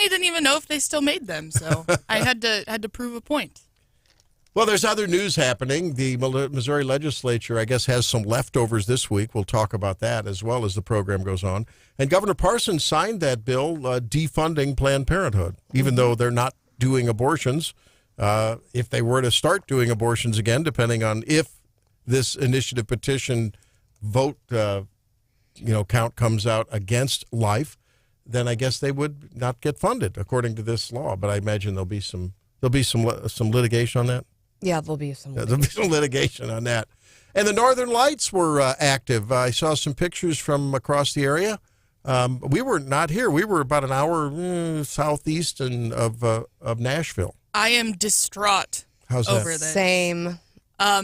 company didn't even know if they still made them, so I had to prove a point. Well, there's other news happening. The Missouri legislature, I guess, has some leftovers this week. We'll talk about that as well as the program goes on. And Governor Parsons signed that bill defunding Planned Parenthood, even though they're not doing abortions. If they were to start doing abortions again, depending on if this initiative petition vote count comes out against life, then I guess they would not get funded according to this law. But I imagine there'll be some litigation on that. Yeah, there'll be some litigation on that. And the Northern Lights were active. I saw some pictures from across the area. We were not here. We were about an hour southeast of Nashville. I am distraught over this. Same.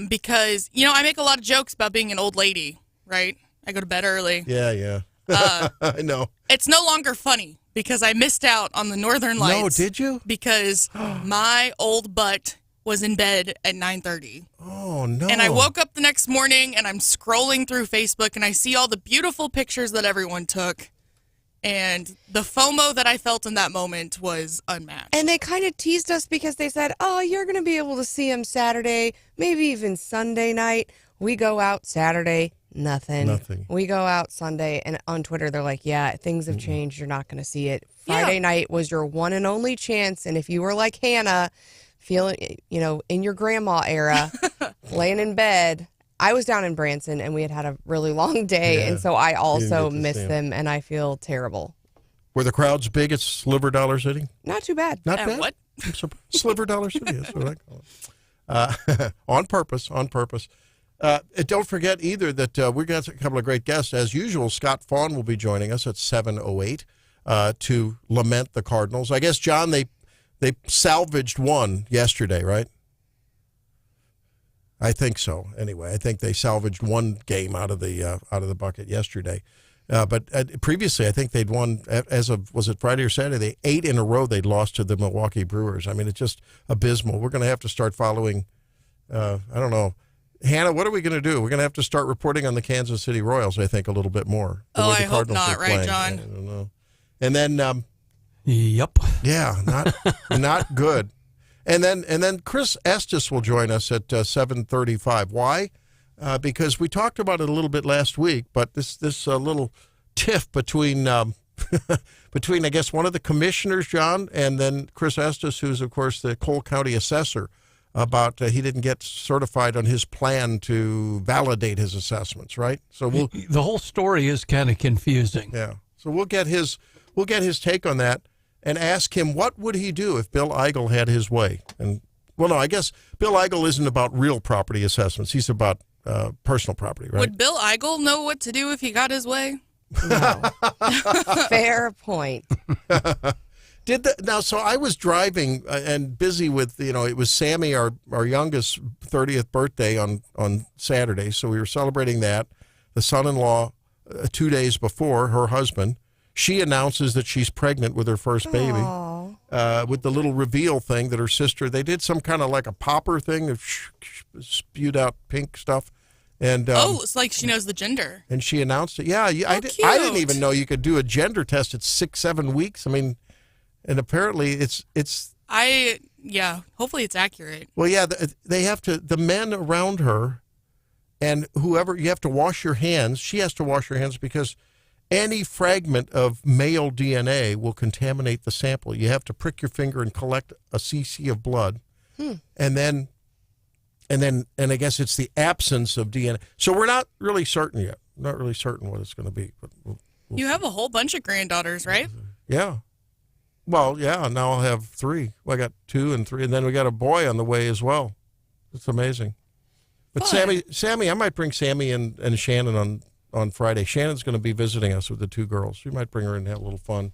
Because, I make a lot of jokes about being an old lady, right? I go to bed early. Yeah. I know. It's no longer funny because I missed out on the Northern Lights. No, did you? Because my old butt was in bed at 9:30. Oh, no. And I woke up the next morning and I'm scrolling through Facebook and I see all the beautiful pictures that everyone took. And the FOMO that I felt in that moment was unmatched. And they kind of teased us because they said, oh, you're going to be able to see him Saturday, maybe even Sunday night. We go out Saturday, nothing. We go out Sunday, and on Twitter, they're like, yeah, things have changed. You're not going to see it. Friday night was your one and only chance. And if you were like Hannah, feeling, in your grandma era, laying in bed, I was down in Branson, and we had a really long day, and so I also missed them, and I feel terrible. Were the crowds big at Sliver Dollar City? Not too bad. Not bad? What? Sliver Dollar City, that's what I call it. On purpose. Don't forget either that we got a couple of great guests. As usual, Scott Faughn will be joining us at 7:08 to lament the Cardinals. I guess, John, they salvaged one yesterday, right? I think so. Anyway, I think they salvaged one game out of the bucket yesterday. But previously, I think they'd won, was it Friday or Saturday? 8 in a row they'd lost to the Milwaukee Brewers. I mean, it's just abysmal. We're going to have to start following, I don't know. Hannah, what are we going to do? We're going to have to start reporting on the Kansas City Royals, I think, a little bit more. I hope not, right, John? I don't know. And then... Yep. Yeah, not good. And then Chris Estes will join us at 7:35. Why? Because we talked about it a little bit last week, but this little tiff between I guess one of the commissioners, John, and then Chris Estes, who's of course the Cole County assessor, about he didn't get certified on his plan to validate his assessments, right? So the whole story is kind of confusing. Yeah. So we'll get his take on that. And ask him what would he do if Bill Eigel had his way. And no, I guess Bill Eigel isn't about real property assessments. He's about personal property, right? Would Bill Eigel know what to do if he got his way? No. Fair point. So I was driving and busy with, it was Sammy, our youngest 30th birthday on Saturday. So we were celebrating that. The son-in-law, 2 days before, her husband, she announces that she's pregnant with her first baby with the little reveal thing that her sister, they did some kind of like a popper thing that spewed out pink stuff. And it's like she knows the gender. And she announced it. Yeah, I didn't even know you could do a gender test at 6-7 weeks. I mean, and apparently it's. Hopefully it's accurate. Well, yeah, they have to, the men around her and whoever, you have to wash your hands. She has to wash her hands because any fragment of male DNA will contaminate the sample. You have to prick your finger and collect a cc of blood, and then I guess it's the absence of DNA. So we're not really certain yet. Not really certain what it's going to be. But we'll you have a whole bunch of granddaughters, right? Yeah. Well, yeah. Now I'll have 3. Well, I got 2 and 3, and then we got a boy on the way as well. It's amazing. But Sammy, I might bring Sammy and Shannon on Friday. Shannon's going to be visiting us with the 2 girls. We might bring her in and have a little fun.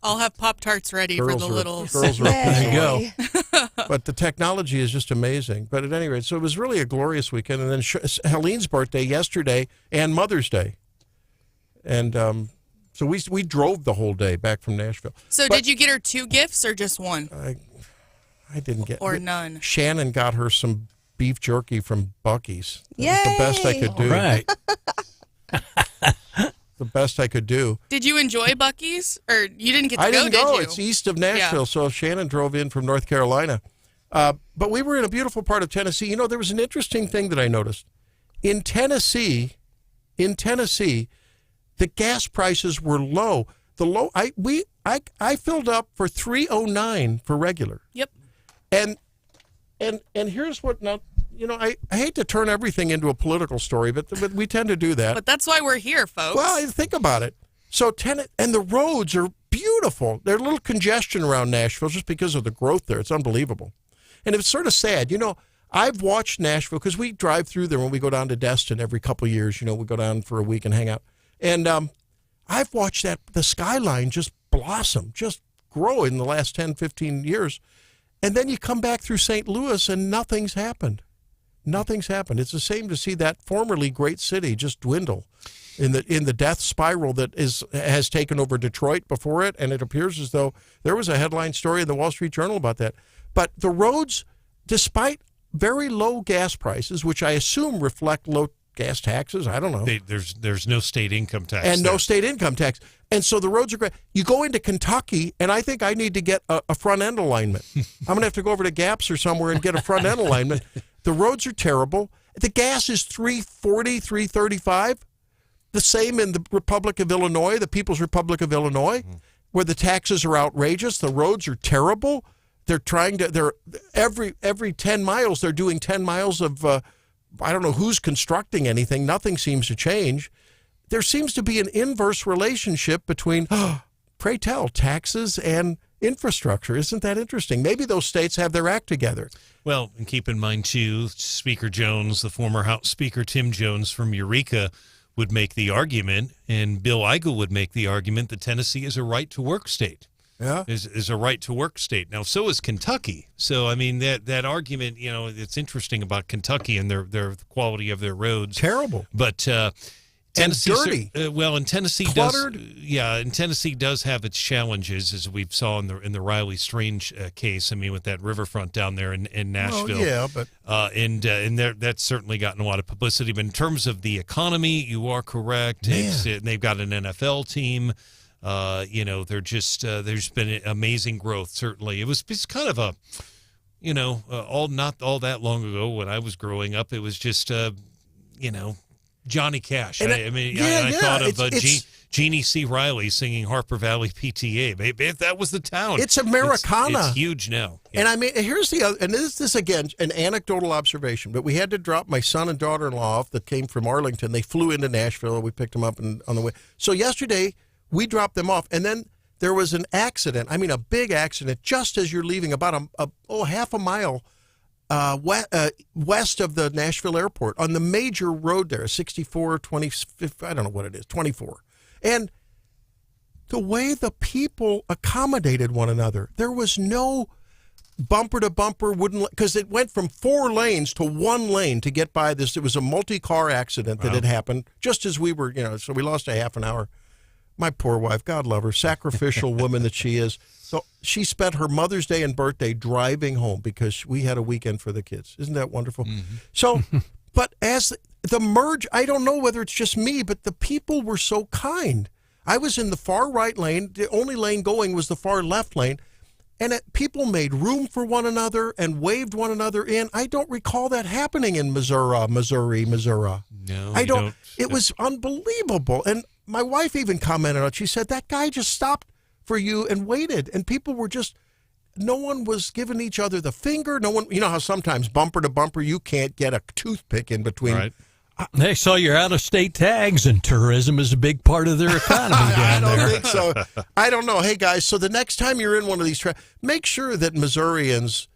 I'll have Pop-Tarts ready for the little... Girls are there you go. But the technology is just amazing. But at any rate, so it was really a glorious weekend. And then Helene's birthday yesterday and Mother's Day. And so we drove the whole day back from Nashville. So did you get her 2 gifts or just 1? I didn't get... Or none. Shannon got her some beef jerky from Buc-ee's. That Yay! was the best I could do. Right. the best I could do. Did you enjoy Buc-ee's? Or you didn't get to I go, didn't go. did you? It's east of Nashville, so Shannon drove in from North Carolina. But we were in a beautiful part of Tennessee. You know, there was an interesting thing that I noticed. In Tennessee, the gas prices were low. I filled up for $3.09 for regular. Yep. And here's what now. You know, I hate to turn everything into a political story, but we tend to do that. But that's why we're here, folks. Well, think about it. So and the roads are beautiful. There's a little congestion around Nashville just because of the growth there. It's unbelievable. And it's sort of sad. You know, I've watched Nashville because we drive through there when we go down to Destin every couple of years. You know, we go down for a week and hang out. And I've watched the skyline just blossom, just grow in the last 10, 15 years. And then you come back through St. Louis and nothing's happened. Nothing's happened. It's the same to see that formerly great city just dwindle in the death spiral that has taken over Detroit before it, and it appears as though there was a headline story in the Wall Street Journal about that. But the roads, despite very low gas prices, which I assume reflect low gas taxes, I don't know. There's no state income tax. And no state income tax. And so the roads are great. You go into Kentucky, and I think I need to get a front end alignment. I'm going to have to go over to Gaps or somewhere and get a front end alignment. The roads are terrible. The gas is $3.40, $3.35. The same in the Republic of Illinois, the People's Republic of Illinois, where the taxes are outrageous. The roads are terrible. They're every 10 miles, they're doing 10 miles of, I don't know who's constructing anything. Nothing seems to change. There seems to be an inverse relationship between, pray tell, taxes and infrastructure. Isn't that interesting? Maybe those states have their act together. Well, and keep in mind, too, Speaker Jones, the former House Speaker Tim Jones from Eureka, would make the argument, and Bill Eigel would make the argument that Tennessee is a right-to-work state. Yeah. Is a right-to-work state. Now, so is Kentucky. So, I mean, that argument, you know, it's interesting about Kentucky and their quality of their roads. Terrible. But Tennessee, and dirty. And Tennessee cluttered. and Tennessee does have its challenges, as we saw in the Riley Strange case. I mean, with that riverfront down there in Nashville. Well, yeah, but and that's certainly gotten a lot of publicity. But in terms of the economy, you are correct. They've got an NFL team. You know, they're just there's been amazing growth. Certainly, it's kind of a, you know, not all that long ago when I was growing up. It was just you know, Johnny Cash. I thought of Jeannie C. Riley singing Harper Valley PTA. Maybe that was the town. It's Americana. It's huge now. Yeah. And I mean, here's the other, and this again, an anecdotal observation, but we had to drop my son and daughter-in-law off that came from Arlington. They flew into Nashville. We picked them up on the way. So yesterday, we dropped them off, and then there was an accident. I mean, a big accident just as you're leaving, about half a mile west of the Nashville airport on the major road there, 64, 20, I don't know what it is, 24. And the way the people accommodated one another, there was no bumper to bumper, because it went from 4 lanes to 1 lane to get by this. It was a multi-car accident that had happened just as we were, you know, so we lost a half an hour. My poor wife, God love her, sacrificial woman that she is. So she spent her Mother's Day and birthday driving home because we had a weekend for the kids. Isn't that wonderful? Mm-hmm. So, but as the merge, I don't know whether it's just me, but the people were so kind. I was in the far right lane. The only lane going was the far left lane. And people made room for one another and waved one another in. I don't recall that happening in Missouri. No, I don't. It was unbelievable. And my wife even commented on it. She said, that guy just stopped for you and waited. And people were just, no one was giving each other the finger. No one, you know how sometimes bumper to bumper, you can't get a toothpick in between. Right. They saw your out-of-state tags, and tourism is a big part of their economy down there. I don't think so. I don't know. Hey, guys, so the next time you're in one of these, make sure that Missourians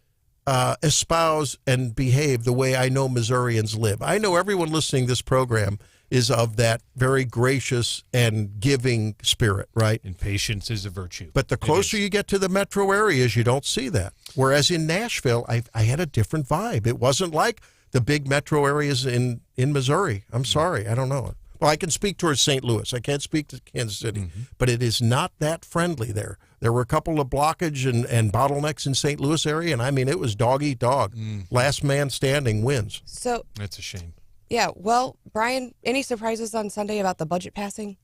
espouse and behave the way I know Missourians live. I know everyone listening to this program is of that very gracious and giving spirit, right? And patience is a virtue. But the closer you get to the metro areas, you don't see that. Whereas in Nashville, I had a different vibe. It wasn't like the big metro areas in Missouri. I'm sorry. I don't know. Well, I can speak towards St. Louis. I can't speak to Kansas City. But it is not that friendly there. There were a couple of blockage and bottlenecks in St. Louis area, and I mean, it was dog eat dog. Last man standing wins. So that's a shame. Yeah, well, Brian, any surprises on Sunday about the budget passing?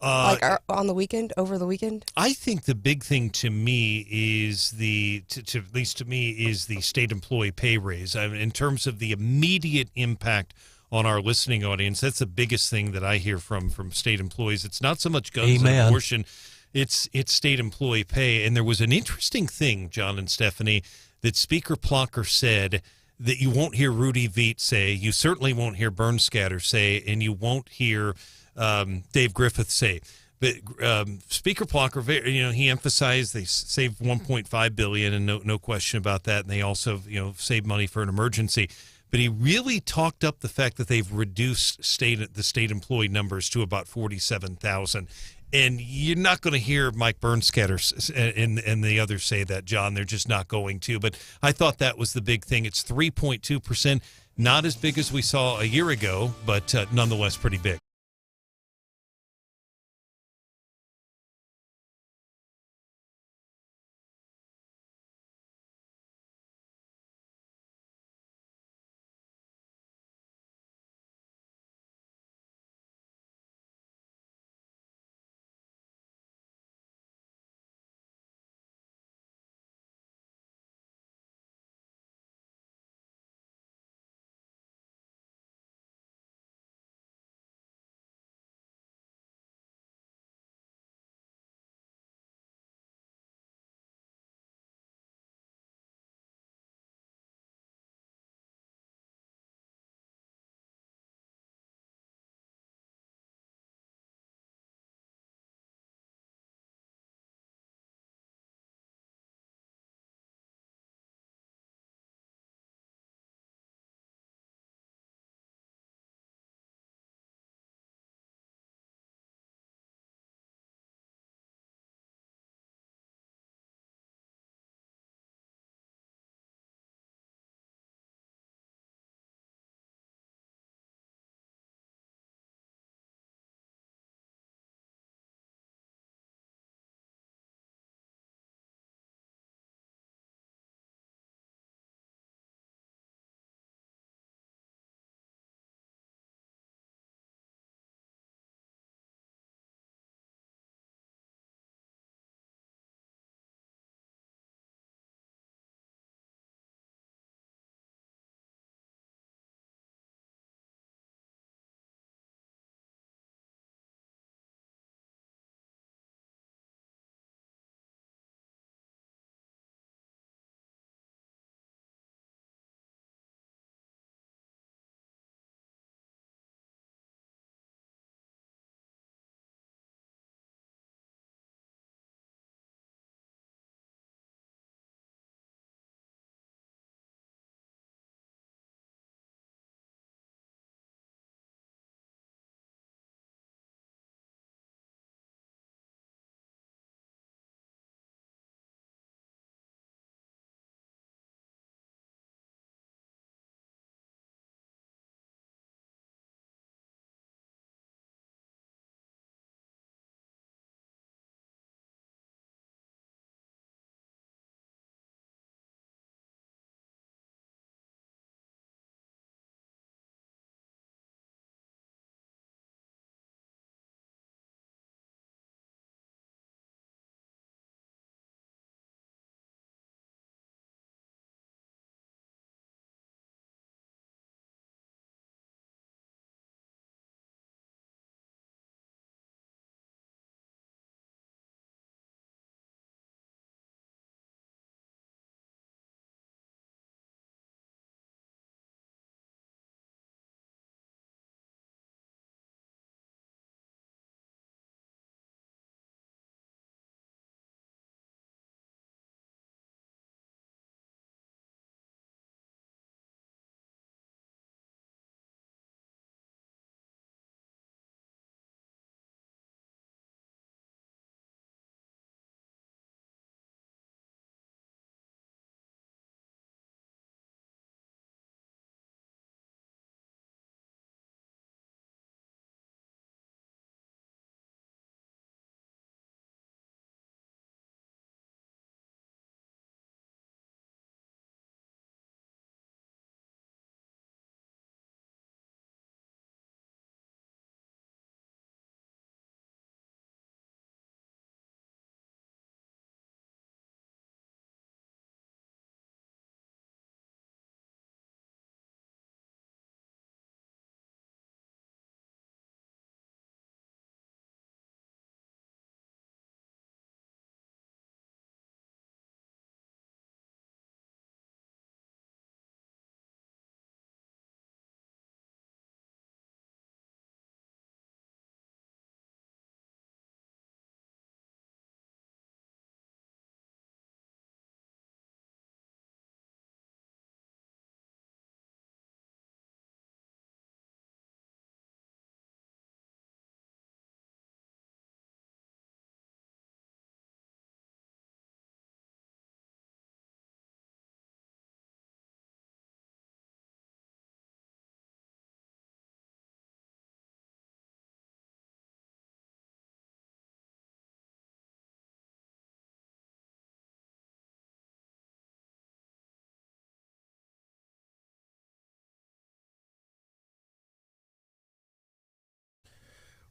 On the weekend, over the weekend? I think the big thing to me is at least to me, is the state employee pay raise. I mean, in terms of the immediate impact on our listening audience, that's the biggest thing that I hear from state employees. It's not so much guns and Amen. abortion, it's state employee pay. And there was an interesting thing, John and Stephanie, that Speaker Plocker said that you won't hear Rudy Veit say, you certainly won't hear Bernskatter say, and you won't hear Dave Griffith say. But Speaker Plocker, he emphasized they saved $1.5 billion, and no question about that. And they also, saved money for an emergency. But he really talked up the fact that they've reduced the state employee numbers to about 47,000. And you're not going to hear Mike Bernskatter and the others say that, John. They're just not going to. But I thought that was the big thing. It's 3.2%, not as big as we saw a year ago, but nonetheless pretty big.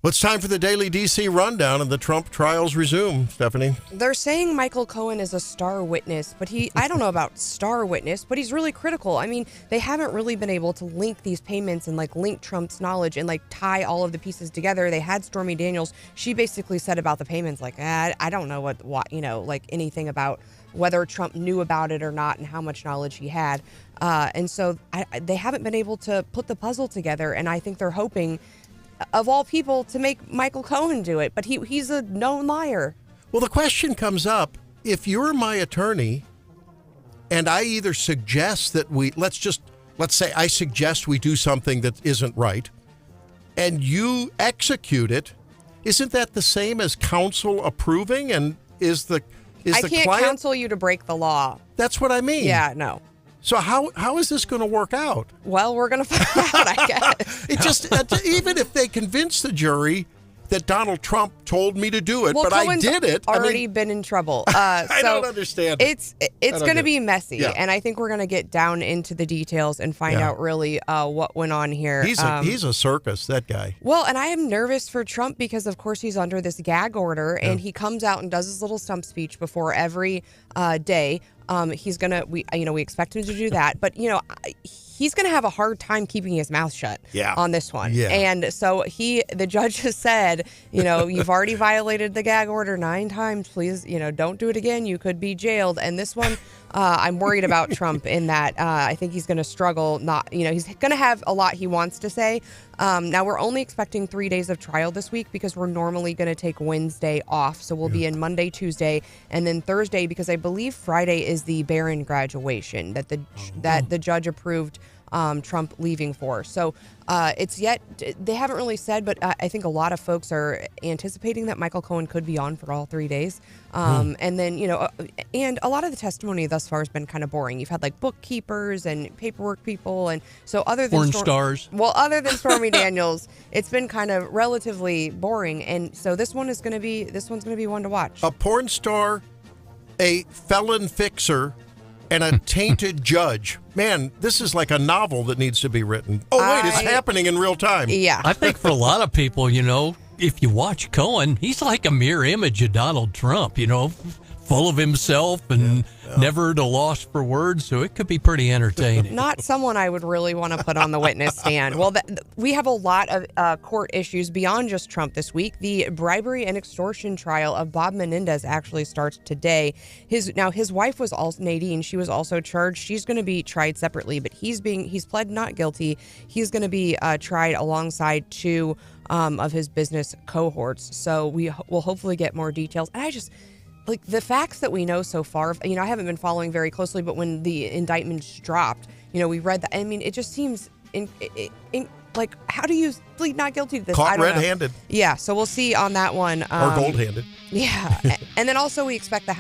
Well, it's time for the Daily DC Rundown, and the Trump trials resume, Stephanie. They're saying Michael Cohen is a star witness, but I don't know about star witness, but he's really critical. I mean, they haven't really been able to link these payments and link Trump's knowledge and tie all of the pieces together. They had Stormy Daniels. She basically said about the payments, I don't know what anything about whether Trump knew about it or not and how much knowledge he had. And so they haven't been able to put the puzzle together. And I think they're hoping, of all people, to make Michael Cohen do it, but he's a known liar. Well, the question comes up, if you're my attorney and I either suggest that let's say I suggest we do something that isn't right and you execute it, isn't that the same as counsel approving? And I can't counsel you to break the law. That's what I mean. Yeah, no. So how is this going to work out? Well, we're going to find out, I guess. It just even if they convince the jury that Donald Trump told me to do it, but Cohen's I did it. Already been in trouble. I don't understand. It's going to be messy, Yeah. and I think we're going to get down into the details and find out really what went on here. He's a circus, that guy. Well, and I am nervous for Trump because, of course, he's under this gag order, and he comes out and does his little stump speech before every day. He's gonna we expect him to do that, but he's gonna have a hard time keeping his mouth shut on this one. Yeah. And so the judge has said, you've already violated the gag order 9 times. Please, don't do it again. You could be jailed. And this one, I'm worried about Trump in that I think he's gonna struggle. He's gonna have a lot he wants to say. Now we're only expecting 3 days of trial this week because we're normally going to take Wednesday off. So we'll be in Monday, Tuesday, and then Thursday, because I believe Friday is the Barron graduation that the judge approved Trump leaving for. So they haven't really said, but I think a lot of folks are anticipating that Michael Cohen could be on for all 3 days. And then, and a lot of the testimony thus far has been kind of boring. You've had bookkeepers and paperwork people. And so other than other than Stormy Daniels, it's been kind of relatively boring. And so this one's going to be one to watch. A porn star, a felon fixer, and a tainted judge. Man, this is like a novel that needs to be written. Oh, wait, it's happening in real time. Yeah. I think for a lot of people, if you watch Cohen, he's like a mirror image of Donald Trump, full of himself and never at a loss for words. So it could be pretty entertaining. Not someone I would really want to put on the witness stand. Well, we have a lot of court issues beyond just Trump this week. The bribery and extortion trial of Bob Menendez actually starts today. His wife was also Nadine. She was also charged. She's going to be tried separately, but he's pled not guilty. He's going to be tried alongside 2 of his business cohorts. So we will hopefully get more details. And I just the facts that we know so far, I haven't been following very closely, but when the indictments dropped, we read that. I mean, it just seems how do you plead not guilty to this? Caught I don't know. red-handed. Yeah, so we'll see on that one. Or gold-handed. Yeah, and then also we expect the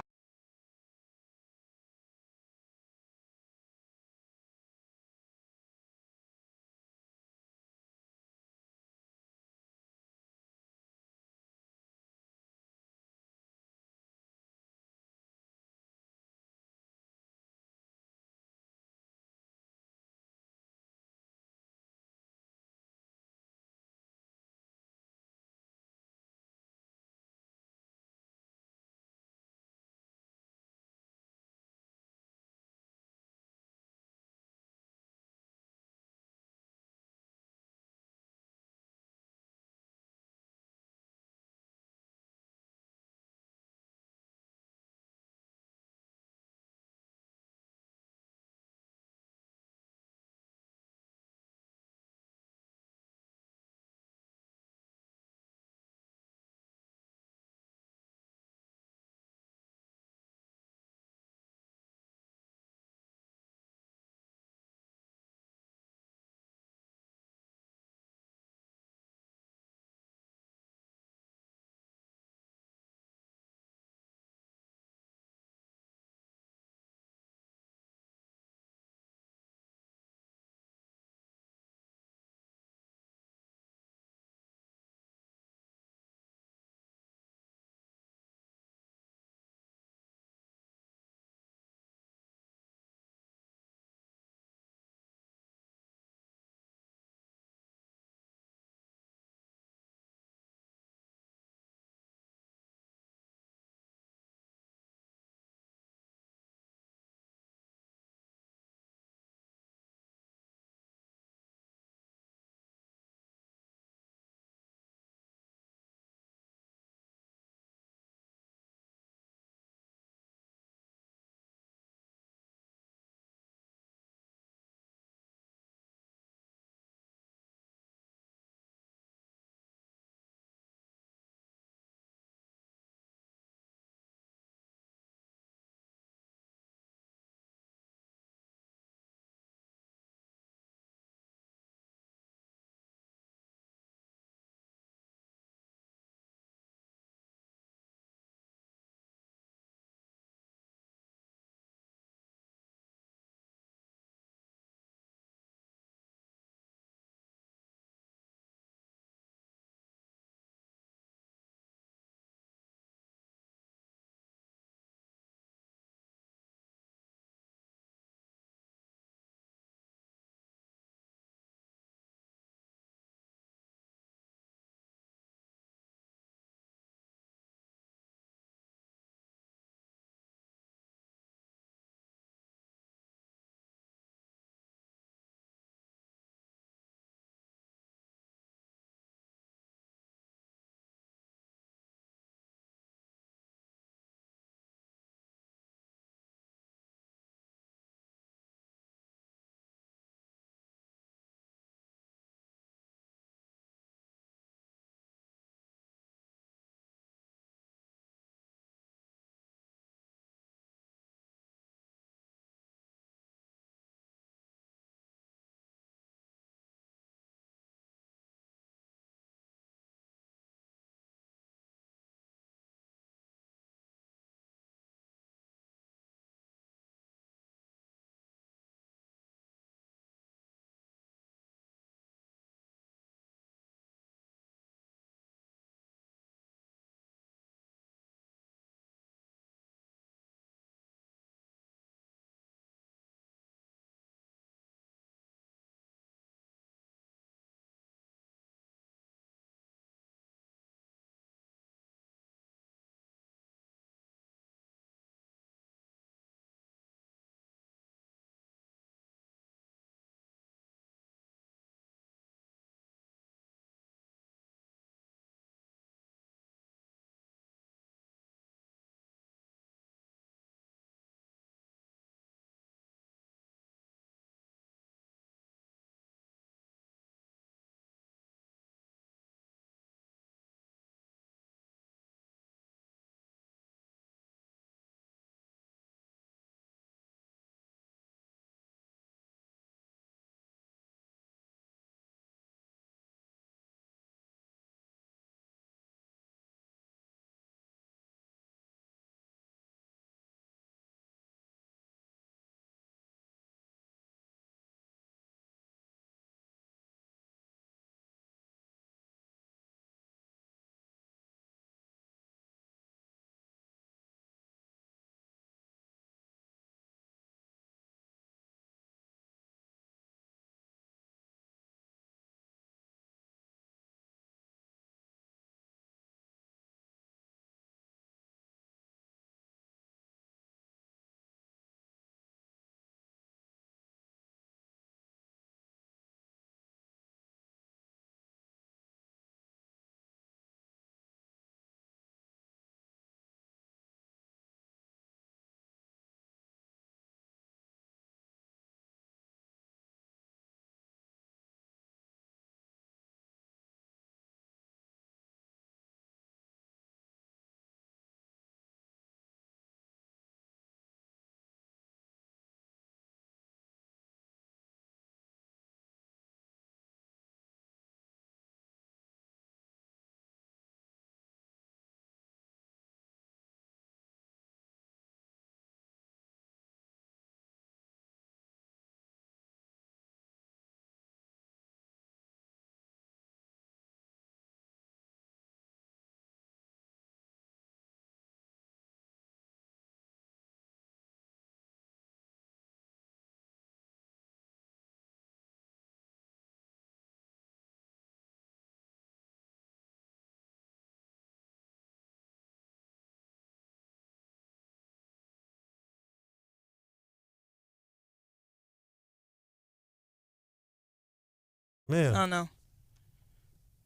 Man. Oh, no.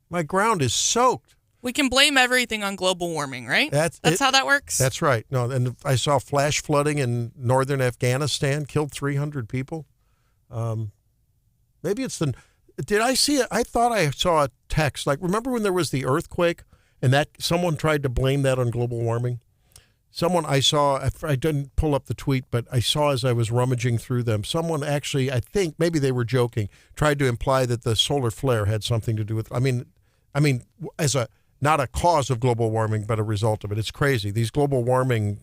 My ground is soaked. We can blame everything on global warming, right? That's how that works? That's right. No, and I saw flash flooding in northern Afghanistan, killed 300 people. Maybe it's the... Did I see it? I thought I saw a text. Like, remember when there was the earthquake and that someone tried to blame that on global warming? Someone I saw, I didn't pull up the tweet, but I saw as I was rummaging through them, someone actually, I think maybe they were joking, tried to imply that the solar flare had something to do with... I mean, as a... Not a cause of global warming, but a result of it. It's crazy. These global warming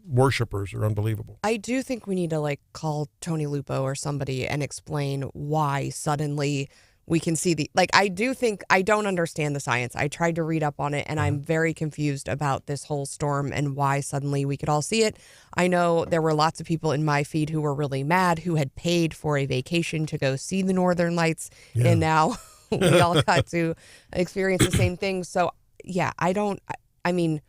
worshipers are unbelievable. I do think we need to call Tony Lupo or somebody and explain why suddenly we can see I do think I don't understand the science. I tried to read up on it and I'm very confused about this whole storm and why suddenly we could all see it. I know there were lots of people in my feed who were really mad who had paid for a vacation to go see the Northern Lights and now we all got to experience the same thing. So yeah, I mean,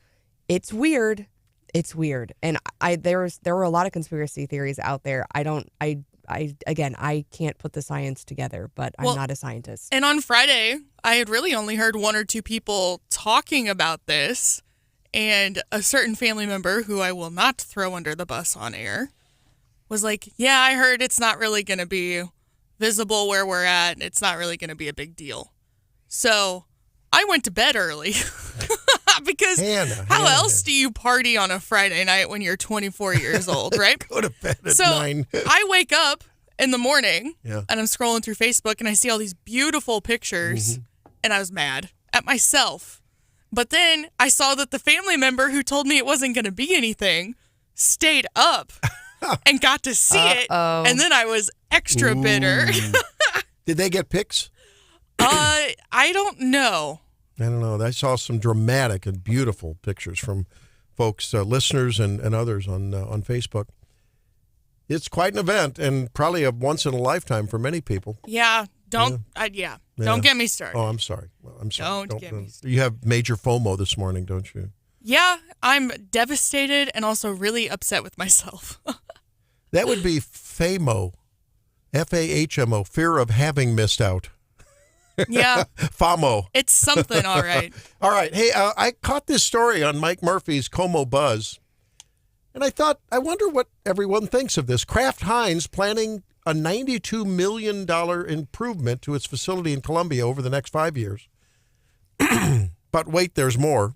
it's weird. It's weird. And there were a lot of conspiracy theories out there. I can't put the science together, but I'm not a scientist. And on Friday, I had really only heard one or two people talking about this. And a certain family member, who I will not throw under the bus on air, was like, yeah, I heard it's not really going to be visible where we're at. It's not really going to be a big deal. So I went to bed early because how else do you party on a Friday night when you're 24 years old, right? Go to bed at 9. I wake up in the morning and I'm scrolling through Facebook and I see all these beautiful pictures and I was mad at myself. But then I saw that the family member who told me it wasn't going to be anything stayed up and got to see it. And then I was extra bitter. Did they get pics? I don't know. I don't know. I saw some dramatic and beautiful pictures from folks, listeners and others on Facebook. It's quite an event and probably a once in a lifetime for many people. Yeah. Don't get me started. Oh, I'm sorry. Well, I'm sorry. Don't get me started. You have major FOMO this morning, don't you? Yeah, I'm devastated and also really upset with myself. That would be FAMO, FAHMO, fear of having missed out. Yeah. FOMO. It's something, all right. All right. Hey, I caught this story on Mike Murphy's Como Buzz, and I thought, I wonder what everyone thinks of this. Kraft Heinz planning a $92 million improvement to its facility in Columbia over the next 5 years. But wait, there's more.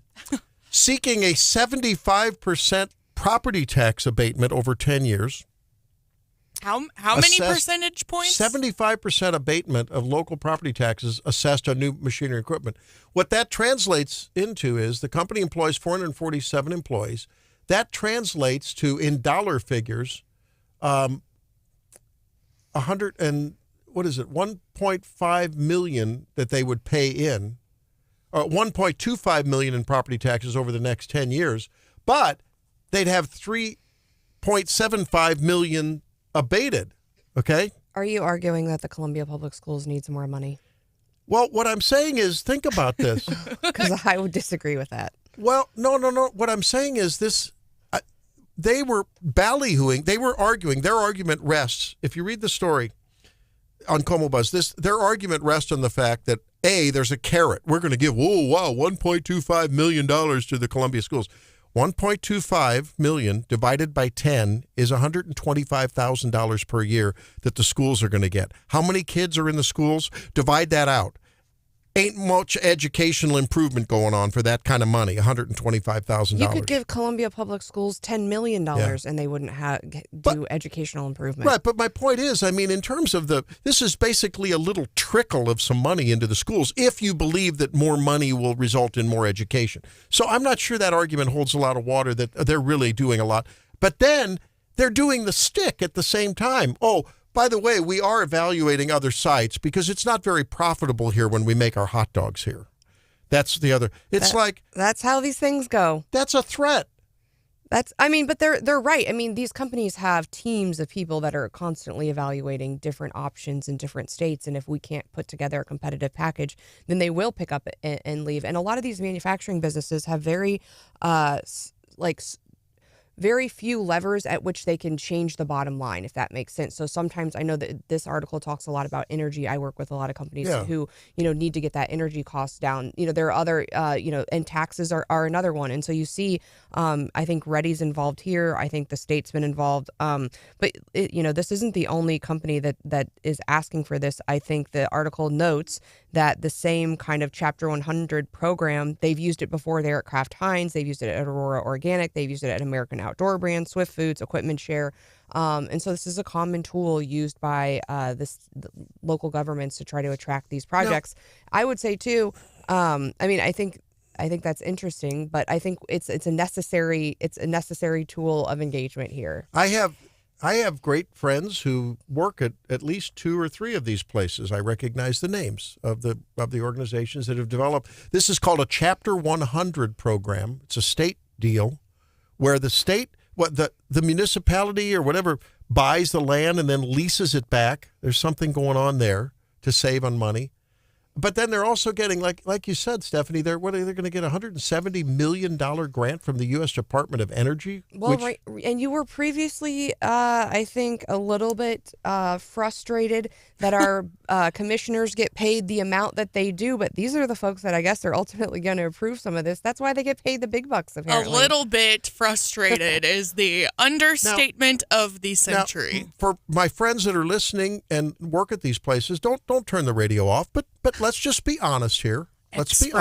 Seeking a 75% property tax abatement over 10 years. How many percentage points? 75% abatement of local property taxes assessed on new machinery and equipment. What that translates into is the company employs 447 employees. That translates to, in dollar figures, 1.5 million that they would pay in, or 1.25 million in property taxes over the next 10 years. But they'd have 3.75 million abated, okay? Are you arguing that the Columbia Public Schools needs more money? Well, what I'm saying is, think about this. Because I would disagree with that. Well, no. What I'm saying is this, they were ballyhooing, they were arguing, their argument rests, if you read the story on Como Buzz, their argument rests on the fact that, A, there's a carrot. We're going to give, $1.25 million to the Columbia schools. 1.25 million divided by 10 is $125,000 per year that the schools are going to get. How many kids are in the schools? Divide that out. Ain't much educational improvement going on for that kind of money, $125,000. You could give Columbia Public Schools $10 million and they wouldn't do educational improvement. Right, but my point is, I mean, in terms of this is basically a little trickle of some money into the schools if you believe that more money will result in more education. So I'm not sure that argument holds a lot of water, that they're really doing a lot. But then they're doing the stick at the same time. Oh, by the way, we are evaluating other sites because it's not very profitable here when we make our hot dogs here. That's the other. That's how these things go. That's a threat. But they're right. I mean, these companies have teams of people that are constantly evaluating different options in different states. And if we can't put together a competitive package, then they will pick up very few levers at which they can change the bottom line, if that makes sense. So sometimes I know that this article talks a lot about energy. I work with a lot of companies who, need to get that energy cost down. There are other, and taxes are another one. And so you see, I think Reddy's involved here. I think the state's been involved. But this isn't the only company that is asking for this. I think the article notes that the same kind of Chapter 100 program, they've used it before there at Kraft Heinz, they've used it at Aurora Organic, they've used it at American Outdoor Brand, Swift Foods, Equipment Share. And so this is a common tool used by the local governments to try to attract these projects. No. I would say, too, I think that's interesting, but I think it's a necessary tool of engagement here. I have great friends who work at least 2 or 3 of these places. I recognize the names of the organizations that have developed. This is called a Chapter 100 program. It's a state deal where the state, the municipality or whatever, buys the land and then leases it back. There's something going on there to save on money. But then they're also getting, like you said, Stephanie, they're going to get a $170 million grant from the U.S. Department of Energy. Well, right. And you were previously, I think, a little bit frustrated that our commissioners get paid the amount that they do. But these are the folks that I guess are ultimately going to approve some of this. That's why they get paid the big bucks, apparently. A little bit frustrated is the understatement of the century. Now, for my friends that are listening and work at these places, don't turn the radio off, but let's just be honest here. Let's be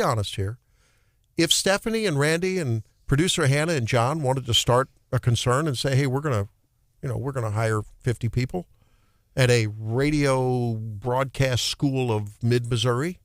honest here. If Stephanie and Randy and producer Hannah and John wanted to start a concern and say, hey, we're going to hire 50 people at a radio broadcast school of mid-Missouri,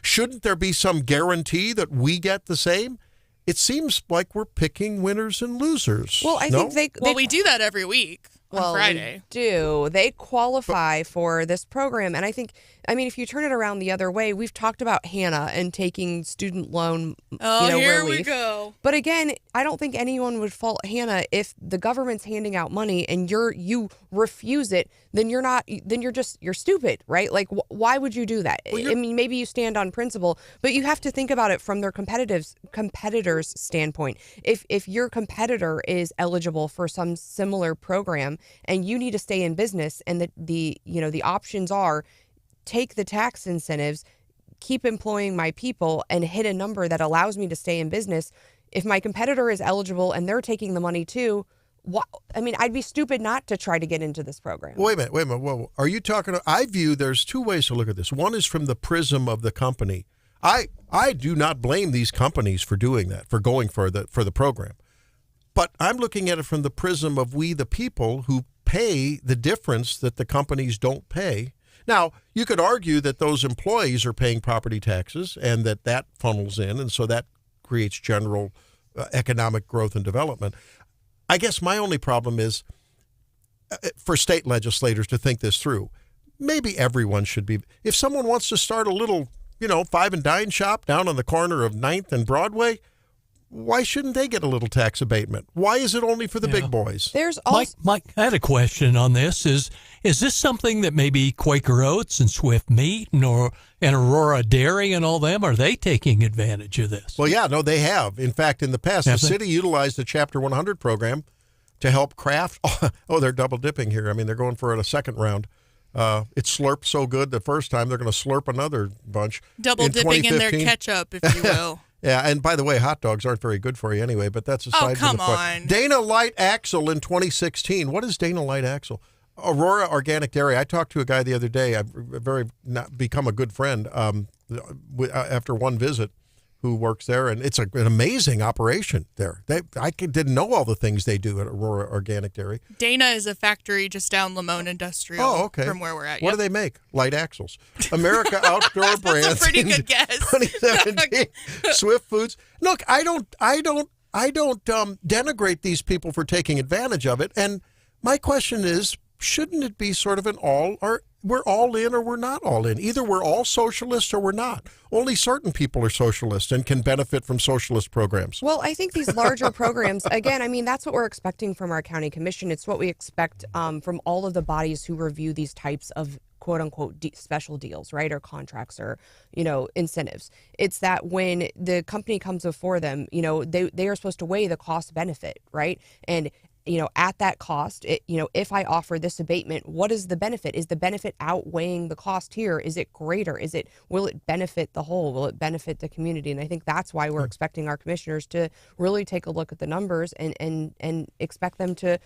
shouldn't there be some guarantee that we get the same? It seems like we're picking winners and losers. Well, I think we do that every week. On Friday. We do. They qualify for this program. And I think, if you turn it around the other way, we've talked about Hannah and taking student loan here relief. We go. But again, I don't think anyone would fault Hannah if the government's handing out money and you refuse it, then you're stupid, right? Like, why would you do that? Well, maybe you stand on principle, but you have to think about it from their competitors' standpoint. If your competitor is eligible for some similar program, and you need to stay in business, and the options are take the tax incentives, keep employing my people, and hit a number that allows me to stay in business. If my competitor is eligible and they're taking the money too, I'd be stupid not to try to get into this program. Wait a minute. Whoa. Are you talking? I view there's 2 ways to look at this. One is from the prism of the company. I do not blame these companies for doing that, for going for the program. But I'm looking at it from the prism of we, the people, who pay the difference that the companies don't pay. Now, you could argue that those employees are paying property taxes and that funnels in, and so that creates general economic growth and development. I guess my only problem is for state legislators to think this through. Maybe everyone should be. If someone wants to start a little, five and dine shop down on the corner of 9th and Broadway, why shouldn't they get a little tax abatement? Why is it only for the big boys? There's also Mike, I had a question on this. Is this something that maybe Quaker Oats and Swift Meat and Aurora Dairy and all them, are they taking advantage of this? Well, yeah, no, they have. In fact, in the past, the city utilized the Chapter 100 program to help craft. Oh, they're double dipping here. They're going for a second round. It slurped so good the first time, they're going to slurp another bunch. Double dipping in their ketchup, if you will. Yeah, and by the way, hot dogs aren't very good for you anyway, but that's aside from the point. On. Dana Light Axle in 2016. What is Dana Light Axle? Aurora Organic Dairy. I talked to a guy the other day. I've become a good friend after one visit who works there, and it's an amazing operation there. Didn't know all the things they do at Aurora Organic Dairy. Dana is a factory just down Lamone Industrial. Oh, okay. From where we're at. What do they make? Light axles. America Outdoor Brands. That's a pretty good guess. 2017. Swift Foods. Look, I don't denigrate these people for taking advantage of it. And my question is, shouldn't it be sort of we're all in or we're not all in? Either we're all socialists or we're not. Only certain people are socialists and can benefit from socialist programs. Well, I think these larger programs, again, that's what we're expecting from our county commission. It's what we expect from all of the bodies who review these types of quote unquote special deals, right? Or contracts or, incentives. It's that when the company comes before them, they are supposed to weigh the cost benefit, right? And at that cost, if I offer this abatement, what is the benefit? Is the benefit outweighing the cost here? Is it greater? Will it benefit the whole? Will it benefit the community? And I think that's why we're expecting our commissioners to really take a look at the numbers and expect them to,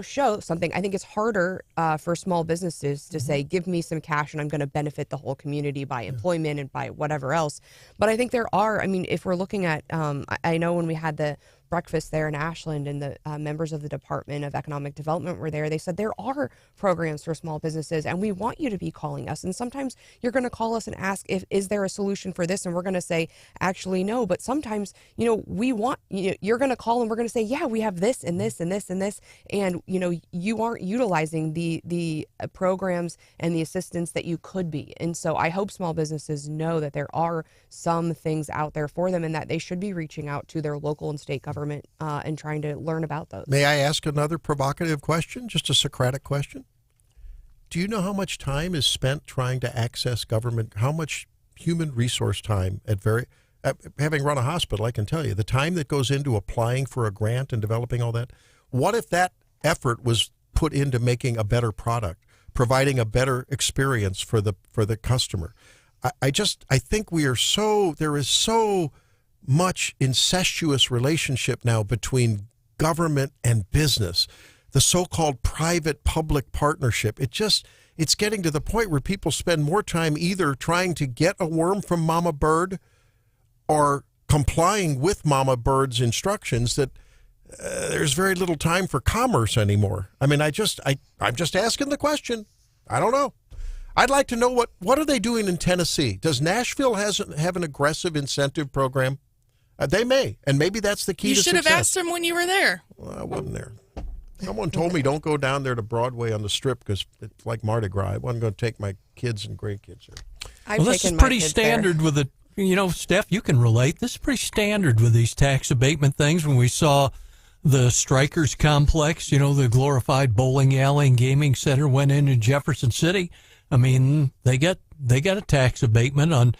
show something. I think it's harder for small businesses to say, give me some cash and I'm going to benefit the whole community by employment and by whatever else. But I think there are, if we're looking at, I know when we had the breakfast there in Ashland and the members of the Department of Economic Development were there, they said there are programs for small businesses and we want you to be calling us. And sometimes you're going to call us and ask, is there a solution for this? And we're going to say, actually, no. But sometimes, we want, you're going to call and we're going to say, yeah, we have this and this and this and this. And, you aren't utilizing the programs and the assistance that you could be. And so I hope small businesses know that there are some things out there for them and that they should be reaching out to their local and state government and trying to learn about those. May I ask another provocative question, just a Socratic question? Do you know how much time is spent trying to access government? How much human resource time having run a hospital, I can tell you, the time that goes into applying for a grant and developing all that. What if that effort was put into making a better product, providing a better experience for the customer? I think there is so much incestuous relationship now between government and business, the so-called private-public partnership. It's getting to the point where people spend more time either trying to get a worm from Mama Bird or complying with Mama Bird's instructions that there's very little time for commerce anymore. I'm just asking the question. I don't know. I'd like to know what are they doing in Tennessee? Does Nashville have an aggressive incentive program? They may, and maybe that's the key to success. You should have asked him when you were there. Well, I wasn't there. Someone told me don't go down there to Broadway on the Strip because it's like Mardi Gras. I wasn't going to take my kids and grandkids there. This is pretty standard with the, Steph, you can relate. This is pretty standard with these tax abatement things. When we saw the Strikers complex, the glorified bowling alley and gaming center went in Jefferson City. They got a tax abatement on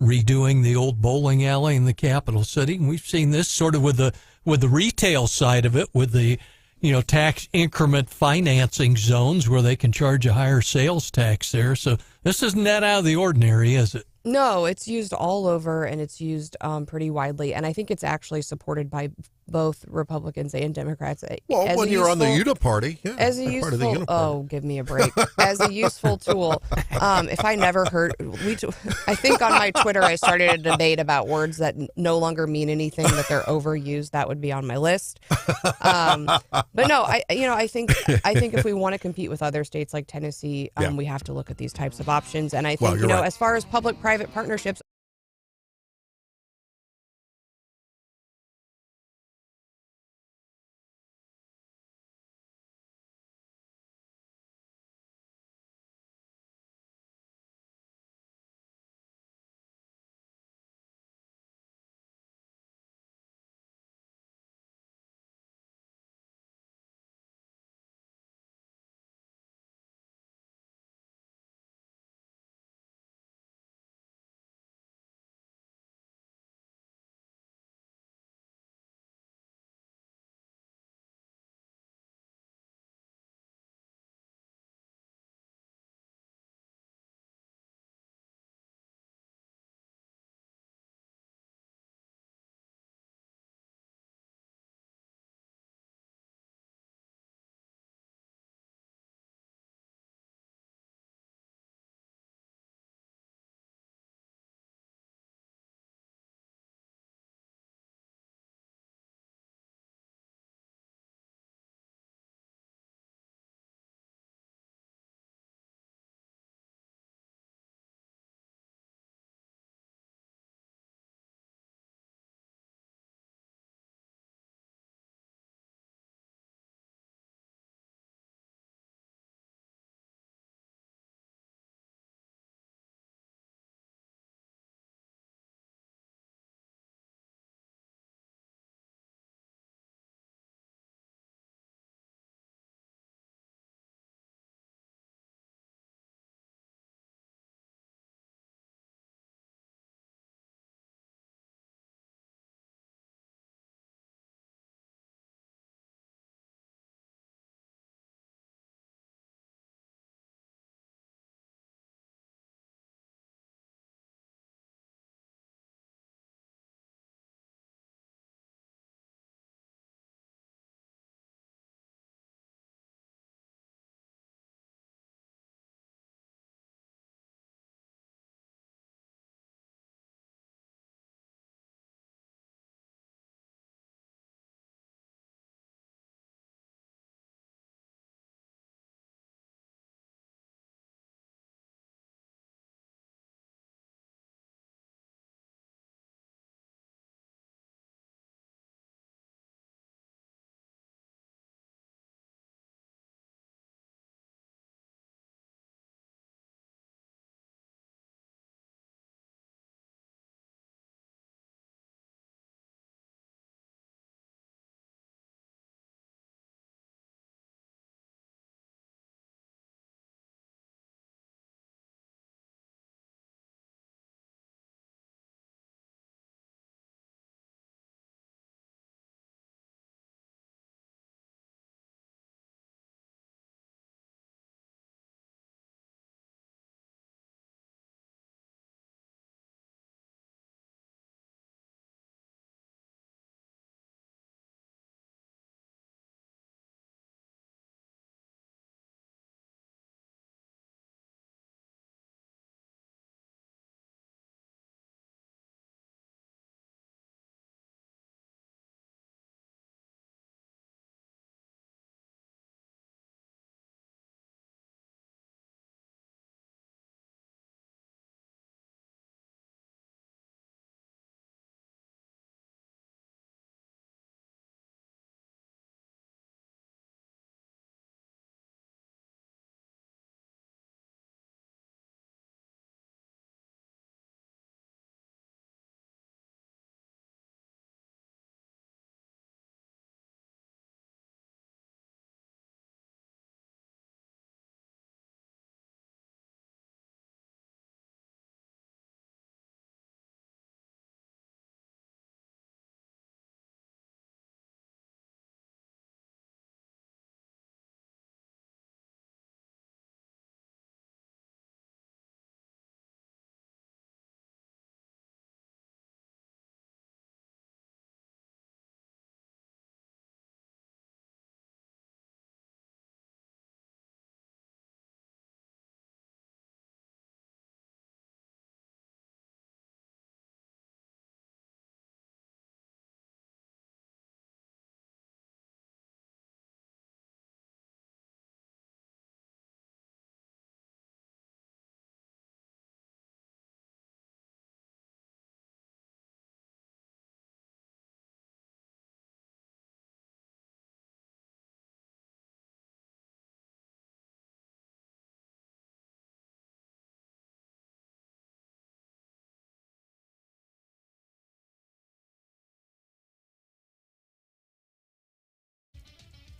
redoing the old bowling alley in the capital city. And we've seen this sort of with the retail side of it, with the tax increment financing zones where they can charge a higher sales tax there. So this isn't that out of the ordinary, is it? No, it's used all over and it's used pretty widely. And I think it's actually supported by both Republicans and Democrats. Well, when you're on the UTA party, yeah. As a useful, give me a break. As a useful tool. If I never heard, I think on my Twitter I started a debate about words that no longer mean anything, that they're overused. That would be on my list. But no, I think if we want to compete with other states like Tennessee, we have to look at these types of options. And I think, right. As far as public-private partnerships,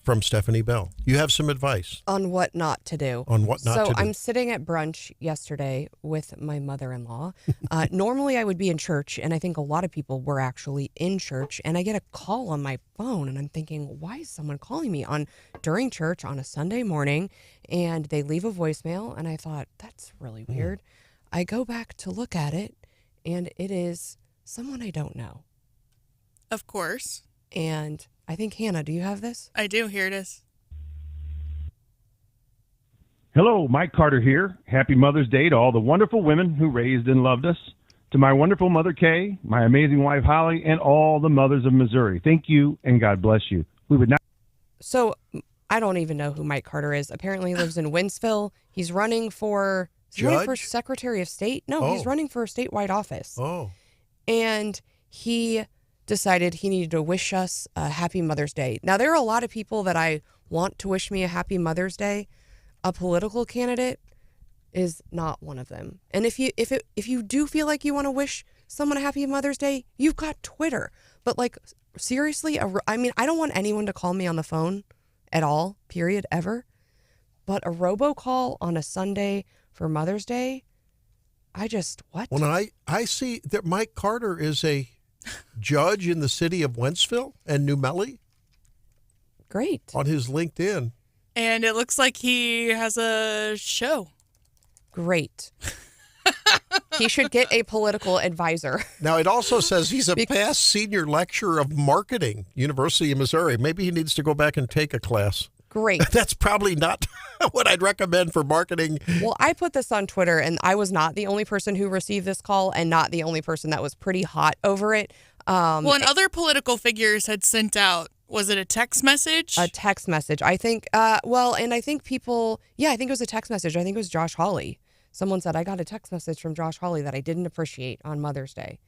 from Stephanie Bell. You have some advice on what not to do. on what not to do. So I'm sitting at brunch yesterday with my mother-in-law. Normally I would be in church, and I think a lot of people were actually in church, and I get a call on my phone, and I'm thinking, why is someone calling me during church on a Sunday morning? And they leave a voicemail, and I thought, that's really weird. I go back to look at it, and it is someone I don't know. Of course. And I think, Hannah, do you have this? I do. Here it is. Hello, Mike Carter here. Happy Mother's Day to all the wonderful women who raised and loved us. To my wonderful mother, Kay, my amazing wife, Holly, and all the mothers of Missouri. Thank you, and God bless you. We would not. So I don't even know who Mike Carter is. Apparently he lives in Wentzville. He's running for Secretary of State. No, he's running for a statewide office. Oh. And he decided he needed to wish us a happy Mother's Day. Now, there are a lot of people that I want to wish me a happy Mother's Day. A political candidate is not one of them. And if you do feel like you want to wish someone a happy Mother's Day, you've got Twitter. But like, seriously, I mean, I don't want anyone to call me on the phone at all, period, ever. But a robocall on a Sunday for Mother's Day, what? When I see that Mike Carter is a judge in the city of Wentzville and New Melly. Great. On his LinkedIn. And it looks like he has a show. Great. He should get a political advisor. Now, it also says he's a past senior lecturer of marketing, University of Missouri. Maybe he needs to go back and take a class. Great. That's probably not what I'd recommend for marketing. Well, I put this on Twitter, and I was not the only person who received this call and not the only person that was pretty hot over it. Well, and other political figures had sent out, was it a text message? A text message. I think, and I think people, I think it was a text message. I think it was Josh Hawley. Someone said, I got a text message from Josh Hawley that I didn't appreciate on Mother's Day.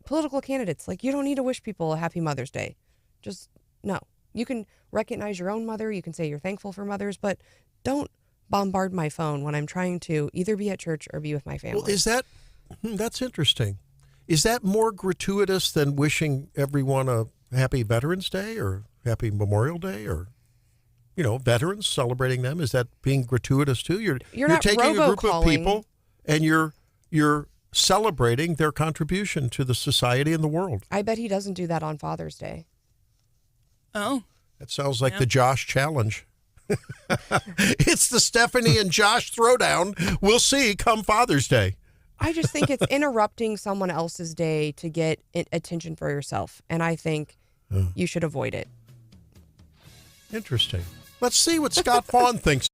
Political candidates, you don't need to wish people a happy Mother's Day. Just, no. You can recognize your own mother. You can say you're thankful for mothers, but don't bombard my phone when I'm trying to either be at church or be with my family. Well, that's interesting. Is that more gratuitous than wishing everyone a happy Veterans Day or happy Memorial Day or, veterans, celebrating them? Is that being gratuitous too? You're not taking a group of people and you're celebrating their contribution to the society and the world. I bet he doesn't do that on Father's Day. Oh. That sounds like the Josh challenge. It's the Stephanie and Josh throwdown. We'll see come Father's Day. I just think it's interrupting someone else's day to get attention for yourself. And I think you should avoid it. Interesting. Let's see what Scott Faughn thinks.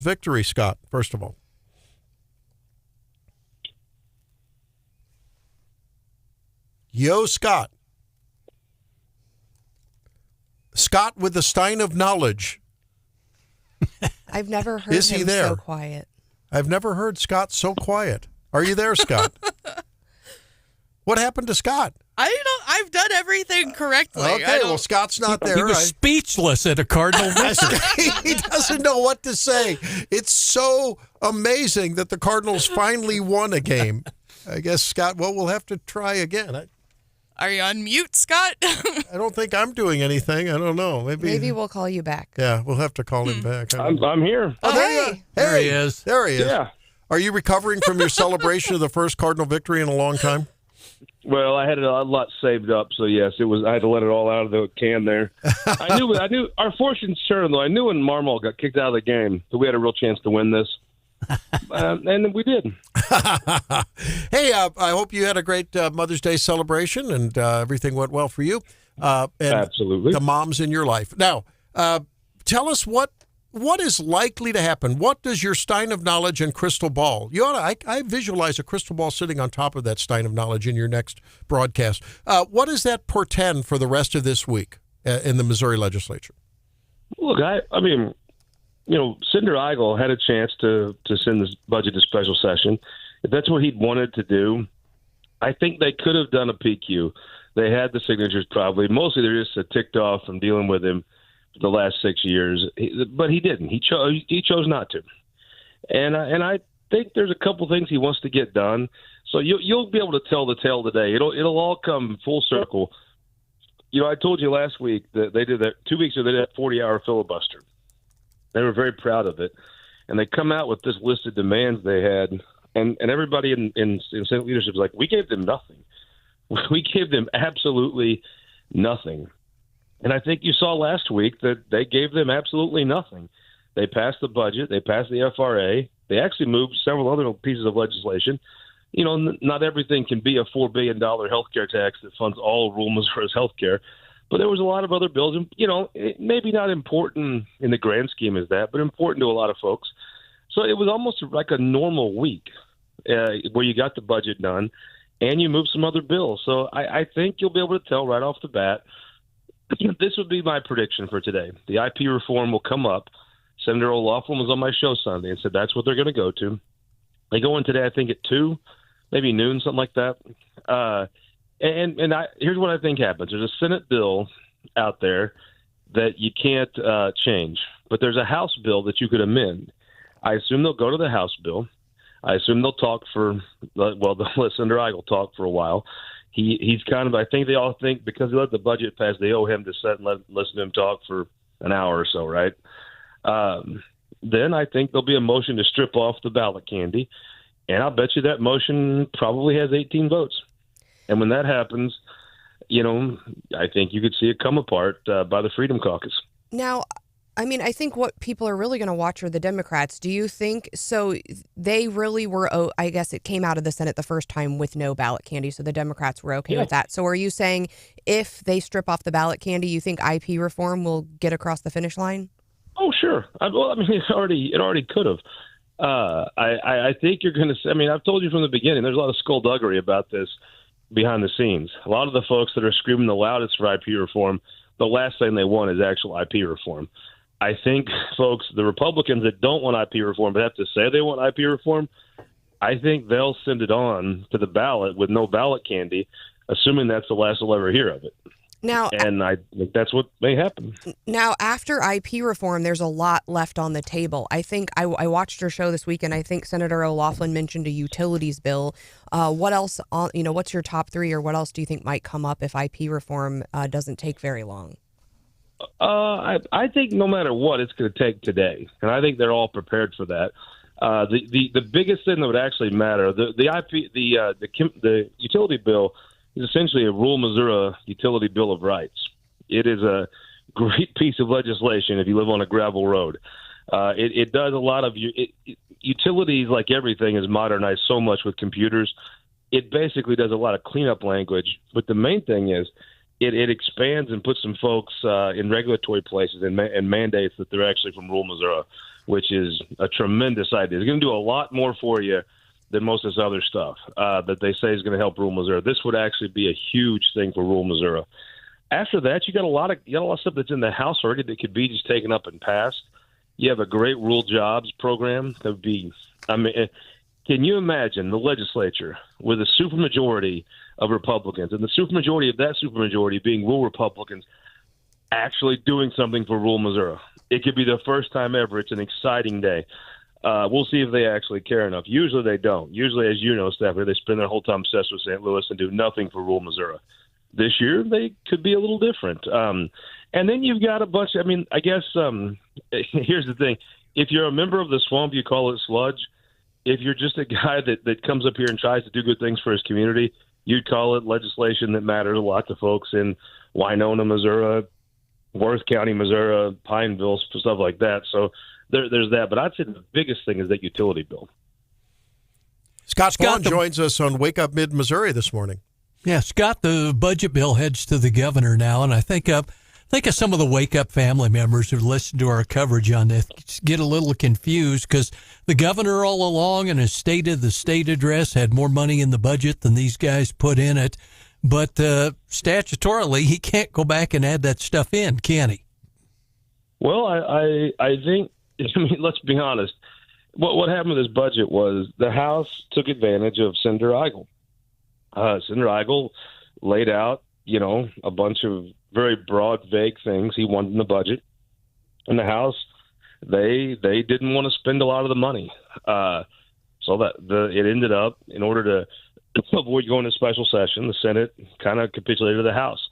victory, Scott, first of all? Yo, Scott. Scott with the Stein of Knowledge. I've never heard Is he him there? so quiet. I've never heard Scott so quiet. Are you there, Scott? What happened to Scott? I've done everything correctly. Okay, well, Scott's not there. He was speechless at a Cardinal victory. He doesn't know what to say. It's so amazing that the Cardinals finally won a game. I guess, Scott, well, we'll have to try again. Are you on mute, Scott? I don't think I'm doing anything. I don't know. Maybe we'll call you back. Yeah, we'll have to call him back. I'm here. Oh, there you are. There he is. There he is. Yeah. Are you recovering from your celebration of the first Cardinal victory in a long time? Well, I had a lot saved up, so yes, it was. I had to let it all out of the can there. I knew. Our fortune's turned, though. I knew when Marmol got kicked out of the game that we had a real chance to win this, and we did. Hey, I hope you had a great Mother's Day celebration and everything went well for you. And Absolutely. the moms in your life. Now, tell us what is likely to happen. What does your Stein of Knowledge and crystal ball? You ought to, I visualize a crystal ball sitting on top of that Stein of Knowledge in your next broadcast. What does that portend for the rest of this week in the Missouri legislature? Look, I mean, you know, Senator Eigel had a chance to send this budget to special session. If that's what he'd wanted to do, I think they could have done a PQ. They had the signatures probably. Mostly they're just ticked off from dealing with him for the last 6 years. But he didn't. He chose not to. And I think there's a couple things he wants to get done. So you'll be able to tell the tale today. It'll all come full circle. You know, I told you last week that they did that 2 weeks ago. They did that 40-hour filibuster. They were very proud of it, and they come out with this list of demands they had, and everybody in Senate leadership was like, "We gave them nothing. We gave them absolutely nothing." And I think you saw last week that they gave them absolutely nothing. They passed the budget. They passed the FRA. They actually moved several other pieces of legislation. You know, not everything can be a $4 billion healthcare tax that funds all rural Missouri's healthcare. But there was a lot of other bills, and, you know, maybe not important in the grand scheme as that, but important to a lot of folks. So it was almost like a normal week where you got the budget done and you moved some other bills. So I think you'll be able to tell right off the bat. This would be my prediction for today. The IP reform will come up. Senator O'Loughlin was on my show Sunday and said that's what they're going to go to. They go in today, I think, at 2, maybe noon, something like that. Here's what I think happens. There's a Senate bill out there that you can't change, but there's a House bill that you could amend. I assume they'll go to the House bill. I assume they'll talk they'll let Senator Eigel talk for a while. He's kind of, I think they all think because he let the budget pass, they owe him to sit and listen to him talk for an hour or so, right? Then I think there'll be a motion to strip off the ballot candy, and I'll bet you that motion probably has 18 votes. And when that happens, you know, I think you could see it come apart by the Freedom Caucus. Now, I mean, I think what people are really going to watch are the Democrats. Do you think so? They really were, I guess it came out of the Senate the first time with no ballot candy. So the Democrats were okay with that. So are you saying if they strip off the ballot candy, you think IP reform will get across the finish line? Oh, sure. I mean, it already could have. I think you're going to. I mean, I've told you from the beginning. There's a lot of skullduggery about this behind the scenes. A lot of the folks that are screaming the loudest for IP reform, the last thing they want is actual IP reform. I think, folks, the Republicans that don't want IP reform but have to say they want IP reform, I think they'll send it on to the ballot with no ballot candy, assuming that's the last we'll ever hear of it. Now, and I think that's what may happen. Now, after IP reform, there's a lot left on the table. I think I watched your show this week, and I think Senator O'Loughlin mentioned a utilities bill. What else? What's your top 3, or what else do you think might come up if IP reform doesn't take very long? I think no matter what, it's going to take today, and I think they're all prepared for that. The biggest thing that would actually matter, the utility bill is essentially a rural Missouri utility bill of rights. It is a great piece of legislation if you live on a gravel road. It does a lot of utilities, like everything, is modernized so much with computers. It basically does a lot of cleanup language, but the main thing is it expands and puts some folks in regulatory places and mandates that they're actually from rural Missouri, which is a tremendous idea. It's going to do a lot more for you than most of this other stuff that they say is going to help rural Missouri. This would actually be a huge thing for rural Missouri. After that, you got a lot of stuff that's in the House already that could be just taken up and passed. You have a great rural jobs program that would be. I mean, can you imagine the legislature with a supermajority of Republicans, and the supermajority of that supermajority being rural Republicans, actually doing something for rural Missouri? It could be the first time ever. It's an exciting day. We'll see if they actually care enough. Usually they don't. Usually, as you know, Stephanie, they spend their whole time obsessed with St. Louis and do nothing for rural Missouri. This year, they could be a little different. And then you've got a bunch. I mean, I guess here's the thing. If you're a member of the swamp, you call it sludge. If you're just a guy that comes up here and tries to do good things for his community, you'd call it legislation that matters a lot to folks in Winona, Missouri, Worth County, Missouri, Pineville, stuff like that. So there's that. But I'd say the biggest thing is that utility bill. Scott Faughn joins us on Wake Up Mid-Missouri this morning. Yeah, Scott, the budget bill heads to the governor now, and I think of some of the Wake Up family members who listen to our coverage on this get a little confused because the governor all along in his State of the State address had more money in the budget than these guys put in it. But statutorily, he can't go back and add that stuff in, can he? Well, I think, I mean, let's be honest. What happened with this budget was the House took advantage of Senator Eigel. Senator Eigel laid out, a bunch of very broad, vague things he wanted in the budget. In the House, they didn't want to spend a lot of the money. So that it ended up, in order to avoid going to special session, the Senate kind of capitulated to the House.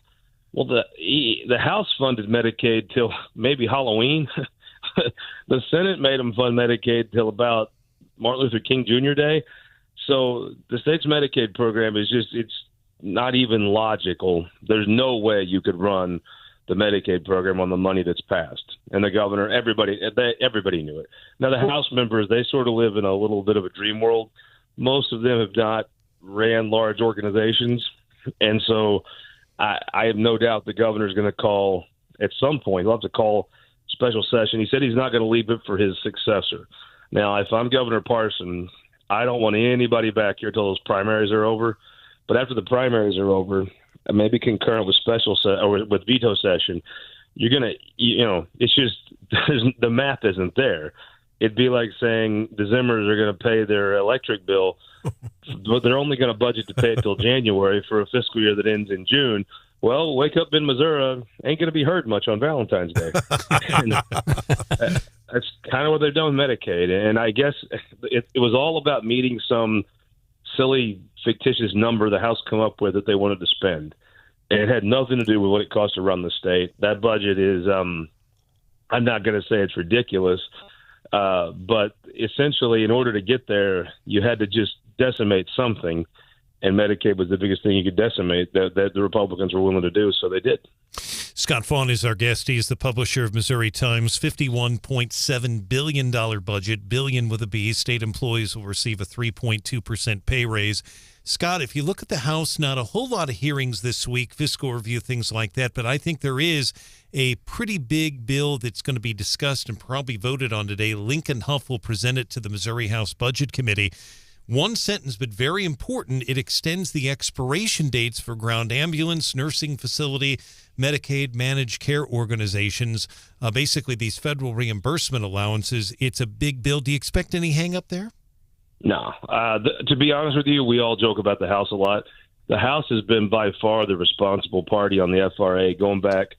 Well, the House funded Medicaid till maybe Halloween. The Senate made them fund Medicaid till about Martin Luther King Jr. Day. So the state's Medicaid program is it's not even logical. There's no way you could run the Medicaid program on the money that's passed. And the governor, everybody knew it. Now, the House members, they sort of live in a little bit of a dream world. Most of them have not ran large organizations. And so I have no doubt the governor's going to call at some point. He'll have to call special session. He said he's not going to leave it for his successor. Now, if I'm Governor Parson, I don't want anybody back here till those primaries are over. But after the primaries are over, maybe concurrent with or with veto session, you're going to, it's just the math isn't there. It'd be like saying the Zimmers are going to pay their electric bill, but they're only going to budget to pay it till January for a fiscal year that ends in June. Well, Wake Up in Missouri ain't going to be heard much on Valentine's Day. That's kind of what they've done with Medicaid. And I guess it was all about meeting some silly, fictitious number the House come up with that they wanted to spend. And it had nothing to do with what it cost to run the state. That budget is, I'm not going to say it's ridiculous, but essentially in order to get there, you had to just decimate something. And Medicaid was the biggest thing you could decimate that the Republicans were willing to do, so they did. Scott Faughn is our guest. He is the publisher of Missouri Times. $51.7 billion budget, billion with a B. State employees will receive a 3.2% pay raise. Scott, if you look at the House, not a whole lot of hearings this week, fiscal review, things like that, but I think there is a pretty big bill that's going to be discussed and probably voted on today. Lincoln Huff will present it to the Missouri House Budget Committee. One sentence, but very important, it extends the expiration dates for ground ambulance, nursing facility, Medicaid, managed care organizations, basically these federal reimbursement allowances. It's a big bill. Do you expect any hang up there? No. To be honest with you, we all joke about the House a lot. The House has been by far the responsible party on the FRA going back.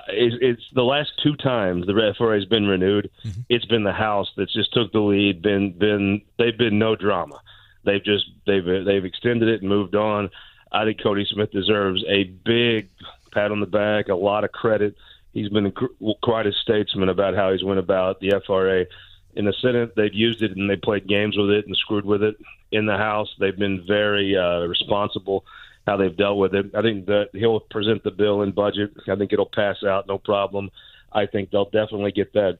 It's the last two times the FRA has been renewed. Mm-hmm. It's been the House that's just took the lead. They've been no drama. They've extended it and moved on. I think Cody Smith deserves a big pat on the back, a lot of credit. He's been quite a statesman about how he's went about the FRA. In the Senate, they've used it and they played games with it and screwed with it. In the House, they've been very responsible how they've dealt with it. I think that he'll present the bill in budget. I think it'll pass out, no problem. I think they'll definitely get that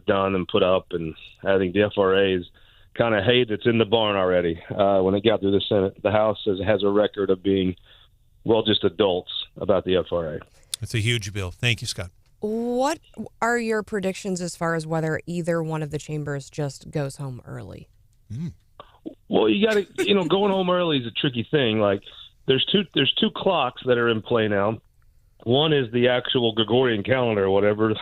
done and put up. And I think the FRA is kind of hay that's in the barn already. When it got through the Senate, the House has a record of being, well, just adults about the FRA. It's a huge bill. Thank you, Scott. What are your predictions as far as whether either one of the chambers just goes home early? Well, you got to, going home early is a tricky thing. Like, there's two clocks that are in play now. One is the actual Gregorian calendar or whatever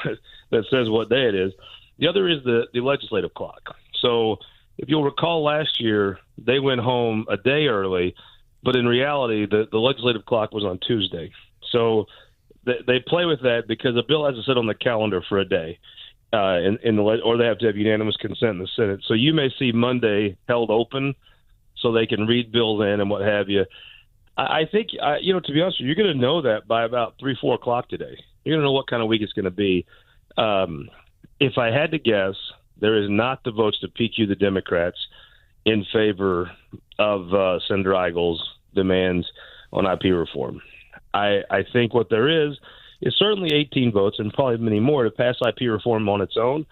that says what day it is. The other is the legislative clock. So if you'll recall last year, they went home a day early, but in reality, the legislative clock was on Tuesday. So they play with that because a bill has to sit on the calendar for a day, or they have to have unanimous consent in the Senate. So you may see Monday held open so they can read bills in and what have you. I think, to be honest with you, you're going to know that by about 3-4 o'clock today. You're going to know what kind of week it's going to be. If I had to guess, there is not the votes to PQ the Democrats in favor of Senator Eigel's demands on IP reform. I think what there is certainly 18 votes and probably many more to pass IP reform on its own.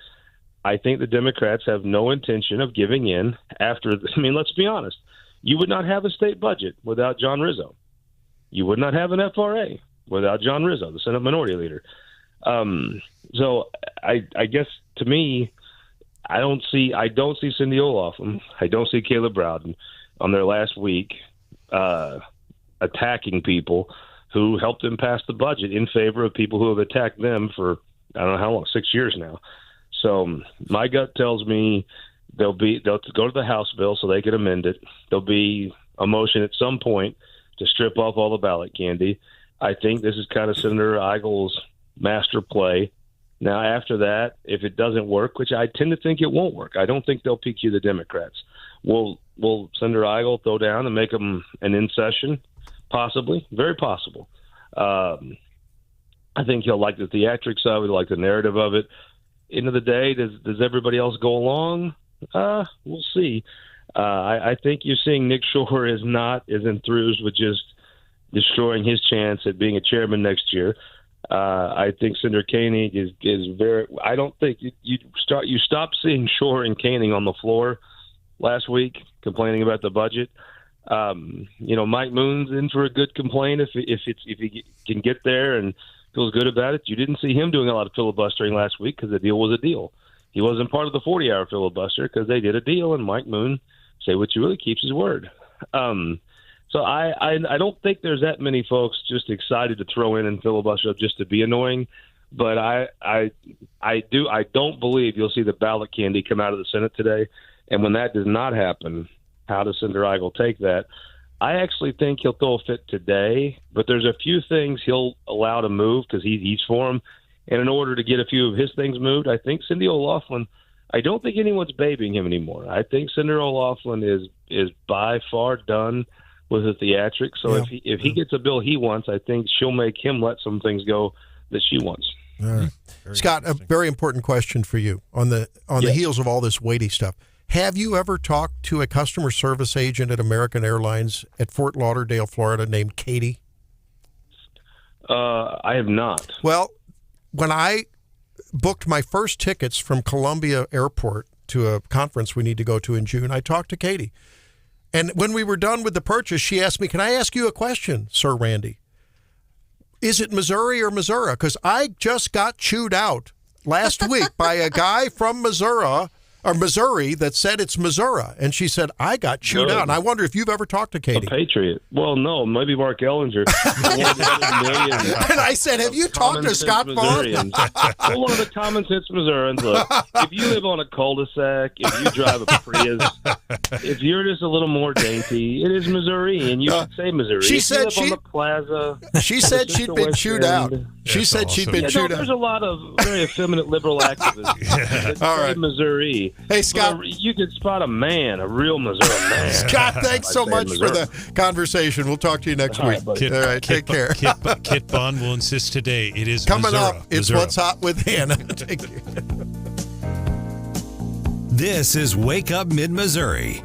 I think the Democrats have no intention of giving in after. Let's be honest. You would not have a state budget without John Rizzo. You would not have an FRA without John Rizzo, the Senate Minority Leader. So I guess to me, I don't see Cindy Olafson. I don't see Caleb Browden on their last week attacking people who helped them pass the budget in favor of people who have attacked them for I don't know how long, 6 years now. So my gut tells me they'll go to the House bill so they can amend it. There'll be a motion at some point to strip off all the ballot candy. I think this is kind of Senator Eigel's master play. Now, after that, if it doesn't work, which I tend to think it won't work, I don't think they'll PQ the Democrats. Will Senator Eigel throw down and make them an in-session? Possibly. Very possible. I think he'll like the theatrics of it, like the narrative of it. End of the day, does everybody else go along? We'll see. I think you're seeing Nick Shore is not as enthused with just destroying his chance at being a chairman next year. I think Senator Koenig is very. I don't think you stop seeing Shore and Koenig on the floor last week complaining about the budget. Mike Moon's in for a good complaint if he can get there and feels good about it. You didn't see him doing a lot of filibustering last week because the deal was a deal. He wasn't part of the 40-hour filibuster because they did a deal, and Mike Moon, say what you really, keeps his word. So I don't think there's that many folks just excited to throw in and filibuster just to be annoying. But I don't believe you'll see the ballot candy come out of the Senate today. And when that does not happen, how does Senator Eigel take that? I actually think he'll throw a fit today, but there's a few things he'll allow to move because he's for him. And in order to get a few of his things moved, I think Cindy O'Loughlin, I don't think anyone's babying him anymore. I think Senator O'Loughlin is by far done with the theatrics. So if he gets a bill he wants, I think she'll make him let some things go that she wants. All right. Scott, a very important question for you on the heels of all this weighty stuff. Have you ever talked to a customer service agent at American Airlines at Fort Lauderdale, Florida, named Katie? I have not. Well, when I booked my first tickets from Columbia Airport to a conference we need to go to in June, I talked to Katie. And when we were done with the purchase, she asked me, "Can I ask you a question, Sir Randy? Is it Missouri or Missouri? Because I just got chewed out last week by a guy from Missouri that said it's Missouri." And she said, "I got chewed out." And I wonder if you've ever talked to Katie. A Patriot. Well, no, maybe Mark Ellinger. And I said, "Have you talked to Scott Faughn?" Well, one of the common sense Missourians. Look, if you live on a cul-de-sac, if you drive a Prius, if you're just a little more dainty, it is Missouri, and you should say Missouri. She if said you live on the plaza. She said she'd been chewed out. She said she'd been chewed out. There's a lot of very effeminate liberal activists that say Missouri. Hey, Scott. You could spot a real Missouri man. Scott, thanks so much for the conversation. We'll talk to you next week. All right, take care. Kit Bond will insist today it is coming Missouri. up. It's What's Hot with Hannah. Take care. This is Wake Up Mid-Missouri.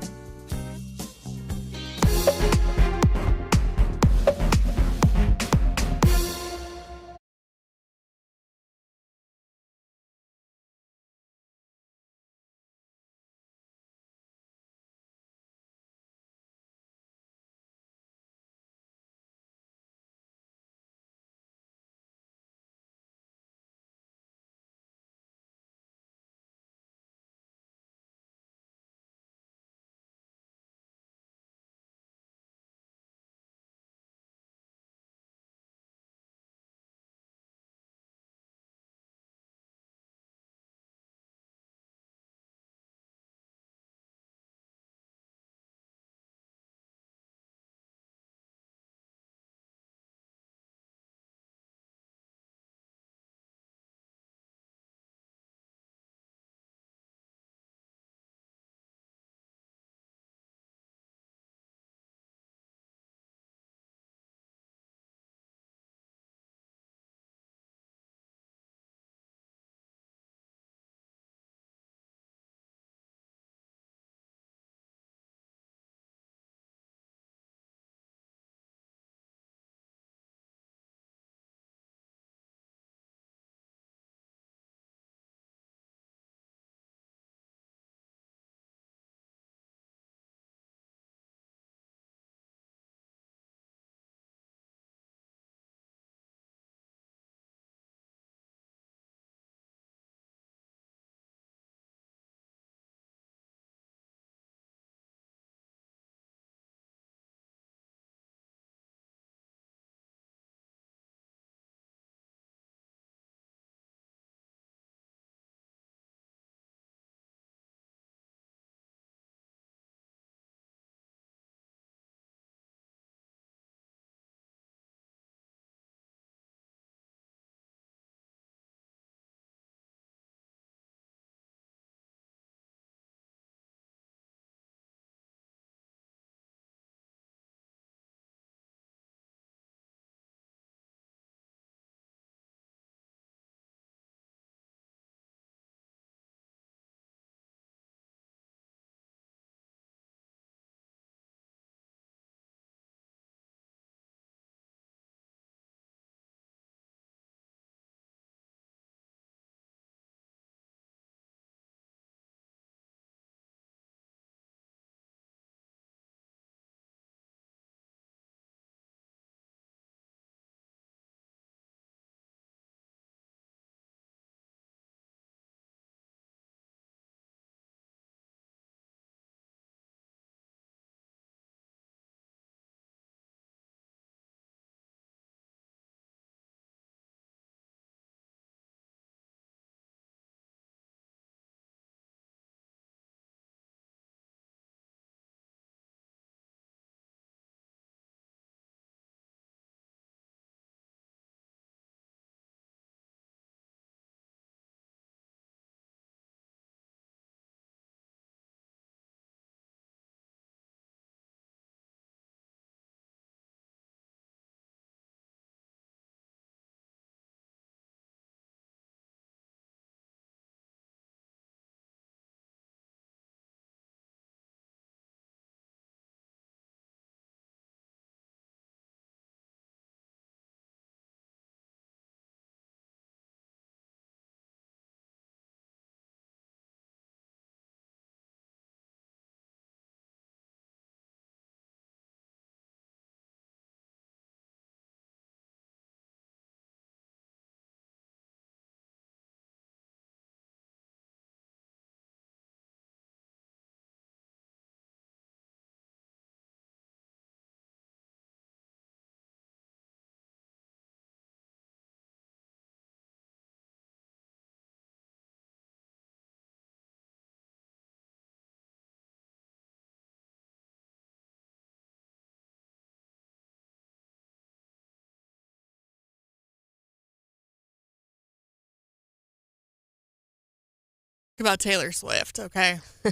about Taylor Swift, okay? No,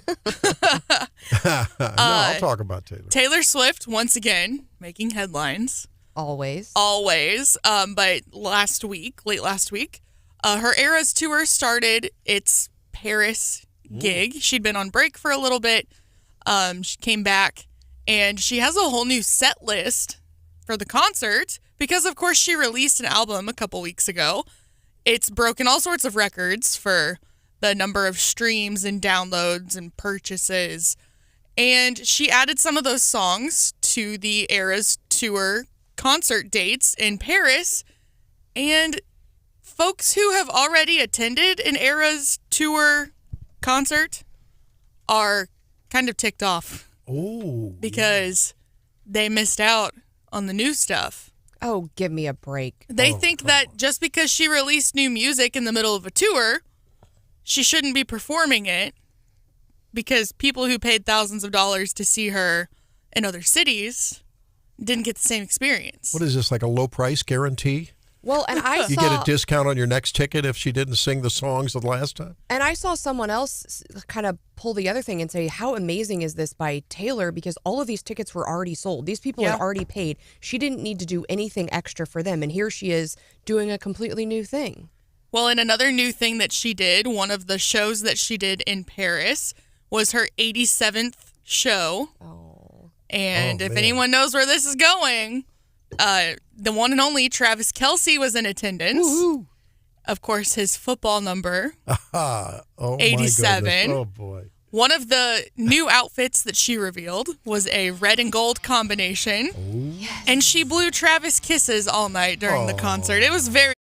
I'll talk about Taylor. Taylor Swift, once again, making headlines. Always. But late last week, her Eras tour started its Paris gig. She'd been on break for a little bit. She came back, and she has a whole new set list for the concert because, of course, she released an album a couple weeks ago. It's broken all sorts of records for the number of streams and downloads and purchases. And she added some of those songs to the Eras tour concert dates in Paris. And folks who have already attended an Eras tour concert are kind of ticked off. Oh. Because they missed out on the new stuff. Oh, give me a break. They think that just because she released new music in the middle of a tour, she shouldn't be performing it because people who paid thousands of dollars to see her in other cities didn't get the same experience. What is this, like a low price guarantee? Well, and I You get a discount on your next ticket if she didn't sing the songs of the last time? And I saw someone else kind of pull the other thing and say, how amazing is this by Taylor? Because all of these tickets were already sold. These people had already paid. She didn't need to do anything extra for them. And here she is doing a completely new thing. Well, and another new thing that she did, one of the shows that she did in Paris, was her 87th show. Oh. And if anyone knows where this is going, the one and only Travis Kelce was in attendance. Woo-hoo. Of course, his football number, Oh, 87. My goodness. Oh, boy. One of the new outfits that she revealed was a red and gold combination. Yes. And she blew Travis kisses all night during the concert. It was very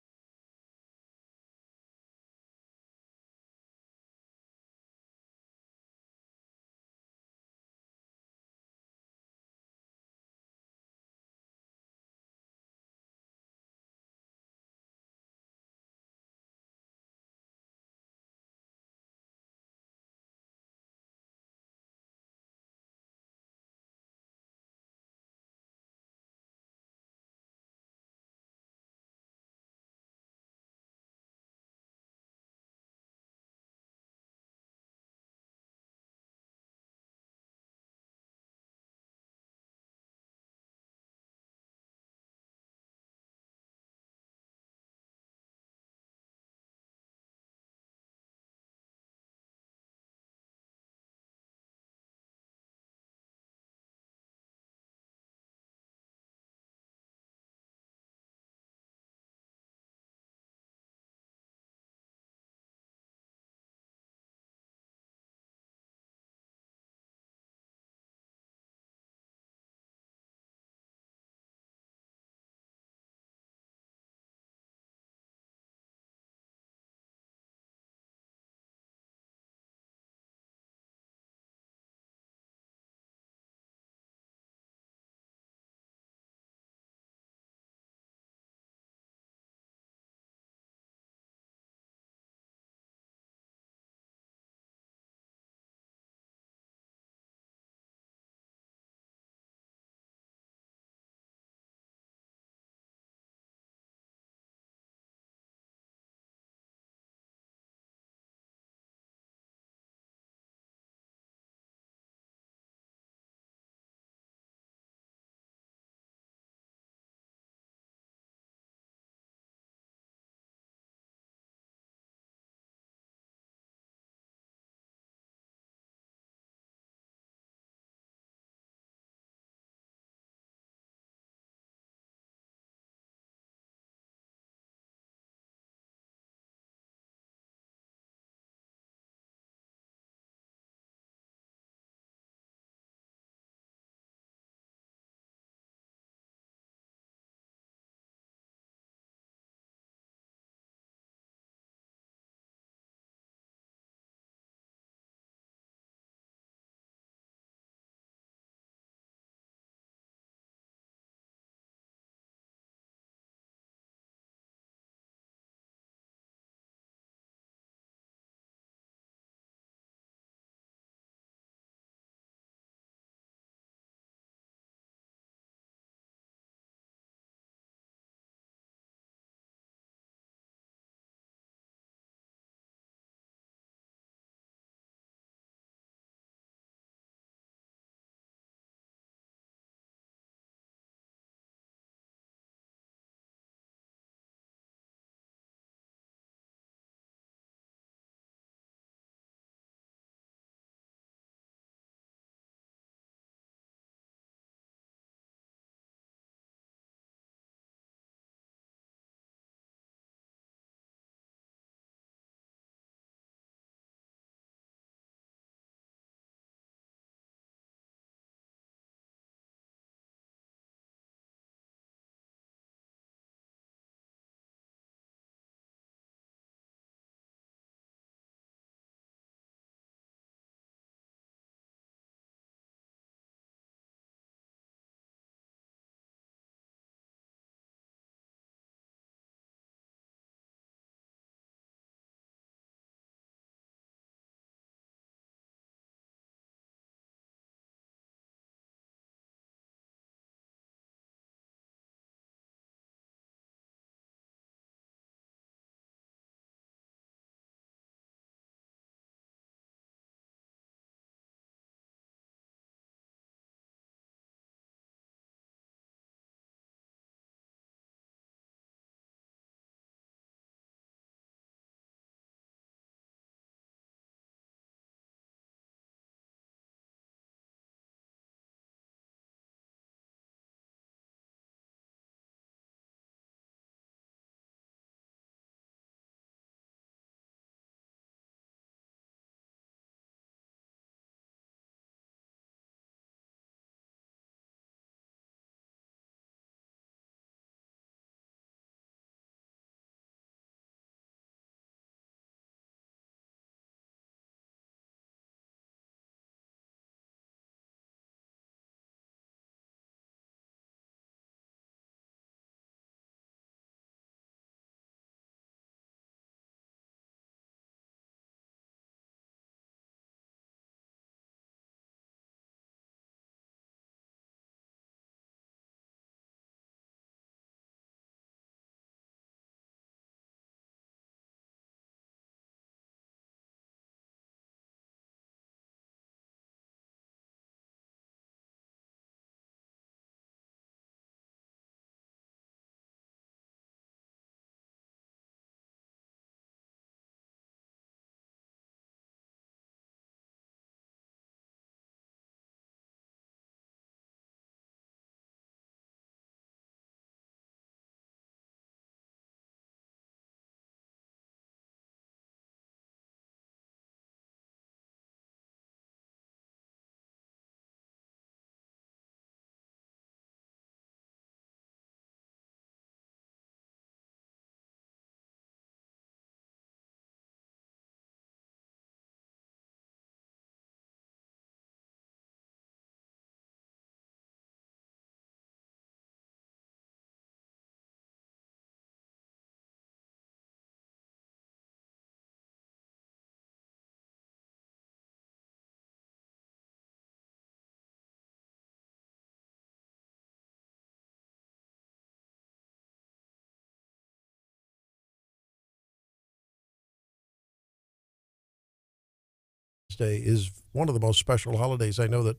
Day is one of the most special holidays I know that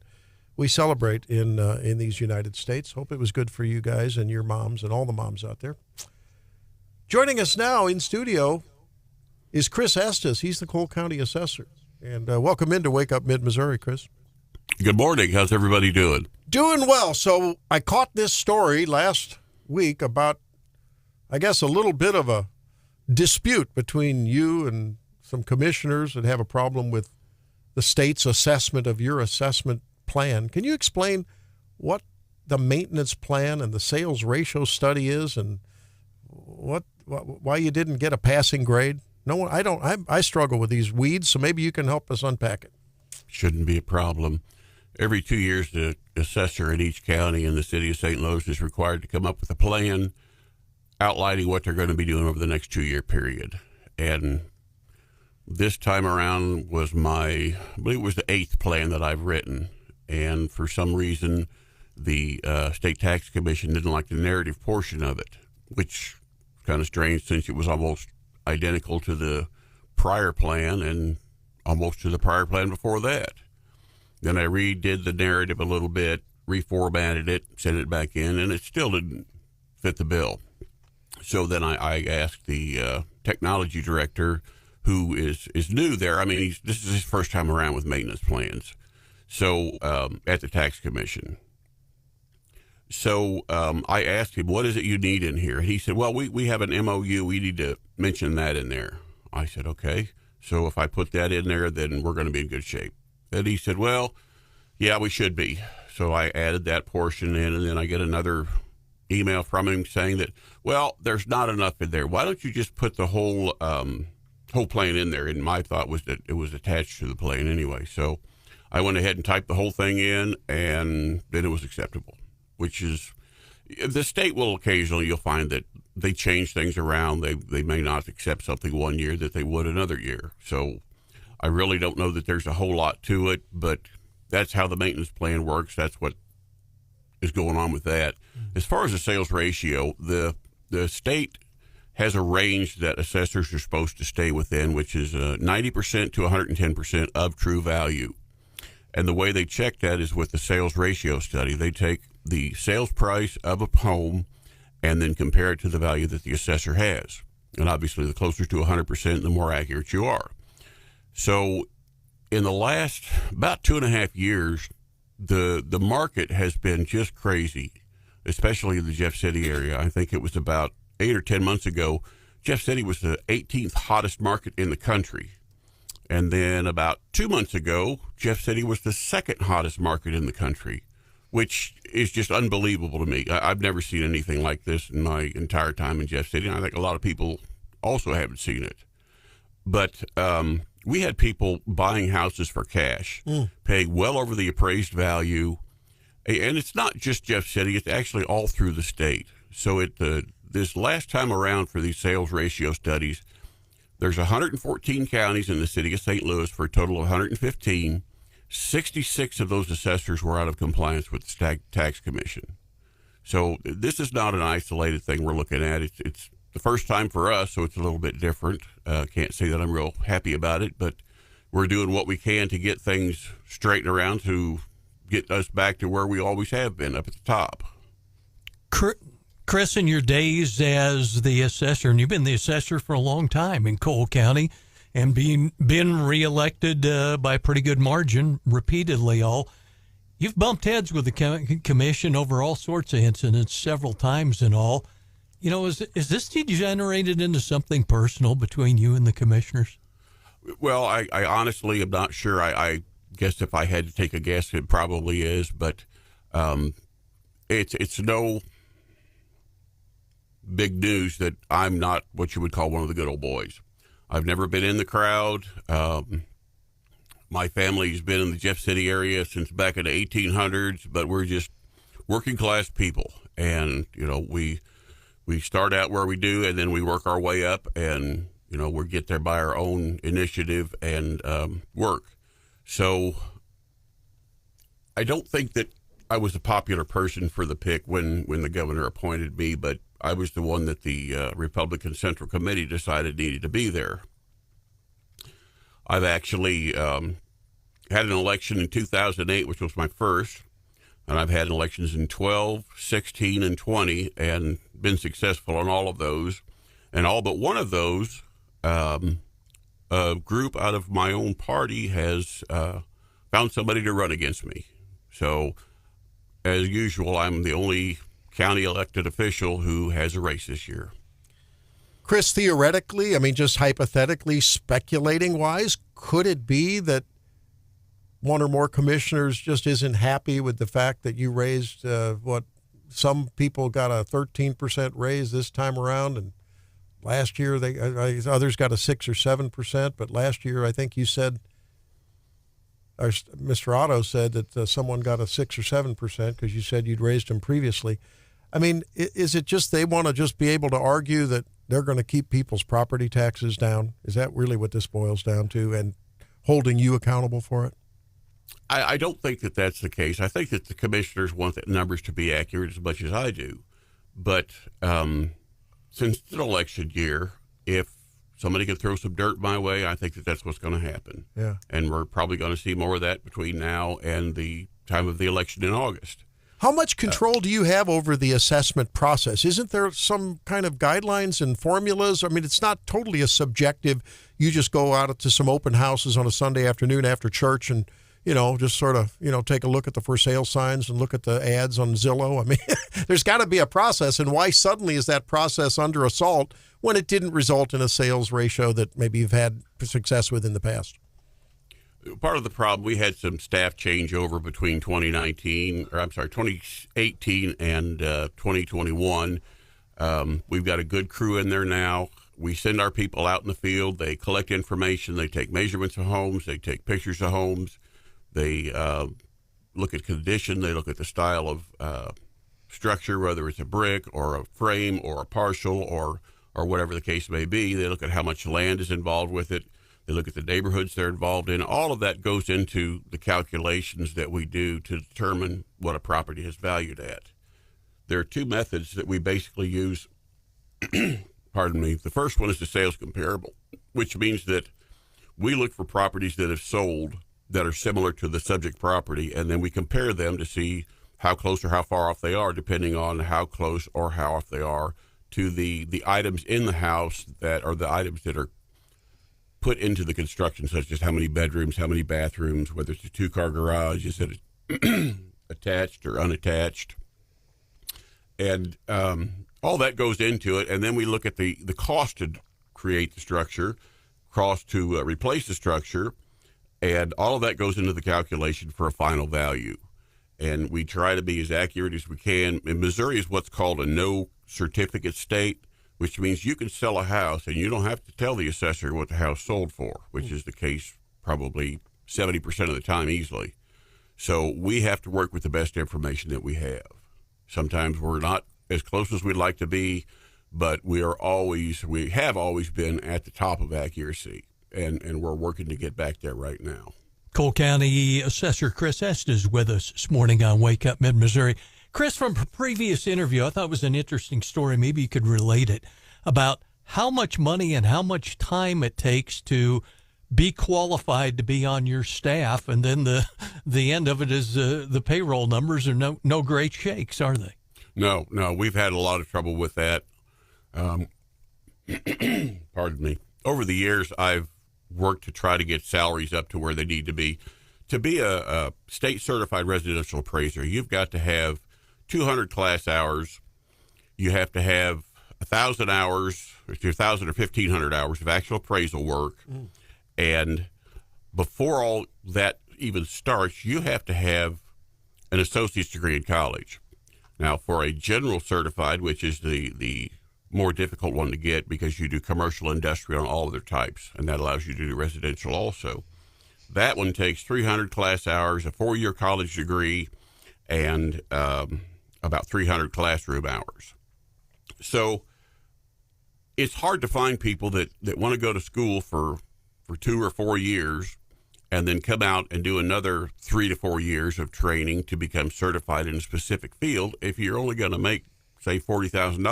we celebrate in these United States. Hope it was good for you guys and your moms and all the moms out there. Joining us now in studio is Chris Estes. He's the Cole County Assessor. And welcome into Wake Up Mid-Missouri, Chris. Good morning. How's everybody doing? Doing well. So I caught this story last week about, I guess, a little bit of a dispute between you and some commissioners that have a problem with the state's assessment of your assessment plan. Can you explain what the maintenance plan and the sales ratio study is, and why you didn't get a passing grade? No one. I struggle with these weeds, so maybe you can help us unpack it. Shouldn't be a problem. Every 2 years, the assessor in each county in the city of St. Louis is required to come up with a plan outlining what they're going to be doing over the next 2-year period. And this time around was I believe it was the 8th plan that I've written. And for some reason, the State Tax Commission didn't like the narrative portion of it, which is kind of strange since it was almost identical to the prior plan and almost to the prior plan before that. Then I redid the narrative a little bit, reformatted it, sent it back in, and it still didn't fit the bill. So then I asked the technology director, who is new there. I mean, this is his first time around with maintenance plans. So at the tax commission. So I asked him, what is it you need in here? He said, well, we have an MOU. We need to mention that in there. I said, okay. So if I put that in there, then we're going to be in good shape. And he said, well, yeah, we should be. So I added that portion in, and then I get another email from him saying that, well, there's not enough in there. Why don't you just put the whole plan in there? And my thought was that it was attached to the plan anyway. So I went ahead and typed the whole thing in, and then it was acceptable, which is, the state will occasionally, you'll find that they change things around. They may not accept something 1 year that they would another year. So I really don't know that there's a whole lot to it, but that's how the maintenance plan works. That's what is going on with that. As far as the sales ratio, the state has a range that assessors are supposed to stay within, which is 90% to 110% of true value. And the way they check that is with the sales ratio study. They take the sales price of a home and then compare it to the value that the assessor has. And obviously, the closer to 100%, the more accurate you are. So in the last about 2.5 years, the market has been just crazy, especially in the Jeff City area. I think it was about 8 or 10 months ago, Jeff City was the 18th hottest market in the country. And then about 2 months ago, Jeff City was the second hottest market in the country, which is just unbelievable to me. I've never seen anything like this in my entire time in Jeff City, and I think a lot of people also haven't seen it. But we had people buying houses for cash, paying well over the appraised value. And it's not just Jeff City, it's actually all through the state. So this last time around for these sales ratio studies, there's 114 counties in the city of St. Louis for a total of 115. 66 of those assessors were out of compliance with the tax commission. So this is not an isolated thing we're looking at. It's the first time for us, so it's a little bit different. Can't say that I'm real happy about it, but we're doing what we can to get things straightened around to get us back to where we always have been, up at the top. Chris, in your days as the assessor, and you've been the assessor for a long time in Cole County, and been reelected by a pretty good margin repeatedly you've bumped heads with the commission over all sorts of incidents several times and all. You know, is this degenerated into something personal between you and the commissioners? Well, I honestly am not sure. I guess if I had to take a guess, it probably is, but it's no big news that I'm not what you would call one of the good old boys. I've never been in the crowd. My family's been in the Jeff City area since back in the 1800s, but we're just working class people. And, you know, we start out where we do, and then we work our way up, and, you know, we get there by our own initiative and work. So I don't think that I was a popular person for the pick when the governor appointed me, but I was the one that the Republican Central Committee decided needed to be there. I've actually had an election in 2008, which was my first, and I've had elections in 12, 16, and 20, and been successful on all of those. And all but one of those, a group out of my own party has found somebody to run against me. So, as usual, I'm the only county elected official who has a race this year. Chris, theoretically, I mean, just hypothetically, speculating-wise, could it be that one or more commissioners just isn't happy with the fact that you raised some people got a 13% raise this time around, and last year others got a 6 or 7%, but last year I think you said, or Mr. Otto said that someone got a 6 or 7% because you said you'd raised them previously. I mean, is it just they want to just be able to argue that they're going to keep people's property taxes down? Is that really what this boils down to, and holding you accountable for it? I don't think that that's the case. I think that the commissioners want the numbers to be accurate as much as I do. But since it's an election year, if somebody can throw some dirt my way, I think that that's what's going to happen. Yeah. And we're probably going to see more of that between now and the time of the election in August. How much control do you have over the assessment process? Isn't there some kind of guidelines and formulas? I mean, it's not totally a subjective, you just go out to some open houses on a Sunday afternoon after church and, just sort of, take a look at the for sale signs and look at the ads on Zillow. I mean, there's got to be a process. And why suddenly is that process under assault when it didn't result in a sales ratio that maybe you've had success with in the past? Part of the problem, we had some staff changeover between 2018 and 2021. We've got a good crew in there now. We send our people out in the field. They collect information. They take measurements of homes. They take pictures of homes. They look at condition. They look at the style of structure, whether it's a brick or a frame or a partial or whatever the case may be. They look at how much land is involved with it. They look at the neighborhoods they're involved in. All of that goes into the calculations that we do to determine what a property is valued at. There are two methods that we basically use. Pardon me. The first one is the sales comparable, which means that we look for properties that have sold that are similar to the subject property, and then we compare them to see how close or how far off they are, depending on how close or how off they are to the items in the house that are the items that are put into the construction, such as how many bedrooms, how many bathrooms, whether it's a two-car garage, is it attached or unattached, and all that goes into it. And then we look at the cost to create the structure, cost to replace the structure, and all of that goes into the calculation for a final value. And we try to be as accurate as we can. In Missouri is what's called a no certificate state, which means you can sell a house and you don't have to tell the assessor what the house sold for, which is the case probably 70% of the time easily. So we have to work with the best information that we have. Sometimes we're not as close as we'd like to be, but we have always been at the top of accuracy, and we're working to get back there right now. Cole County Assessor Chris Estes is with us this morning on Wake Up Mid-Missouri. Chris, from a previous interview, I thought it was an interesting story. Maybe you could relate it about how much money and how much time it takes to be qualified to be on your staff, and then the end of it is the payroll numbers are no great shakes, are they? No, we've had a lot of trouble with that. Pardon me. Over the years, I've worked to try to get salaries up to where they need to be. To be a state certified residential appraiser, you've got to have 200 class hours. You have to have 1,000 hours, 1,000 or 1,500 hours of actual appraisal work. And before all that even starts, you have to have an associate's degree in college. Now, for a general certified, which is the more difficult one to get because you do commercial, industrial, and all other types, and that allows you to do residential also. That one takes 300 class hours, a 4-year college degree, and about 300 classroom hours. So it's hard to find people that want to go to school for 2 or 4 years and then come out and do another 3 to 4 years of training to become certified in a specific field if you're only going to make, say, $40,000.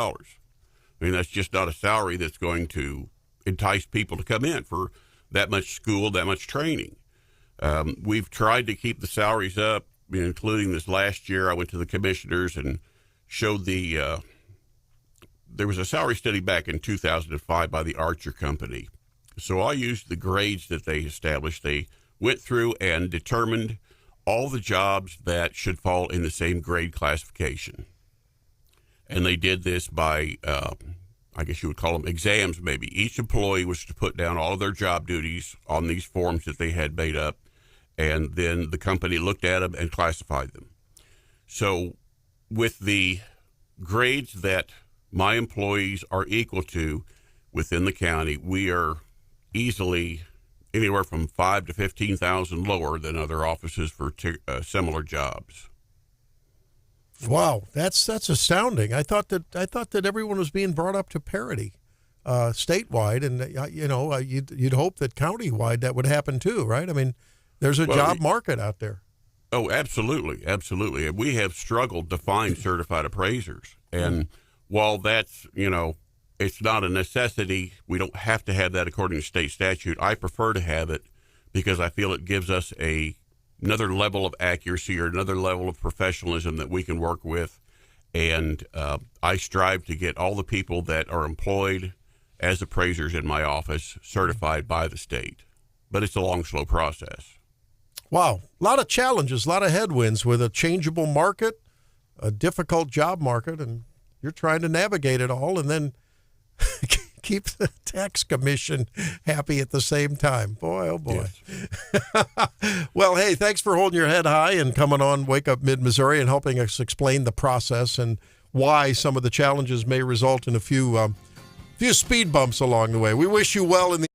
I mean, that's just not a salary that's going to entice people to come in for that much school, that much training. We've tried to keep the salaries up, including this last year. I went to the commissioners and showed there was a salary study back in 2005 by the Archer Company. So I used the grades that they established. They went through and determined all the jobs that should fall in the same grade classification. And they did this by, I guess you would call them exams maybe. Each employee was to put down all of their job duties on these forms that they had made up, and then the company looked at them and classified them. So with the grades that my employees are equal to within the county, we are easily anywhere from 5,000 to 15,000 lower than other offices for similar jobs. Wow, that's astounding. I thought that everyone was being brought up to parity statewide, and you'd hope that countywide that would happen too, right? I mean, there's a job market out there. Oh, absolutely, absolutely. And we have struggled to find certified appraisers, and while that's it's not a necessity. We don't have to have that according to state statute. I prefer to have it because I feel it gives us another level of accuracy or another level of professionalism that we can work with. And I strive to get all the people that are employed as appraisers in my office certified by the state. But it's a long, slow process. Wow. A lot of challenges, a lot of headwinds with a changeable market, a difficult job market, and you're trying to navigate it all and then keep the tax commission happy at the same time. Boy, oh boy. Yes. Well, hey, thanks for holding your head high and coming on Wake Up Mid-Missouri and helping us explain the process and why some of the challenges may result in a few speed bumps along the way. We wish you well in the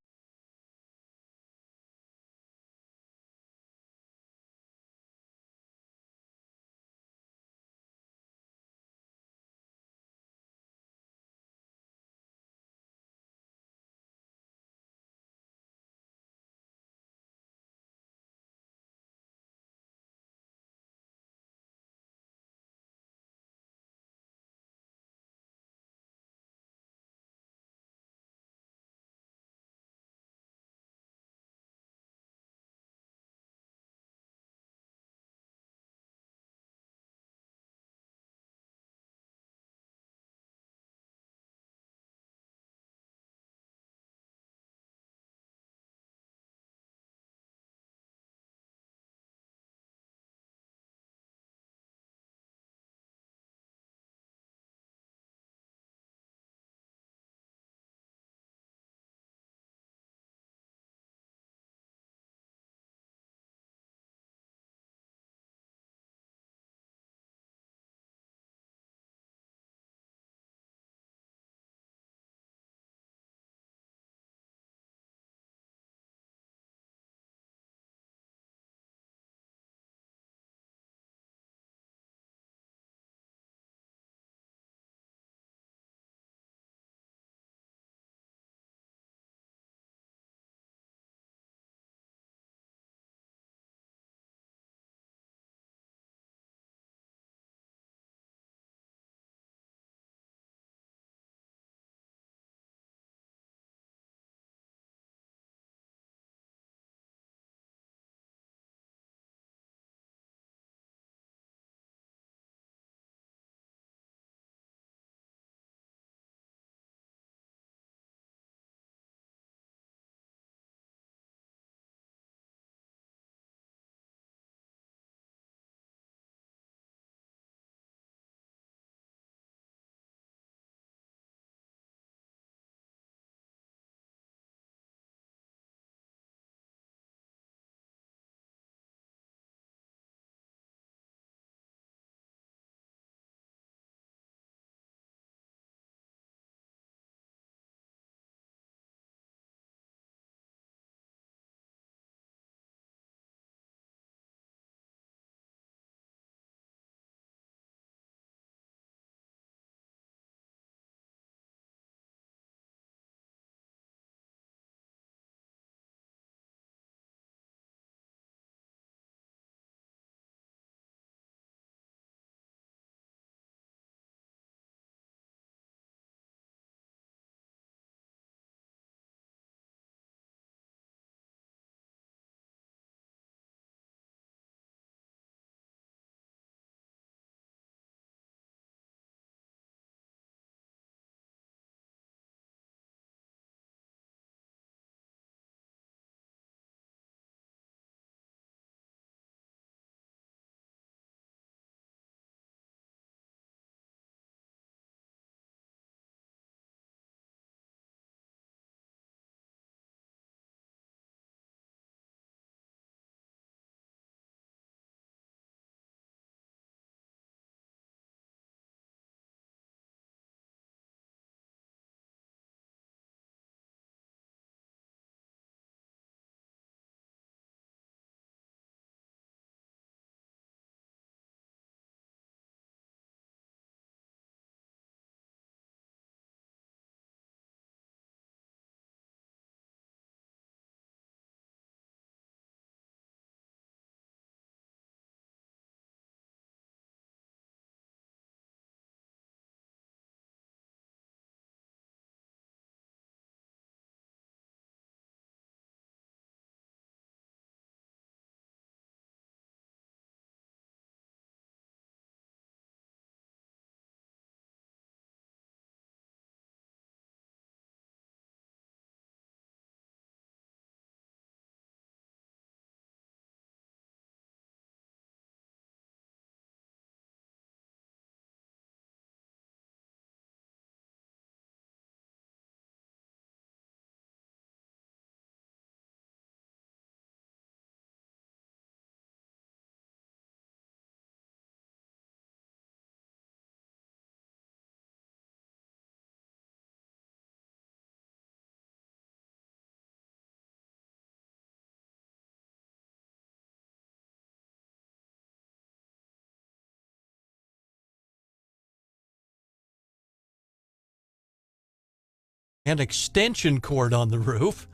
an extension cord on the roof.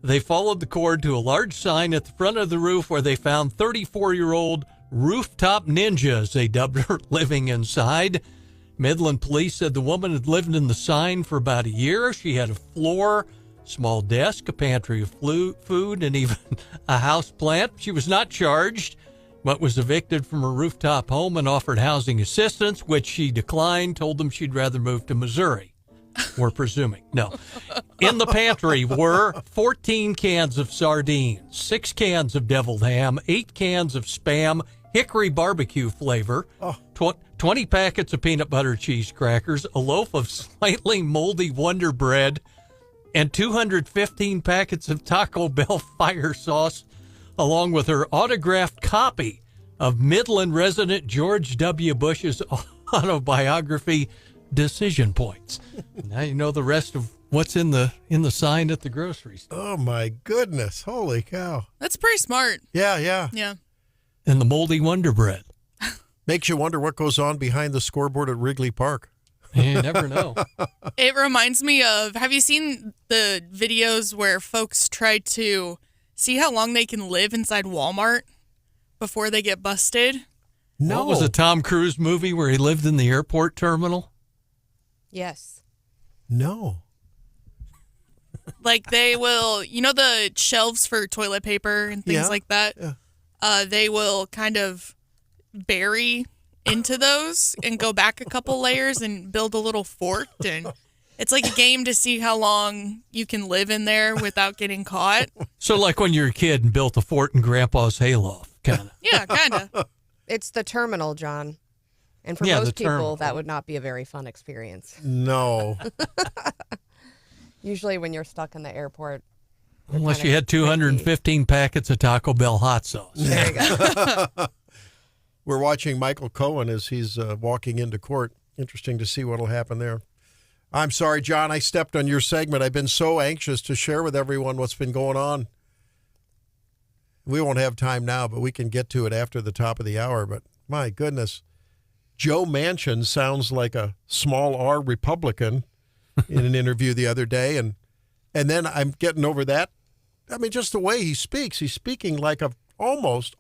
They followed the cord to a large sign at the front of the roof where they found 34-year-old rooftop ninja, as they dubbed her, living inside. Midland police said the woman had lived in the sign for about a year. She had a floor, small desk, a pantry of food, and even a house plant. She was not charged, but was evicted from her rooftop home and offered housing assistance, which she declined, told them she'd rather move to Missouri. We're presuming. No. In the pantry were 14 cans of sardines, 6 cans of deviled ham, 8 cans of Spam hickory barbecue flavor, 20 packets of peanut butter cheese crackers, a loaf of slightly moldy Wonder Bread, and 215 packets of Taco Bell fire sauce, along with her autographed copy of Midland resident George W. Bush's autobiography, Decision Points. Now you know the rest of what's in the sign at the grocery store. Oh my goodness! Holy cow! That's pretty smart. Yeah. And the moldy Wonder Bread. Makes you wonder what goes on behind the scoreboard at Wrigley Park. You never know. It reminds me of, have you seen the videos where folks try to see how long they can live inside Walmart before they get busted? No. What was a Tom Cruise movie where he lived in the airport terminal? Yes. No. Like they will, you know, the shelves for toilet paper and things like that? Yeah. They will kind of bury into those and go back a couple layers and build a little fort. And it's like a game to see how long you can live in there without getting caught. So like when you were a kid and built a fort in Grandpa's hayloft, kind of. Yeah, kind of. It's the terminal, John. And for Yeah, most the terminal. people, that would not be a very fun experience. No. Usually when you're stuck in the airport. Unless you had 215 packets of Taco Bell hot sauce. There you go. We're watching Michael Cohen as he's walking into court. Interesting to see what will happen there. I'm sorry, John, I stepped on your segment. I've been so anxious to share with everyone what's been going on. We won't have time now, but we can get to it after the top of the hour. But my goodness, Joe Manchin sounds like a small R Republican in an interview the other day. And then I'm getting over that. I mean, just the way he speaks, he's speaking like almost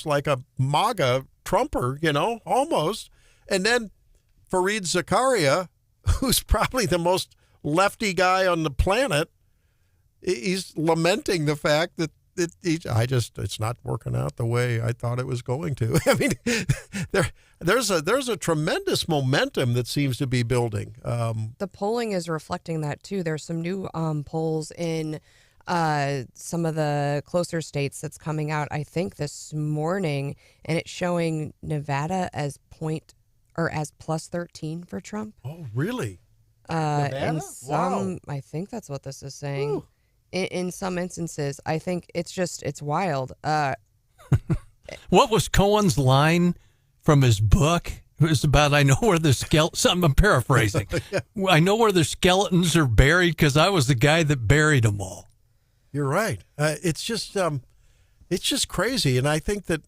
like a MAGA Trumper, almost. And then Fareed Zakaria, who's probably the most lefty guy on the planet, he's lamenting the fact that it's not working out the way I thought it was going to. I mean, there's a tremendous momentum that seems to be building. The polling is reflecting that too. There's some new polls in some of the closer states that's coming out, I think, this morning, and it's showing Nevada as plus 13 for Trump. Oh, really? In Nevada? some, Wow. I think that's what this is saying. Ooh. In some instances, I think it's wild. What was Cohen's line from his book? It was about, I know where the something I'm paraphrasing. I know where the skeletons are buried because I was the guy that buried them all. You're right. It's just crazy. And I think that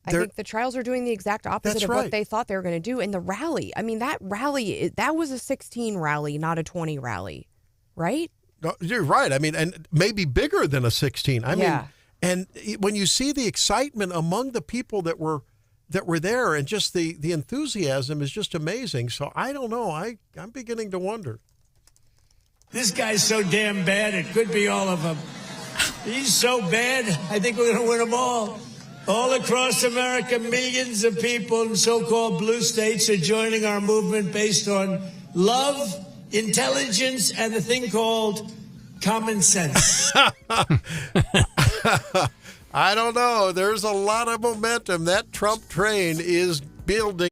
I think the trials are doing the exact opposite That's of right. what they thought they were going to do in the rally. I mean, that was a 16 rally, not a 20 rally, right? No, you're right. I mean, and maybe bigger than a 16. I Yeah. mean, and when you see the excitement among the people that were there, and just the enthusiasm is just amazing. So I don't know. I'm beginning to wonder. This guy's so damn bad, it could be all of them. He's so bad, I think we're going to win them all. All across America, millions of people in so-called blue states are joining our movement based on love, intelligence, and a thing called common sense. I don't know. There's a lot of momentum. That Trump train is building.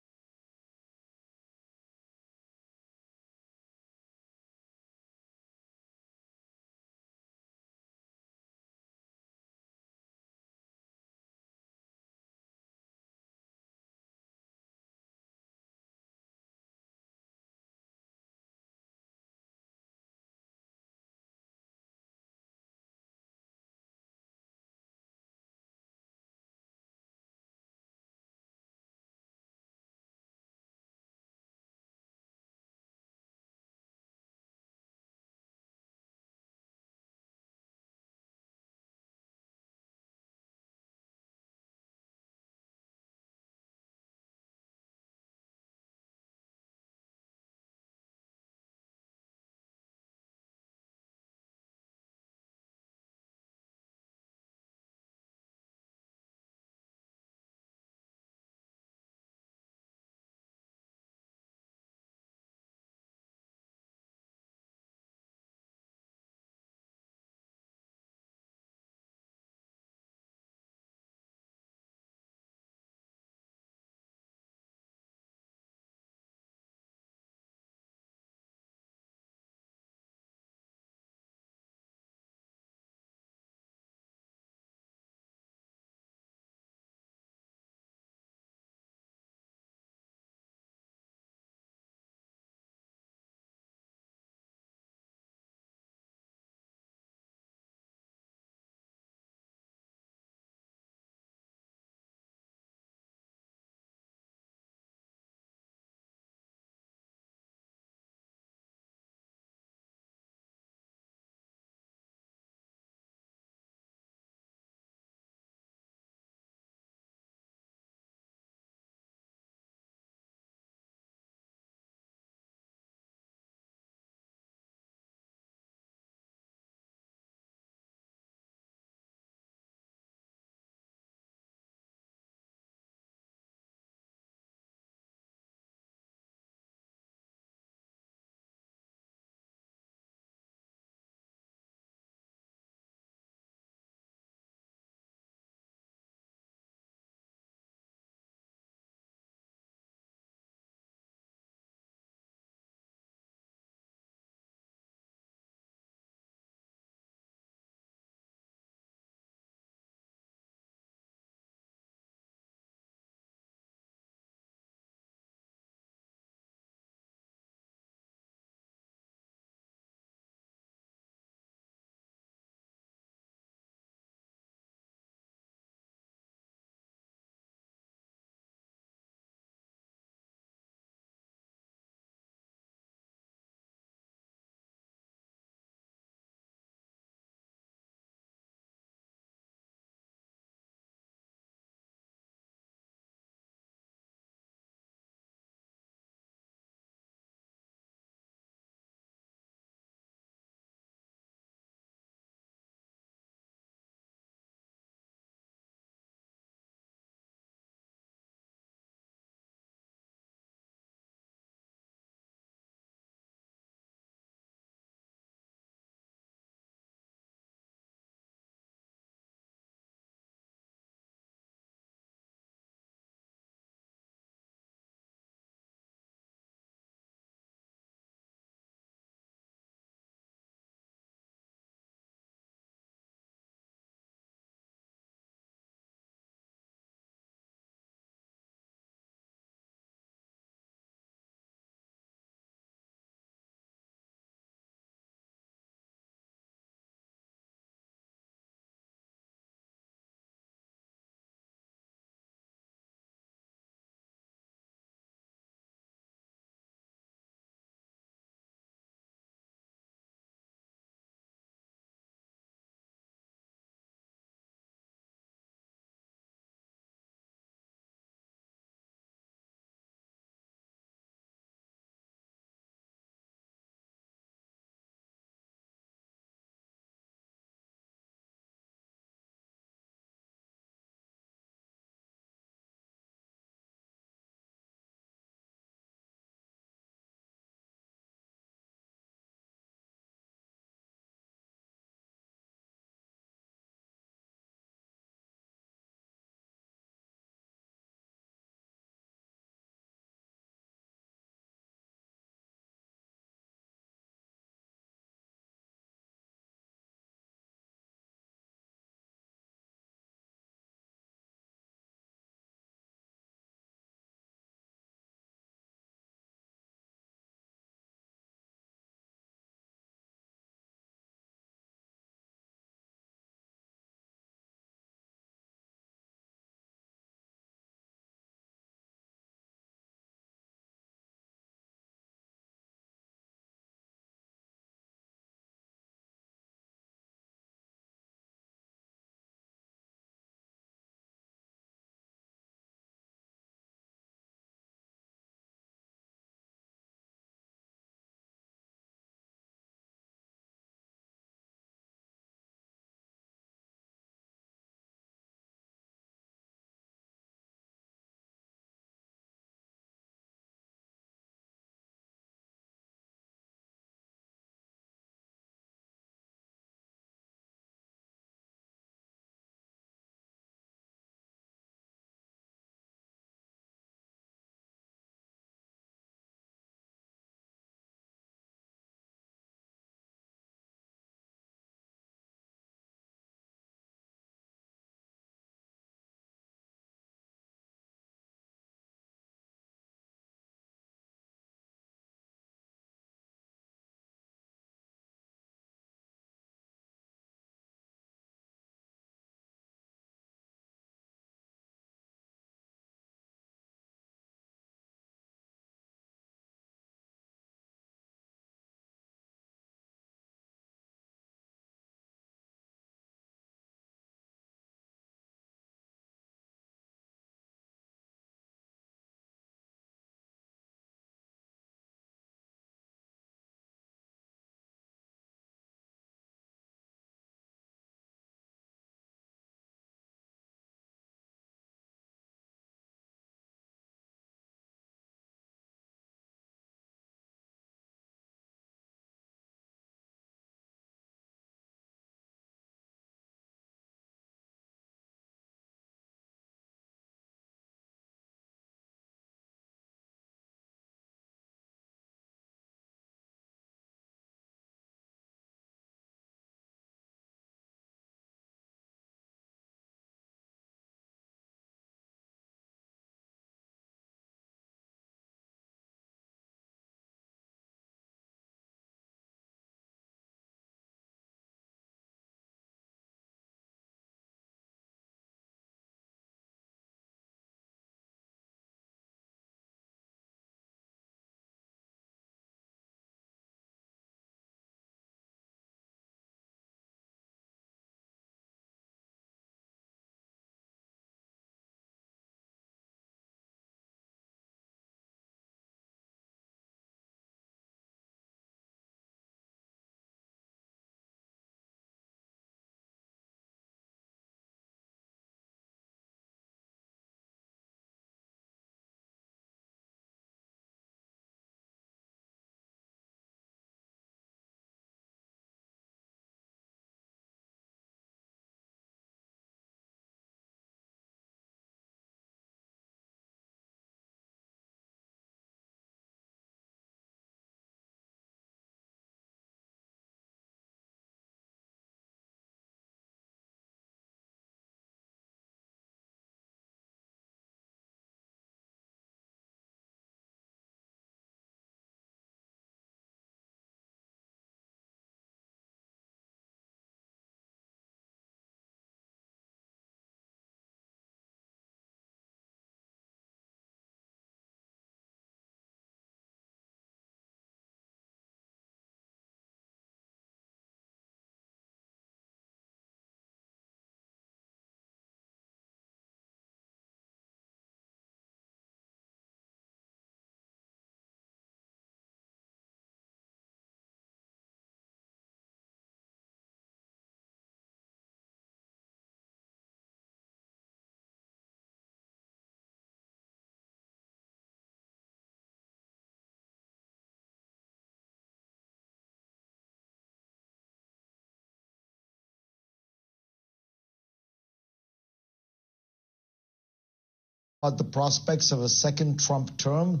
About the prospects of a second Trump term,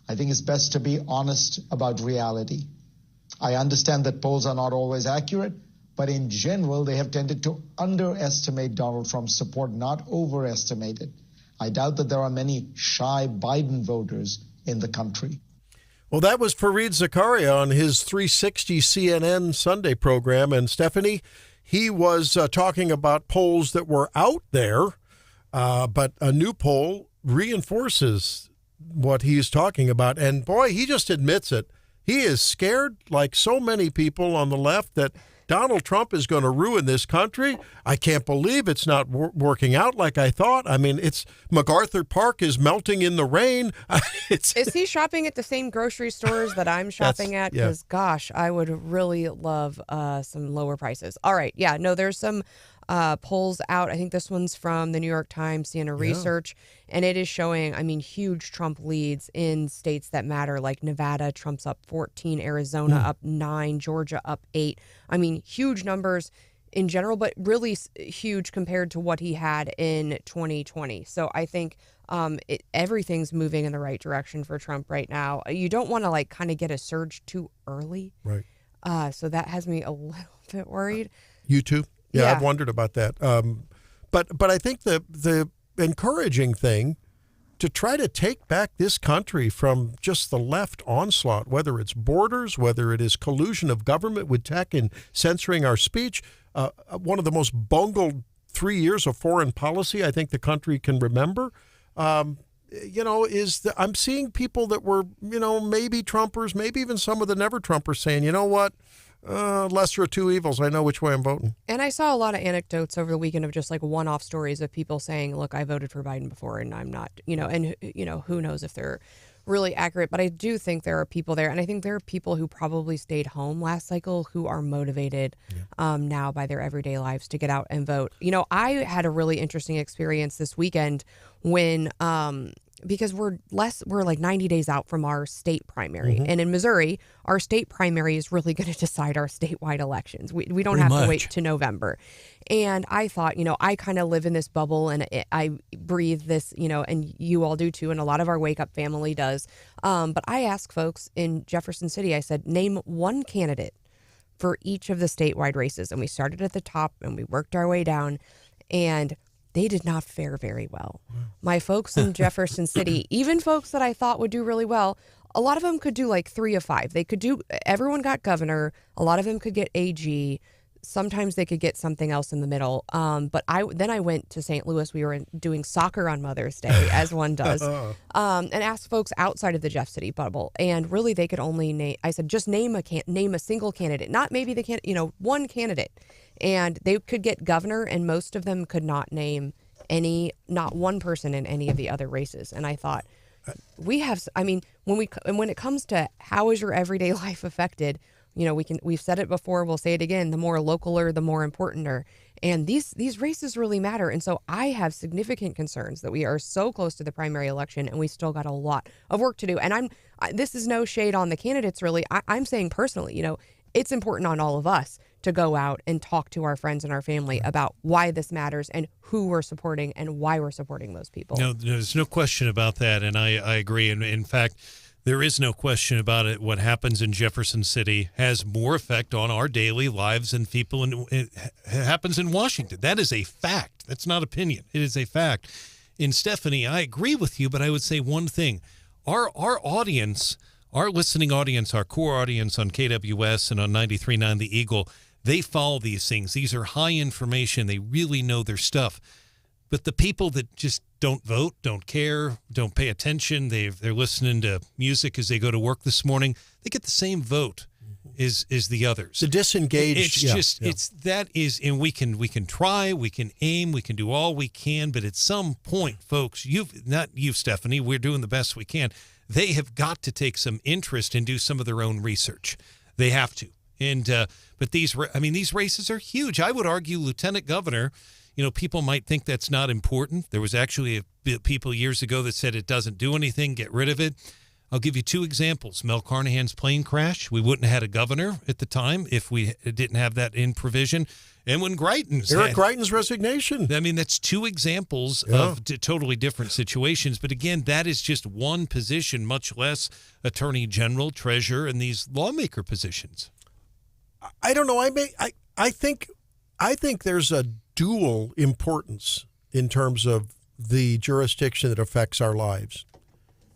I think it's best to be honest about reality. I understand that polls are not always accurate, but in general, they have tended to underestimate Donald Trump's support, not overestimate it. I doubt that there are many shy Biden voters in the country. Well, that was Fareed Zakaria on his 360 CNN Sunday program. And Stephanie, he was talking about polls that were out there, but a new poll reinforces what he's talking about. And boy, he just admits it. He is scared, like so many people on the left, that Donald Trump is going to ruin this country. I can't believe it's not working out like I thought. I mean, it's MacArthur Park is melting in the rain. Is he shopping at the same grocery stores that I'm shopping at? Because, gosh, I would really love some lower prices. All right. Yeah, no, there's some polls out. I think this one's from the New York Times, Siena Research, and it is showing, I mean, huge Trump leads in states that matter, like Nevada, Trump's up 14, Arizona up 9, Georgia up 8. I mean, huge numbers in general, but really huge compared to what he had in 2020. So I think everything's moving in the right direction for Trump right now. You don't want to like kind of get a surge too early. Right. So that has me a little bit worried. You too? Yeah, I've wondered about that. But I think the encouraging thing to try to take back this country from just the left onslaught, whether it's borders, whether it is collusion of government with tech and censoring our speech, one of the most bungled 3 years of foreign policy I think the country can remember, I'm seeing people that were, maybe Trumpers, maybe even some of the never Trumpers saying, you know what? Lesser of two evils. I know which way I'm voting. And I saw a lot of anecdotes over the weekend of just like one-off stories of people saying, look, I voted for Biden before and I'm not, who knows if they're really accurate. But I do think there are people there. And I think there are people who probably stayed home last cycle who are motivated now by their everyday lives to get out and vote. I had a really interesting experience this weekend when because we're like 90 days out from our state primary. And in Missouri, our state primary is really going to decide our statewide elections. We don't have to wait to November. And I thought, I kind of live in this bubble and I breathe this, and you all do too. And a lot of our Wake Up family does. But I asked folks in Jefferson City, I said, name one candidate for each of the statewide races. And we started at the top and we worked our way down. And they did not fare very well. My folks in Jefferson City, even folks that I thought would do really well, a lot of them could do like 3 of 5. Everyone got governor. A lot of them could get AG. Sometimes they could get something else in the middle. But I went to St. Louis. We were doing soccer on Mother's Day, as one does, and asked folks outside of the Jeff City bubble. And really, they could only name. I said, just name a single candidate, not maybe one candidate. And they could get governor, and most of them could not name not one person in any of the other races. And I thought, when it comes to how is your everyday life affected, we've said it before, we'll say it again, the more localer, the more importanter. And these races really matter. And so I have significant concerns that we are so close to the primary election and we still got a lot of work to do. And this is no shade on the candidates, really. I'm saying personally, it's important on all of us to go out and talk to our friends and our family about why this matters and who we're supporting and why we're supporting those people. No, there's no question about that, and I agree. And in fact, there is no question about it. What happens in Jefferson City has more effect on our daily lives than it happens in Washington. That is a fact. That's not opinion. It is a fact. And Stephanie, I agree with you, but I would say one thing. Our audience, our listening audience, our core audience on KWS and on 93.9 The Eagle, they follow these things. These are high information. They really know their stuff. But the people that just don't vote, don't care, don't pay attention, they're listening to music as they go to work this morning, they get the same vote as the others. The disengaged. And we can try, we can aim, we can do all we can, but at some point, folks, not you, Stephanie, we're doing the best we can. They have got to take some interest and do some of their own research. They have to. And but these races are huge. I would argue lieutenant governor, people might think that's not important. There was actually people years ago that said it doesn't do anything, get rid of it. I'll give you two examples. Mel Carnahan's plane crash. We wouldn't have had a governor at the time if we didn't have that in provision. And when Eric Greitens' resignation. I mean, that's two examples of totally different situations. But again, that is just one position, much less attorney general, treasurer, and these lawmaker positions. I don't know. I think there's a dual importance in terms of the jurisdiction that affects our lives.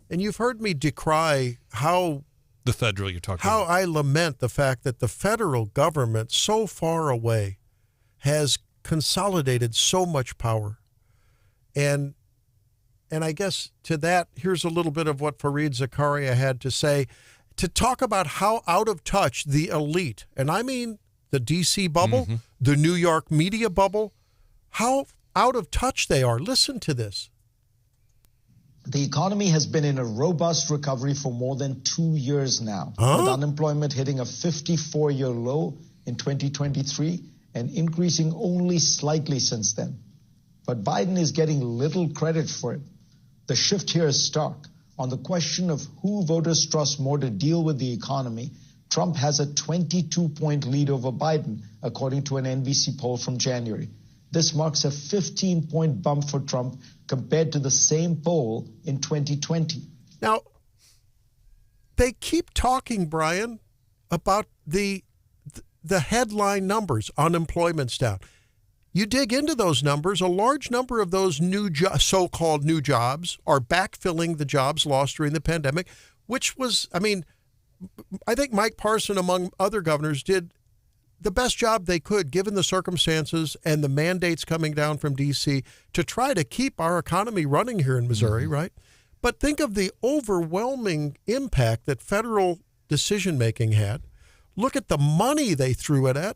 And you've heard me decry how the federal you're talking how about. I lament the fact that the federal government so far away has consolidated so much power. And I guess to that, here's a little bit of what Fareed Zakaria had to say to talk about how out of touch the elite, and I mean the D.C. bubble, the New York media bubble, how out of touch they are. Listen to this. The economy has been in a robust recovery for more than 2 years now, with unemployment hitting a 54-year low in 2023 and increasing only slightly since then. But Biden is getting little credit for it. The shift here is stark. On the question of who voters trust more to deal with the economy, Trump has a 22-point lead over Biden, according to an NBC poll from January. This marks a 15-point bump for Trump compared to the same poll in 2020. Now, they keep talking, Brian, about the headline numbers. Unemployment's down. You dig into those numbers, a large number of those so-called new jobs are backfilling the jobs lost during the pandemic, which was, I mean, I think Mike Parson, among other governors, did the best job they could, given the circumstances and the mandates coming down from D.C., to try to keep our economy running here in Missouri, right? But think of the overwhelming impact that federal decision-making had. Look at the money they threw at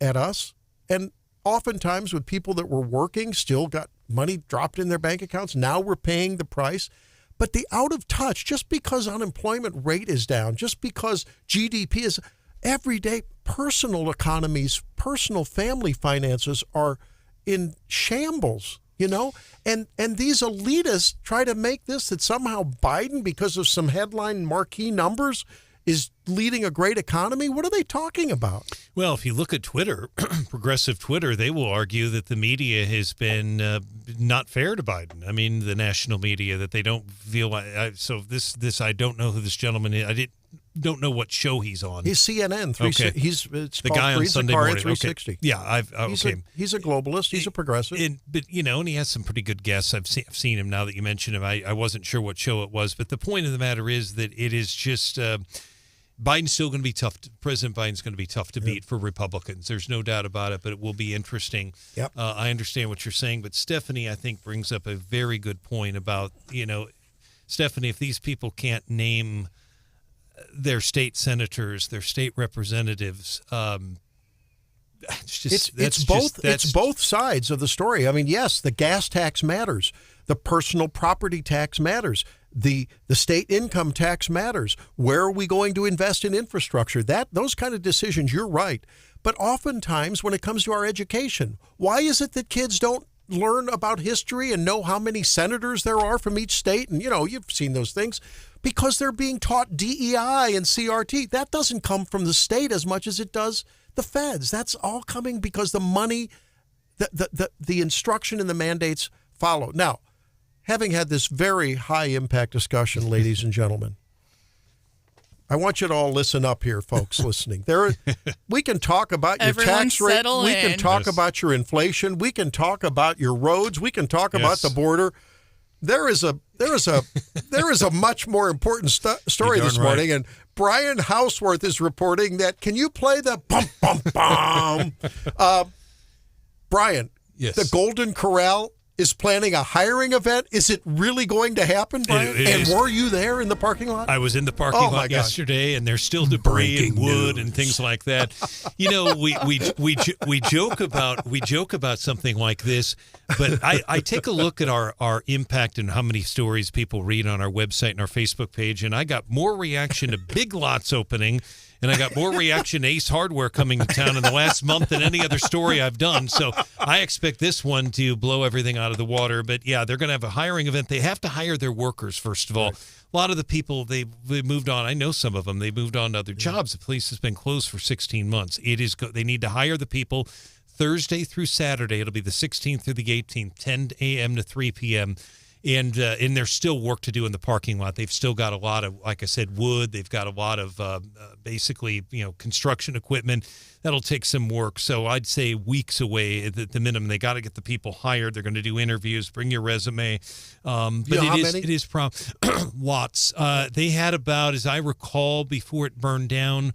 us, and oftentimes with people that were working still got money dropped in their bank accounts. Now we're paying the price. But the out of touch, just because unemployment rate is down, just because GDP is, everyday personal economies, personal family finances are in shambles, you know? And these elitists try to make this that somehow Biden, because of some headline marquee numbers, is leading a great economy. What are they talking about? Well, if you look at Twitter, progressive Twitter, they will argue that the media has been not fair to Biden. I mean, the national media, that they don't feel like. So this I don't know who this gentleman is. I don't know what show he's on. He's CNN. Okay. He's the guy on Sunday morning. 360. Okay. Yeah, He's a globalist. He's a progressive. But and he has some pretty good guests. I've seen him now that you mention him. I wasn't sure what show it was, but the point of the matter is that it is just. Biden's still going to be tough. President Biden's going to be tough to beat for Republicans. There's no doubt about it, but it will be interesting. Yep. I understand what you're saying, but Stephanie, I think, brings up a very good point about, Stephanie, if these people can't name their state senators, their state representatives, it's both sides of the story. I mean, yes, the gas tax matters. The personal property tax matters. The state income tax matters. Where are we going to invest in infrastructure? Those kind of decisions, you're right. But oftentimes when it comes to our education, why is it that kids don't learn about history and know how many senators there are from each state? And, you've seen those things. Because they're being taught DEI and CRT. That doesn't come from the state as much as it does the feds. That's all coming because the money, the instruction and the mandates follow. Now, having had this very high-impact discussion, ladies and gentlemen, I want you to all listen up here, folks listening. We can talk about your tax rate. We can talk about your inflation. We can talk about your roads. We can talk about the border. There is a much more important story this morning, and Brian Hauswirth is reporting that. Can you play the bum bum bum? Brian, yes. The Golden Corral is planning a hiring event. Is it really going to happen, Brian? And were you there in the parking lot? I was in the parking lot yesterday, and there's still debris and wood and things like that. We joke about something like this, but I take a look at our impact and how many stories people read on our website and our Facebook page, and I got more reaction to Big Lots opening and I got more reaction to Ace Hardware coming to town in the last month than any other story I've done. So I expect this one to blow everything out of the water. But yeah, they're going to have a hiring event. They have to hire their workers, first of all. Right. A lot of the people, they moved on. I know some of them. They moved on to other jobs. The police has been closed for 16 months. They need to hire the people Thursday through Saturday. It'll be the 16th through the 18th, 10 a.m. to 3 p.m. And there's still work to do in the parking lot. They've still got a lot of, like I said, wood. They've got a lot of basically, construction equipment. That'll take some work. So I'd say weeks away at the minimum. They got to get the people hired. They're going to do interviews. Bring your resume. But it is lots. They had about, as I recall, before it burned down,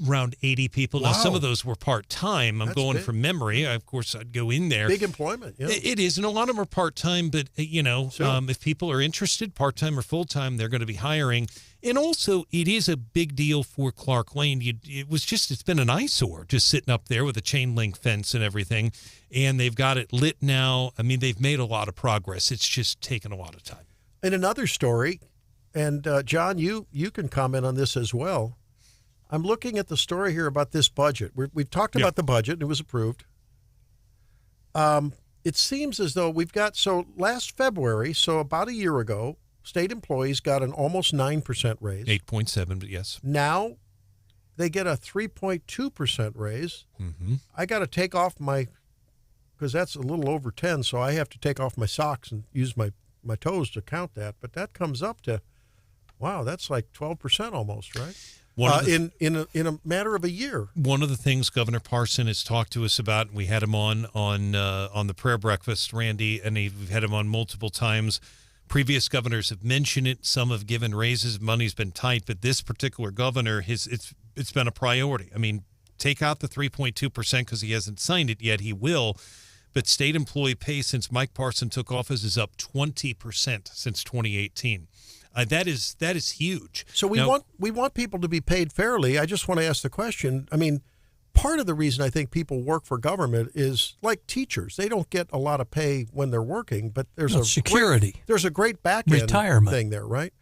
around 80 people. Wow. Now, some of those were part-time. I'm going from memory. Of course, I'd go in there. Big employment. Yeah. It is, and a lot of them are part-time, but, if people are interested, part-time or full-time, they're going to be hiring. And also, it is a big deal for Clark Lane. It's been an eyesore just sitting up there with a chain link fence and everything, and they've got it lit now. I mean, they've made a lot of progress. It's just taken a lot of time. And another story, and John, you can comment on this as well. I'm looking at the story here about this budget. We've talked about the budget, and it was approved. It seems as though last February, so about a year ago, state employees got an almost 9% raise. 8.7, but yes. Now they get a 3.2% raise. Mm-hmm. I got to take off because that's a little over 10, so I have to take off my socks and use my toes to count that. But that comes up to, wow, that's like 12% almost, right? In a matter of a year. One of the things Governor Parson has talked to us about, and we had him on the prayer breakfast, Randy, and we've had him on multiple times. Previous governors have mentioned it. Some have given raises. Money's been tight, but this particular governor, it's been a priority. I mean, take out the 3.2% because he hasn't signed it yet. He will. But state employee pay since Mike Parson took office is up 20% since 2018. That is huge. So we want people to be paid fairly. I just want to ask the question. I mean, part of the reason I think people work for government is like teachers. They don't get a lot of pay when they're working, but there's security. There's a great back end retirement thing there, right?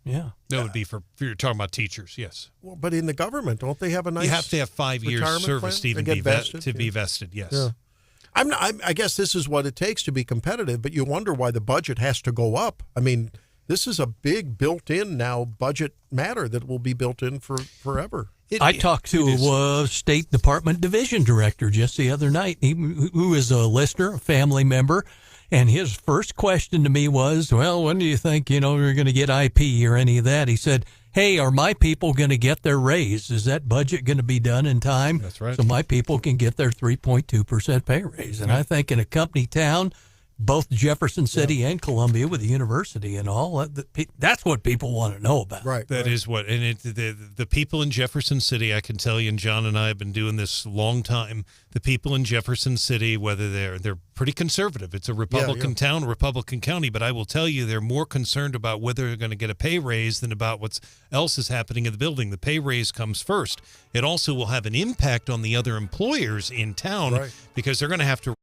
Yeah. That would be for you're talking about teachers, yes. Well, but in the government, don't they have a nice? You have to have 5 years service to even be vested. Yes. Yeah. I guess this is what it takes to be competitive, but you wonder why the budget has to go up. I mean, this is a big built-in now budget matter that will be built in for forever. I talked to a State Department Division Director just the other night, who is a listener, a family member, and his first question to me was, well, when do you think, you're going to get IP or any of that? He said, hey, are my people going to get their raise? Is that budget going to be done in time? That's right. So my people can get their 3.2% pay raise. And I think in a company town, both Jefferson City and Columbia with the university and all, that's what people want to know about. Right. That is what, and the people in Jefferson City, I can tell you, and John and I have been doing this a long time, the people in Jefferson City, whether they're pretty conservative. It's a Republican town, Republican county, but I will tell you they're more concerned about whether they're going to get a pay raise than about what else is happening in the building. The pay raise comes first. It also will have an impact on the other employers in town because they're going to have to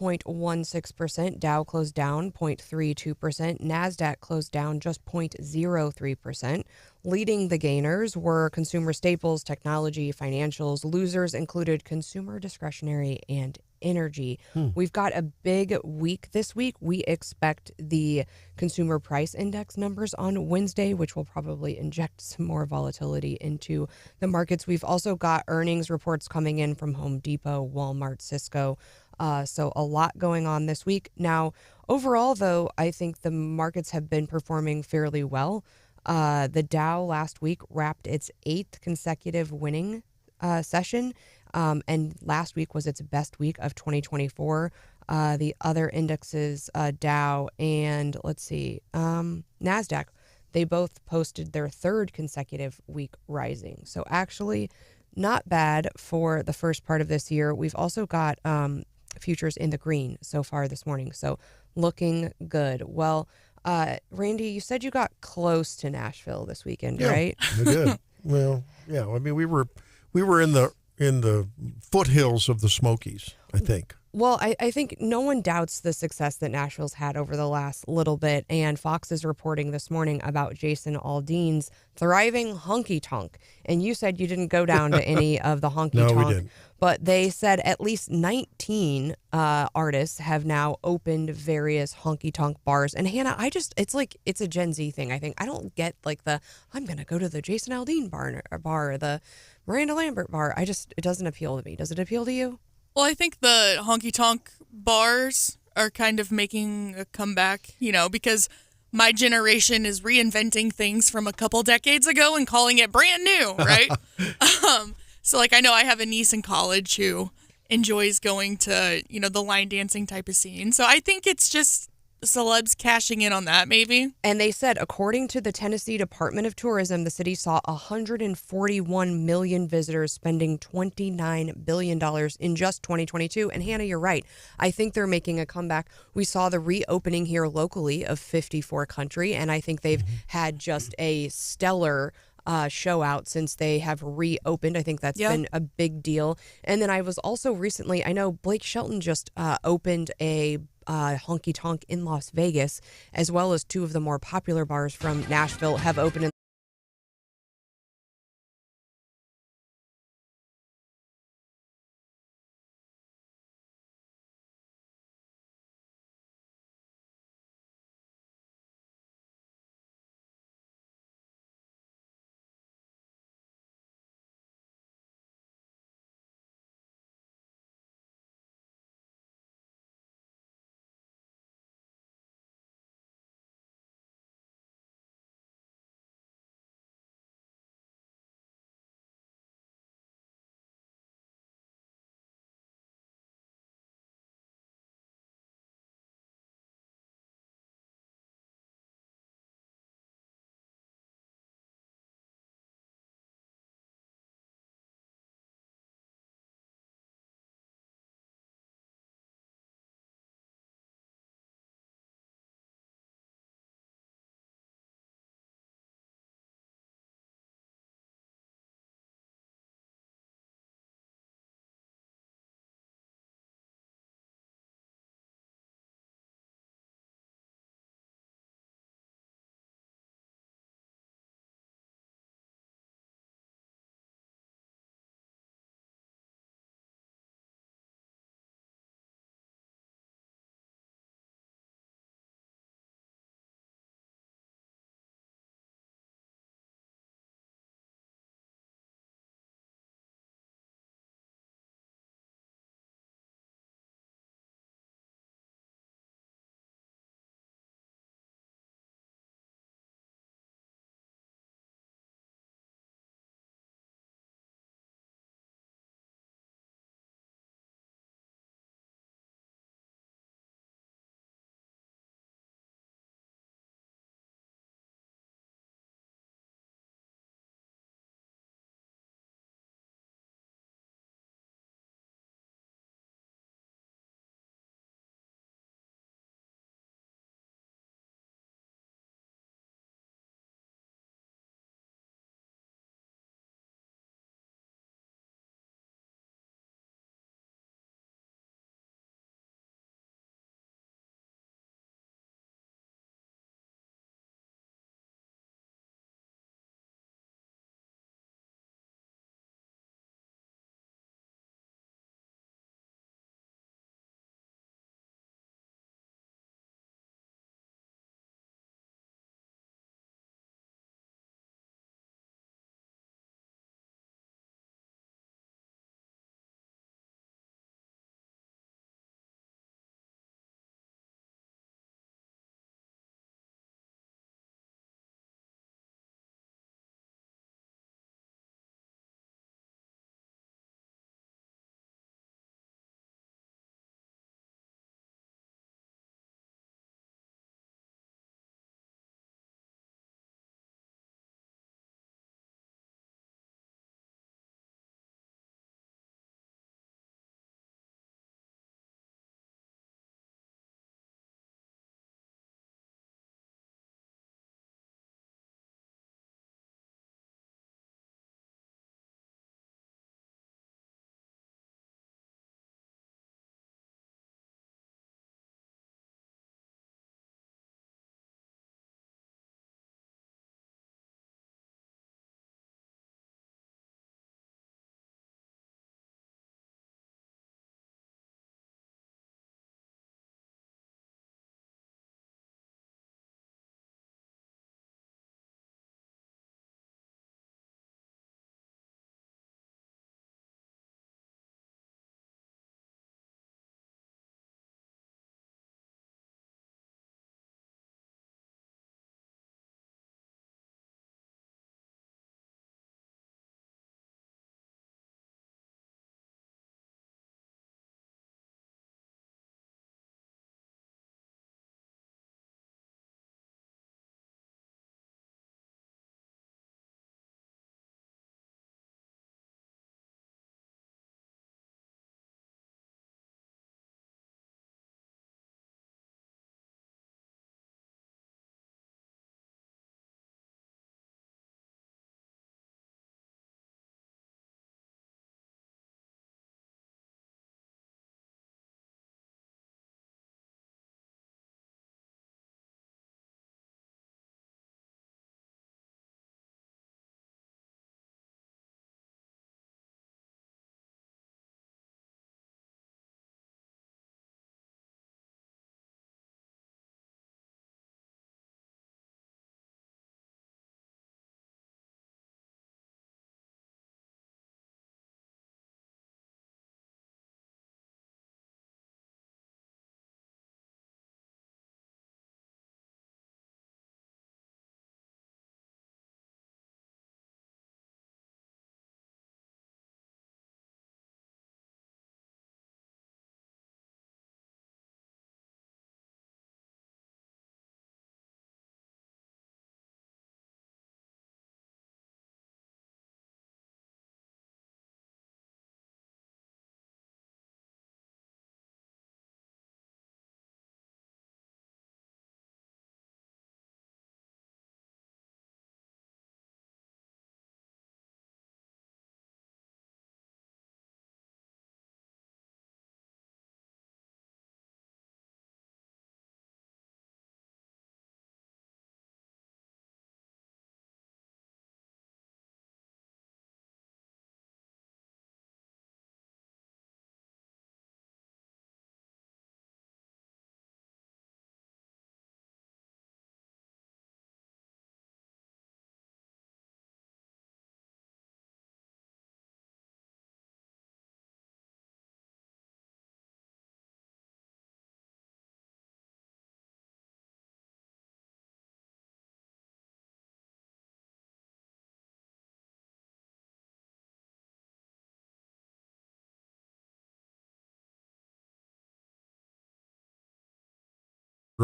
0.16%. Dow closed down 0.32%. NASDAQ closed down just 0.03%. Leading the gainers were consumer staples, technology, financials. Losers included consumer discretionary and energy. We've got a big week this week. We expect the consumer price index numbers on Wednesday, which will probably inject some more volatility into the markets. We've also got earnings reports coming in from Home Depot, Walmart, Cisco. So a lot going on this week. Now, overall, though, I think the markets have been performing fairly well. The Dow last week wrapped its 8th consecutive winning session, and last week was its best week of 2024. The other indexes, Dow and NASDAQ, they both posted their 3rd consecutive week rising. So actually not bad for the first part of this year. We've also got futures in the green so far this morning. So looking good. Well, Randy, you said you got close to Nashville this weekend, right? We did. Well, yeah. I mean, we were in the foothills of the Smokies, I think. Well, I think no one doubts the success that Nashville's had over the last little bit, and Fox is reporting this morning about Jason Aldean's thriving honky-tonk. And you said you didn't go down to any of the honky-tonk. No, we didn't. But they said at least 19 artists have now opened various honky-tonk bars. And Hannah, it's a Gen Z thing, I think. I don't get I'm going to go to the Jason Aldean bar or the Miranda Lambert bar. It doesn't appeal to me. Does it appeal to you? Well, I think the honky-tonk bars are kind of making a comeback, because my generation is reinventing things from a couple decades ago and calling it brand new, right? So, I know I have a niece in college who enjoys going to, the line dancing type of scene. So I think it's just celebs cashing in on that, maybe. And they said, according to the Tennessee Department of Tourism, the city saw 141 million visitors, spending $29 billion in just 2022. And Hannah, you're right. I think they're making a comeback. We saw the reopening here locally of 54 Country, and I think they've had just a stellar show out since they have reopened. I think that's been a big deal. And then I was also recently, I know Blake Shelton just opened a honky tonk in Las Vegas, as well as 2 of the more popular bars from Nashville have opened in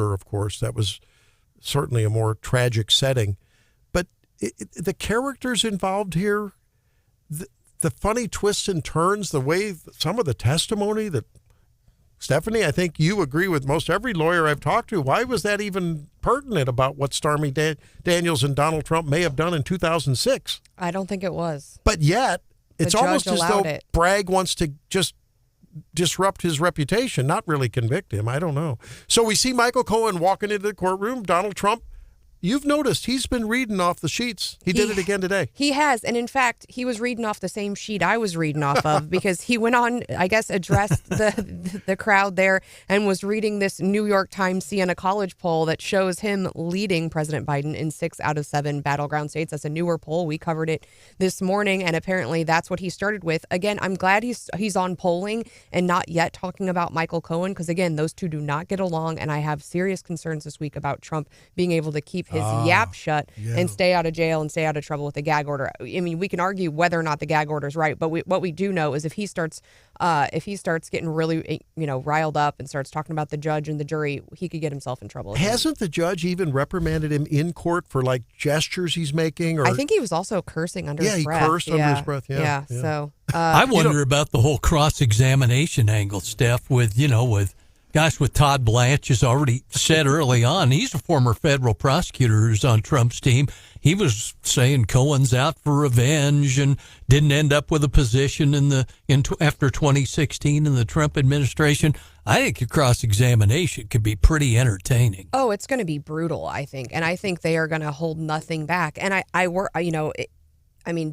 Of course, that was certainly a more tragic setting. But the characters involved here, the funny twists and turns, the way some of the testimony that, Stephanie, I think you agree with most every lawyer I've talked to. Why was that even pertinent about what Stormy Daniels and Donald Trump may have done in 2006? I don't think it was. But yet, it's almost as though Bragg wants to just disrupt his reputation, not really convict him. I don't know. So we see Michael Cohen walking into the courtroom. Donald Trump, you've noticed he's been reading off the sheets. He did it again today. He has. And in fact, he was reading off the same sheet I was reading off of because he went on, I guess, addressed the crowd there and was reading this New York Times Siena College poll that shows him leading President Biden in 6 out of 7 battleground states. That's a newer poll. We covered it this morning, and apparently that's what he started with. Again, I'm glad he's on polling and not yet talking about Michael Cohen because, again, those two do not get along, and I have serious concerns this week about Trump being able to keep his yap shut and stay out of jail and stay out of trouble with the gag order. I mean, we can argue whether or not the gag order is right, but what we do know is if he starts getting really, riled up and starts talking about the judge and the jury, he could get himself in trouble. Hasn't the judge even reprimanded him in court for like gestures he's making? Or I think he was also cursing under his breath. Yeah, he cursed under his breath. Yeah. So I wonder about the whole cross-examination angle, Steph, with Todd Blanche has already said early on, he's a former federal prosecutor who's on Trump's team. He was saying Cohen's out for revenge and didn't end up with a position after 2016 in the Trump administration. I think your cross-examination could be pretty entertaining. Oh, it's going to be brutal, I think. And I think they are going to hold nothing back. And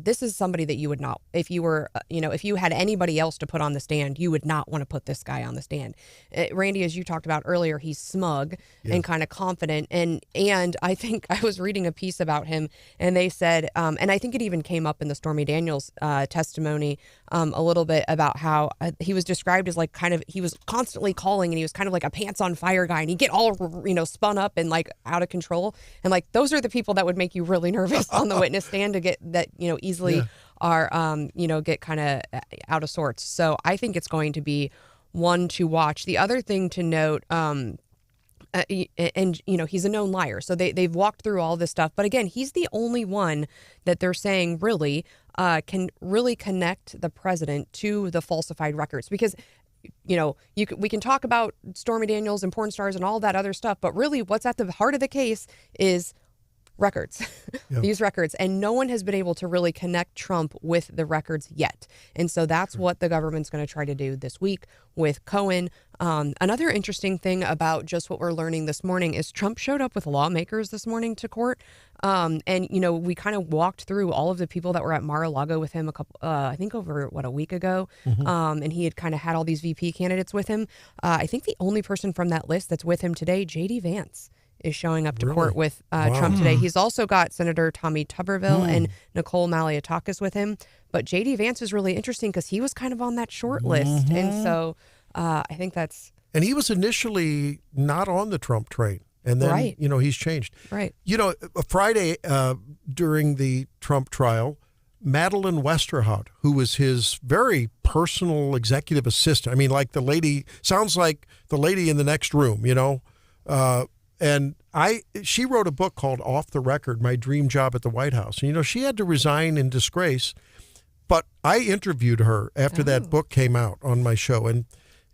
this is somebody that you would not, if you were, if you had anybody else to put on the stand, you would not want to put this guy on the stand. Randy, as you talked about earlier, he's smug and kind of confident. And I think I was reading a piece about him and they said, and I think it even came up in the Stormy Daniels testimony a little bit about how he was described as he was constantly calling and he was kind of like a pants on fire guy and he'd get all, spun up and like out of control. And those are the people that would make you really nervous on the witness stand to get that, easily are, get kind of out of sorts. So I think it's going to be one to watch. The other thing to note, he's a known liar. So they've walked through all this stuff. But again, he's the only one that they're saying really can really connect the president to the falsified records because we can talk about Stormy Daniels and porn stars and all that other stuff, but really what's at the heart of the case is records, these records. And no one has been able to really connect Trump with the records yet. And so that's what the government's going to try to do this week with Cohen. Another interesting thing about just what we're learning this morning is Trump showed up with lawmakers this morning to court. And we kind of walked through all of the people that were at Mar-a-Lago with him I think over a week ago. And he had kind of had all these VP candidates with him. I think the only person from that list that's with him today, J.D. Vance, is showing up to court with Trump today. He's also got Senator Tommy Tuberville and Nicole Malliotakis with him. But J.D. Vance is really interesting because he was kind of on that short list. And so I think that's... And he was initially not on the Trump train. And then, he's changed. Right. Friday during the Trump trial, Madeleine Westerhout, who was his very personal executive assistant. I mean, like the lady, sounds like the lady in the next room, and she wrote a book called Off the Record, My Dream Job at the White House. And, she had to resign in disgrace. But I interviewed her after that book came out on my show. And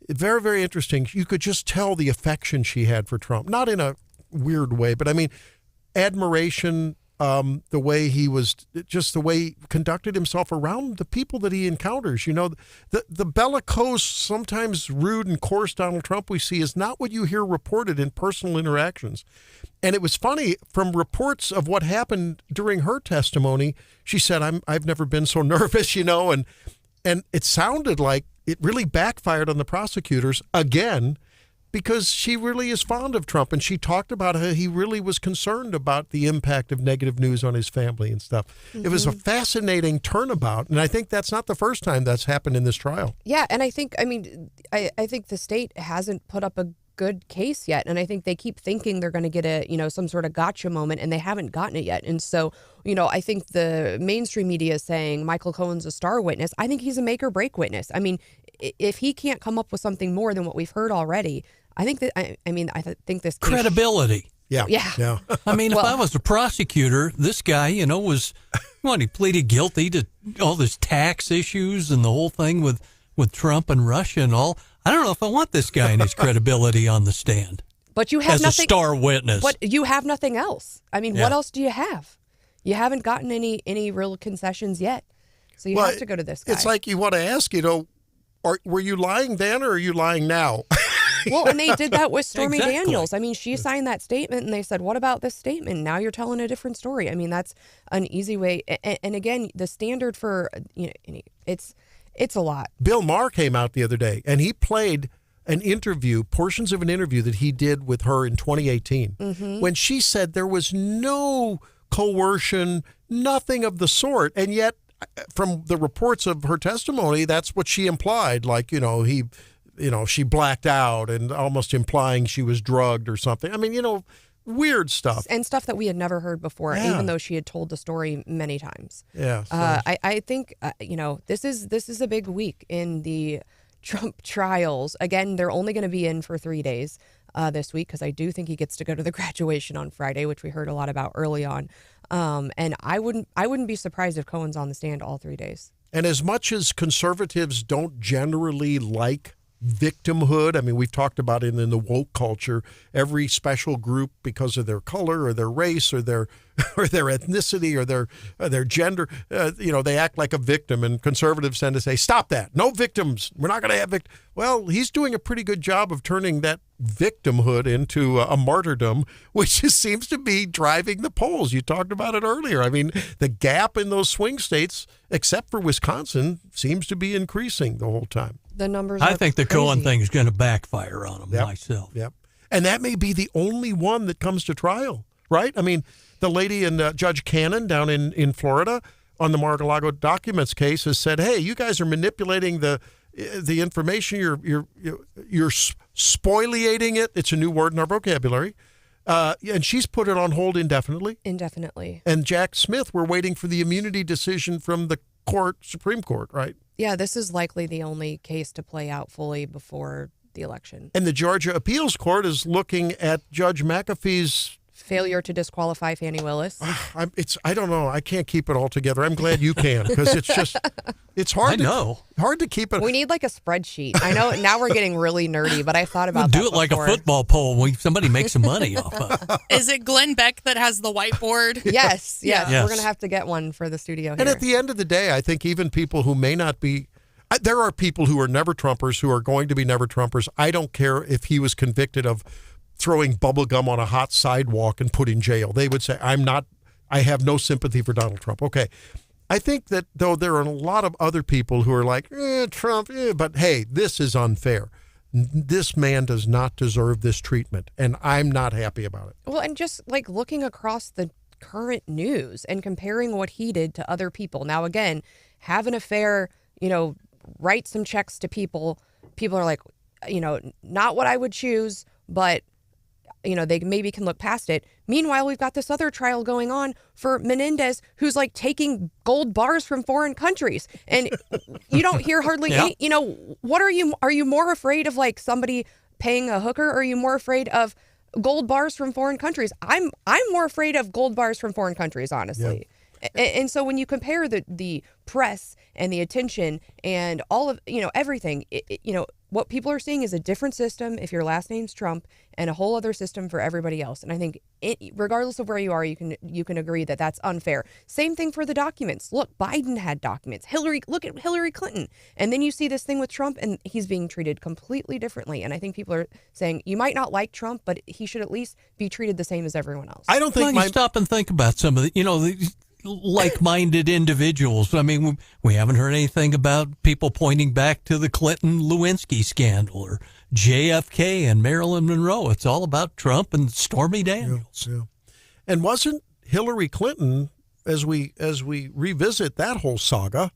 very, very interesting. You could just tell the affection she had for Trump. Not in a weird way, but I mean, admiration, the way he was, just the way he conducted himself around the people that he encounters. The bellicose, sometimes rude and coarse Donald Trump we see is not what you hear reported in personal interactions. And it was funny, from reports of what happened during her testimony, she said, I've never been so nervous, and it sounded like it really backfired on the prosecutors again, because she really is fond of Trump, and she talked about how he really was concerned about the impact of negative news on his family and stuff. It was a fascinating turnabout, and I think that's not the first time that's happened in this trial. Yeah, and I think the state hasn't put up a good case yet, and I think they keep thinking they're going to get some sort of gotcha moment, and they haven't gotten it yet. And so, I think the mainstream media is saying Michael Cohen's a star witness. I think he's a make or break witness. I mean, if he can't come up with something more than what we've heard already, I think that I think this case, Credibility. Yeah. I mean, if I was a prosecutor, this guy, he pleaded guilty to all this tax issues and the whole thing with Trump and Russia and all. I don't know if I want this guy and his credibility on the stand. But you have as nothing, a star witness. But you have nothing else. I mean, what else do you have? You haven't gotten any real concessions yet. So you have to go to this guy. It's like you want to ask, were you lying then or are you lying now? Well, and they did that with Stormy Exactly. Daniels. I mean, she signed that statement, and they said, what about this statement? Now you're telling a different story. I mean, that's an easy way. And again, the standard for, it's a lot. Bill Maher came out the other day, and he played portions of an interview that he did with her in 2018, when she said there was no coercion, nothing of the sort. And yet, from the reports of her testimony, that's what she implied. Like, she blacked out and almost implying she was drugged or something. I mean, weird stuff. And stuff that we had never heard before, even though she had told the story many times. Yeah. So. I think, this is a big week in the Trump trials. Again, they're only going to be in for 3 days this week, because I do think he gets to go to the graduation on Friday, which we heard a lot about early on. And I wouldn't be surprised if Cohen's on the stand all 3 days. And as much as conservatives don't generally like victimhood, I mean, we've talked about it in the woke culture, every special group, because of their color or their race or their ethnicity or their gender, they act like a victim, and conservatives tend to say, stop that, no victims, we're not going to have victims. Well, he's doing a pretty good job of turning that victimhood into a martyrdom, which seems to be driving the polls. You talked about it earlier. I mean, the gap in those swing states, except for Wisconsin, seems to be increasing the whole time. The numbers. I think the crazy. Cohen thing is going to backfire on him myself. Yep. And that may be the only one that comes to trial, right? I mean, the lady in Judge Cannon down in Florida on the Mar-a-Lago documents case has said, hey, you guys are manipulating the information. You're spoliating it. It's a new word in our vocabulary. And she's put it on hold indefinitely. And Jack Smith, we're waiting for the immunity decision from the Supreme Court, right? Yeah, this is likely the only case to play out fully before the election. And the Georgia Appeals Court is looking at Judge McAfee's failure to disqualify Fani Willis. I don't know. I can't keep it all together. I'm glad you can, because it's hard. Hard to keep it. We need like a spreadsheet. I know now we're getting really nerdy, but I thought about that do it like a football poll when somebody makes some money off of. Is it Glenn Beck that has the whiteboard? Yes. We're going to have to get one for the studio here. And at the end of the day, I think even people who may not be, there are people who are never Trumpers who are going to be never Trumpers. I don't care if he was convicted of throwing bubble gum on a hot sidewalk and put in jail. They would say, I have no sympathy for Donald Trump. Okay. I think that, though, there are a lot of other people who are like, Trump, but hey, this is unfair. This man does not deserve this treatment, and I'm not happy about it. Well, and just like looking across the current news and comparing what he did to other people. Now, again, have an affair, write some checks to people. People are like, not what I would choose, but they maybe can look past it. Meanwhile, we've got this other trial going on for Menendez, who's like taking gold bars from foreign countries. And you don't hear hardly any, what are you more afraid of, like somebody paying a hooker? Or are you more afraid of gold bars from foreign countries? I'm more afraid of gold bars from foreign countries, honestly. Yep. And so when you compare the press and the attention and all of, everything, what people are seeing is a different system if your last name's Trump, and a whole other system for everybody else. And I think regardless of where you are, you can agree that that's unfair. Same thing for the documents. Look, Biden had documents. Look at Hillary Clinton. And then you see this thing with Trump, and he's being treated completely differently. And I think people are saying, you might not like Trump, but he should at least be treated the same as everyone else. I don't think stop and think about some of the, like-minded individuals. I mean, we haven't heard anything about people pointing back to the Clinton-Lewinsky scandal or JFK and Marilyn Monroe. It's all about Trump and Stormy Daniels. Yeah. And wasn't Hillary Clinton, as we revisit that whole saga,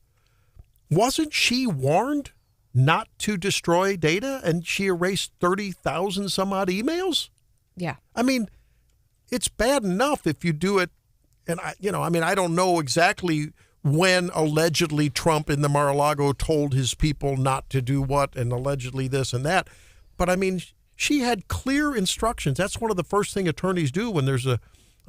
wasn't she warned not to destroy data, and she erased 30,000 some odd emails? Yeah. I mean, it's bad enough if you do it. And I don't know exactly when allegedly Trump in the Mar-a-Lago told his people not to do what, and allegedly this and that. But I mean, She had clear instructions. That's one of the first thing attorneys do when there's a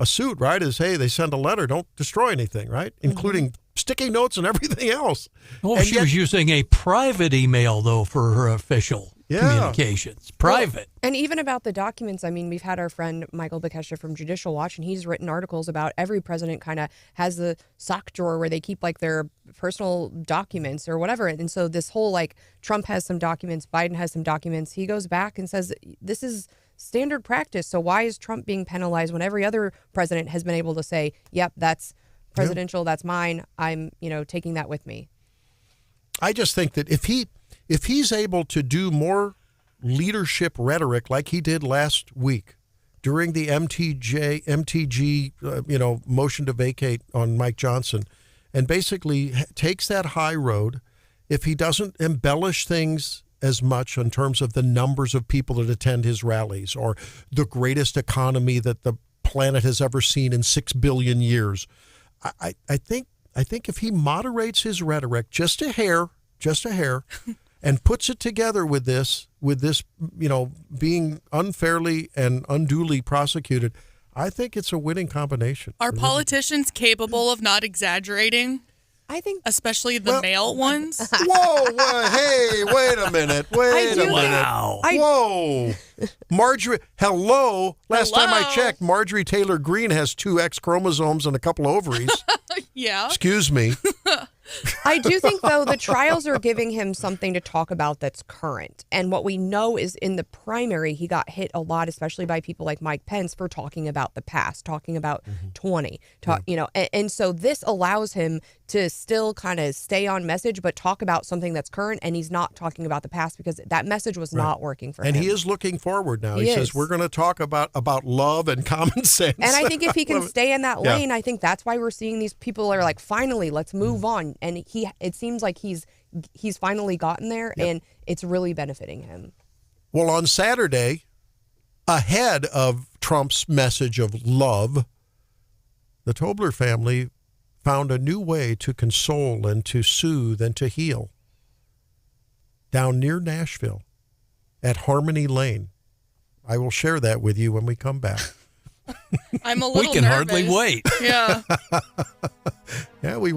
suit, right? Is, hey, they send a letter, don't destroy anything, right? Including sticky notes and everything else. Oh, and she was using a private email, though, for her official communications. Private. And even about the documents, I mean, we've had our friend Michael Bekesha from Judicial Watch, and he's written articles about every president kind of has the sock drawer where they keep like their personal documents or whatever. And so this whole like Trump has some documents, Biden has some documents. He goes back and says, this is standard practice. So why is Trump being penalized when every other president has been able to say, yep, that's presidential, that's mine. I'm, taking that with me. I just think that if he's able to do more leadership rhetoric like he did last week during the MTG motion to vacate on Mike Johnson, and basically takes that high road, if he doesn't embellish things as much in terms of the numbers of people that attend his rallies or the greatest economy that the planet has ever seen in 6 billion years, I think if he moderates his rhetoric just a hair, and puts it together with this, being unfairly and unduly prosecuted, I think it's a winning combination. Are politicians capable of not exaggerating? I think, especially the male ones. Whoa, hey, wait a minute. Wow. Whoa. Marjorie, hello. Last time I checked, Marjorie Taylor Greene has 2 X chromosomes and a couple ovaries. Yeah. Excuse me. I do think, though, the trials are giving him something to talk about that's current. And what we know is in the primary, he got hit a lot, especially by people like Mike Pence, for talking about the past, talking about 20, and so this allows him to still kind of stay on message, but talk about something that's current. And he's not talking about the past because that message was not working for him. And he is looking forward now. He says, we're going to talk about love and common sense. And I think if he can stay in that lane, I think that's why we're seeing these people are like, finally, let's move on. And it seems like he's finally gotten there, and it's really benefiting him. Well, on Saturday, ahead of Trump's message of love, the Tobler family found a new way to console and to soothe and to heal down near Nashville at Harmony Lane. I will share that with you when we come back. I'm a little We can nervous. hardly wait. Yeah. Yeah, we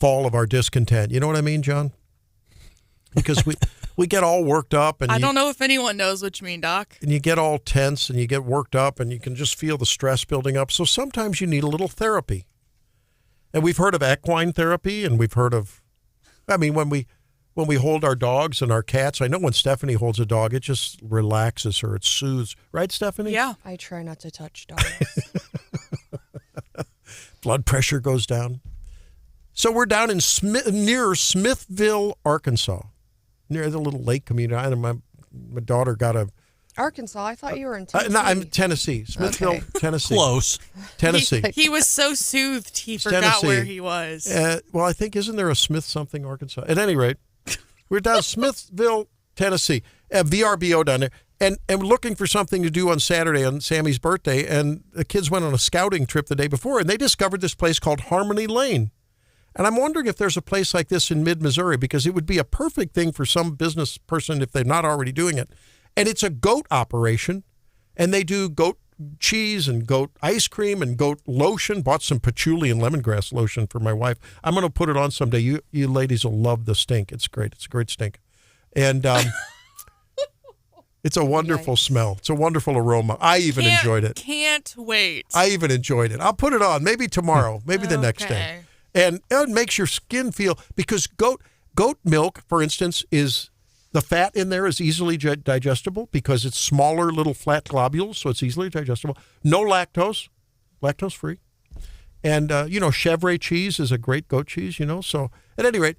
fall of our discontent. You know what I mean, John? Because we get all worked up. And I don't know if anyone knows what you mean, Doc. And you get all tense and you get worked up and you can just feel the stress building up. So sometimes you need a little therapy. And we've heard of equine therapy, and we've heard of, I mean, when we hold our dogs and our cats, I know when Stephanie holds a dog, it just relaxes her. It soothes. Right, Stephanie? Yeah. I try not to touch dogs. Blood pressure goes down. So we're down in near Smithville, Arkansas, near the little lake community. My daughter got a... Arkansas? I thought you were in Tennessee. No, I'm Tennessee. Smithville, Okay. Tennessee. Close. Tennessee. He was so soothed, he forgot Tennessee. where he was. Well, I think, isn't there a Smith something, Arkansas? At any rate, we're down Smithville, Tennessee, VRBO down there, and looking for something to do on Saturday on Sammy's birthday, and the kids went on a scouting trip the day before, and they discovered this place called Harmony Lane. And I'm wondering if there's a place like this in mid-Missouri, because it would be a perfect thing for some business person if they're not already doing it. And it's a goat operation, and they do goat cheese and goat ice cream and goat lotion. Bought some patchouli and lemongrass lotion for my wife. I'm going to put it on someday. You ladies will love the stink. It's great. It's a great stink. And it's a wonderful smell. It's a wonderful aroma. I even enjoyed it. Can't wait. I even enjoyed it. I'll put it on maybe tomorrow, maybe the next day. And it makes your skin feel, because goat milk, for instance, is... The fat in there is easily digestible because it's smaller little flat globules, so it's easily digestible. No lactose, lactose-free. And, Chevre cheese is a great goat cheese, So at any rate,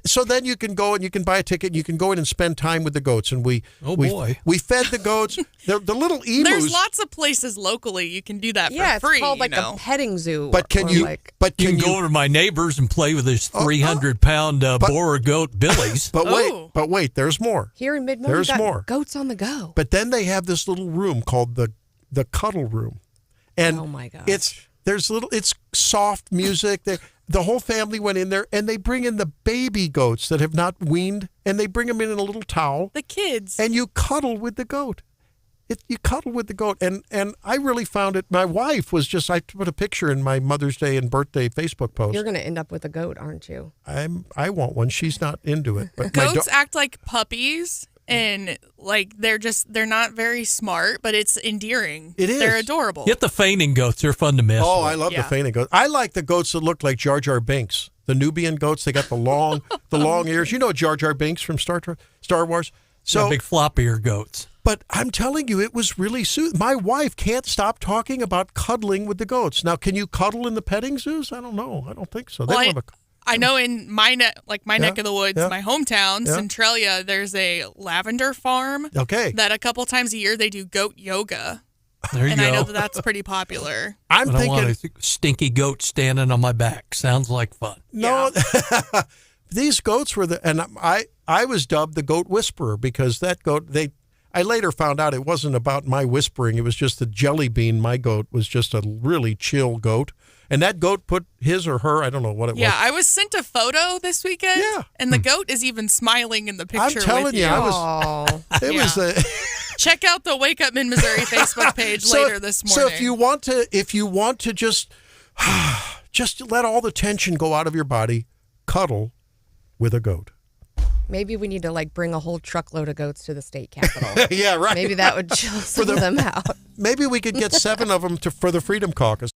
so then you can go and you can buy a ticket and you can go in and spend time with the goats. And we fed the goats. The little emus. There's lots of places locally you can do that for free. It's called like a petting zoo. But can you go over to my neighbors and play with this 300-pound boar goat billies? But wait, there's more. Here in Mid-Mo, there's more. Goats on the go. But then they have this little room called the cuddle room. And oh my gosh. It's soft music. The whole family went in there, and they bring in the baby goats that have not weaned, and they bring them in a little towel. The kids. And you cuddle with the goat. You cuddle with the goat. And I really found it. My wife was I put a picture in my Mother's Day and birthday Facebook post. You're going to end up with a goat, aren't you? I want one. She's not into it. But goats act like puppies. And they're not very smart, but it's endearing. It is. They're adorable. Get the feigning goats. They're fun to mess with. I love the feigning goats. I like the goats that look like Jar Jar Binks. The Nubian goats, they got the long ears. You know Jar Jar Binks from Star Wars? So big floppy ear goats. But I'm telling you, it was really soothing. My wife can't stop talking about cuddling with the goats. Now, can you cuddle in the petting zoos? I don't know. I don't think so. They don't have I know in my neck of the woods, my hometown, Centralia, there's a lavender farm. Okay. That a couple times a year they do goat yoga. There you go. And I know that's pretty popular. I want a stinky goat standing on my back. Sounds like fun. No, these goats were and I was dubbed the goat whisperer because that goat, I later found out it wasn't about my whispering. It was just the jelly bean. My goat was just a really chill goat. And that goat put his or her, I don't know what it was. Yeah, I was sent a photo this weekend. Yeah. And the goat is even smiling in the picture. I'm telling with you, it was Check out the Wake Up Mid-Missouri Facebook page later this morning. So if you want to just let all the tension go out of your body, cuddle with a goat. Maybe we need to bring a whole truckload of goats to the state capitol. Yeah, right. Maybe that would chill some of them out. Maybe we could get 7 of them for the Freedom Caucus.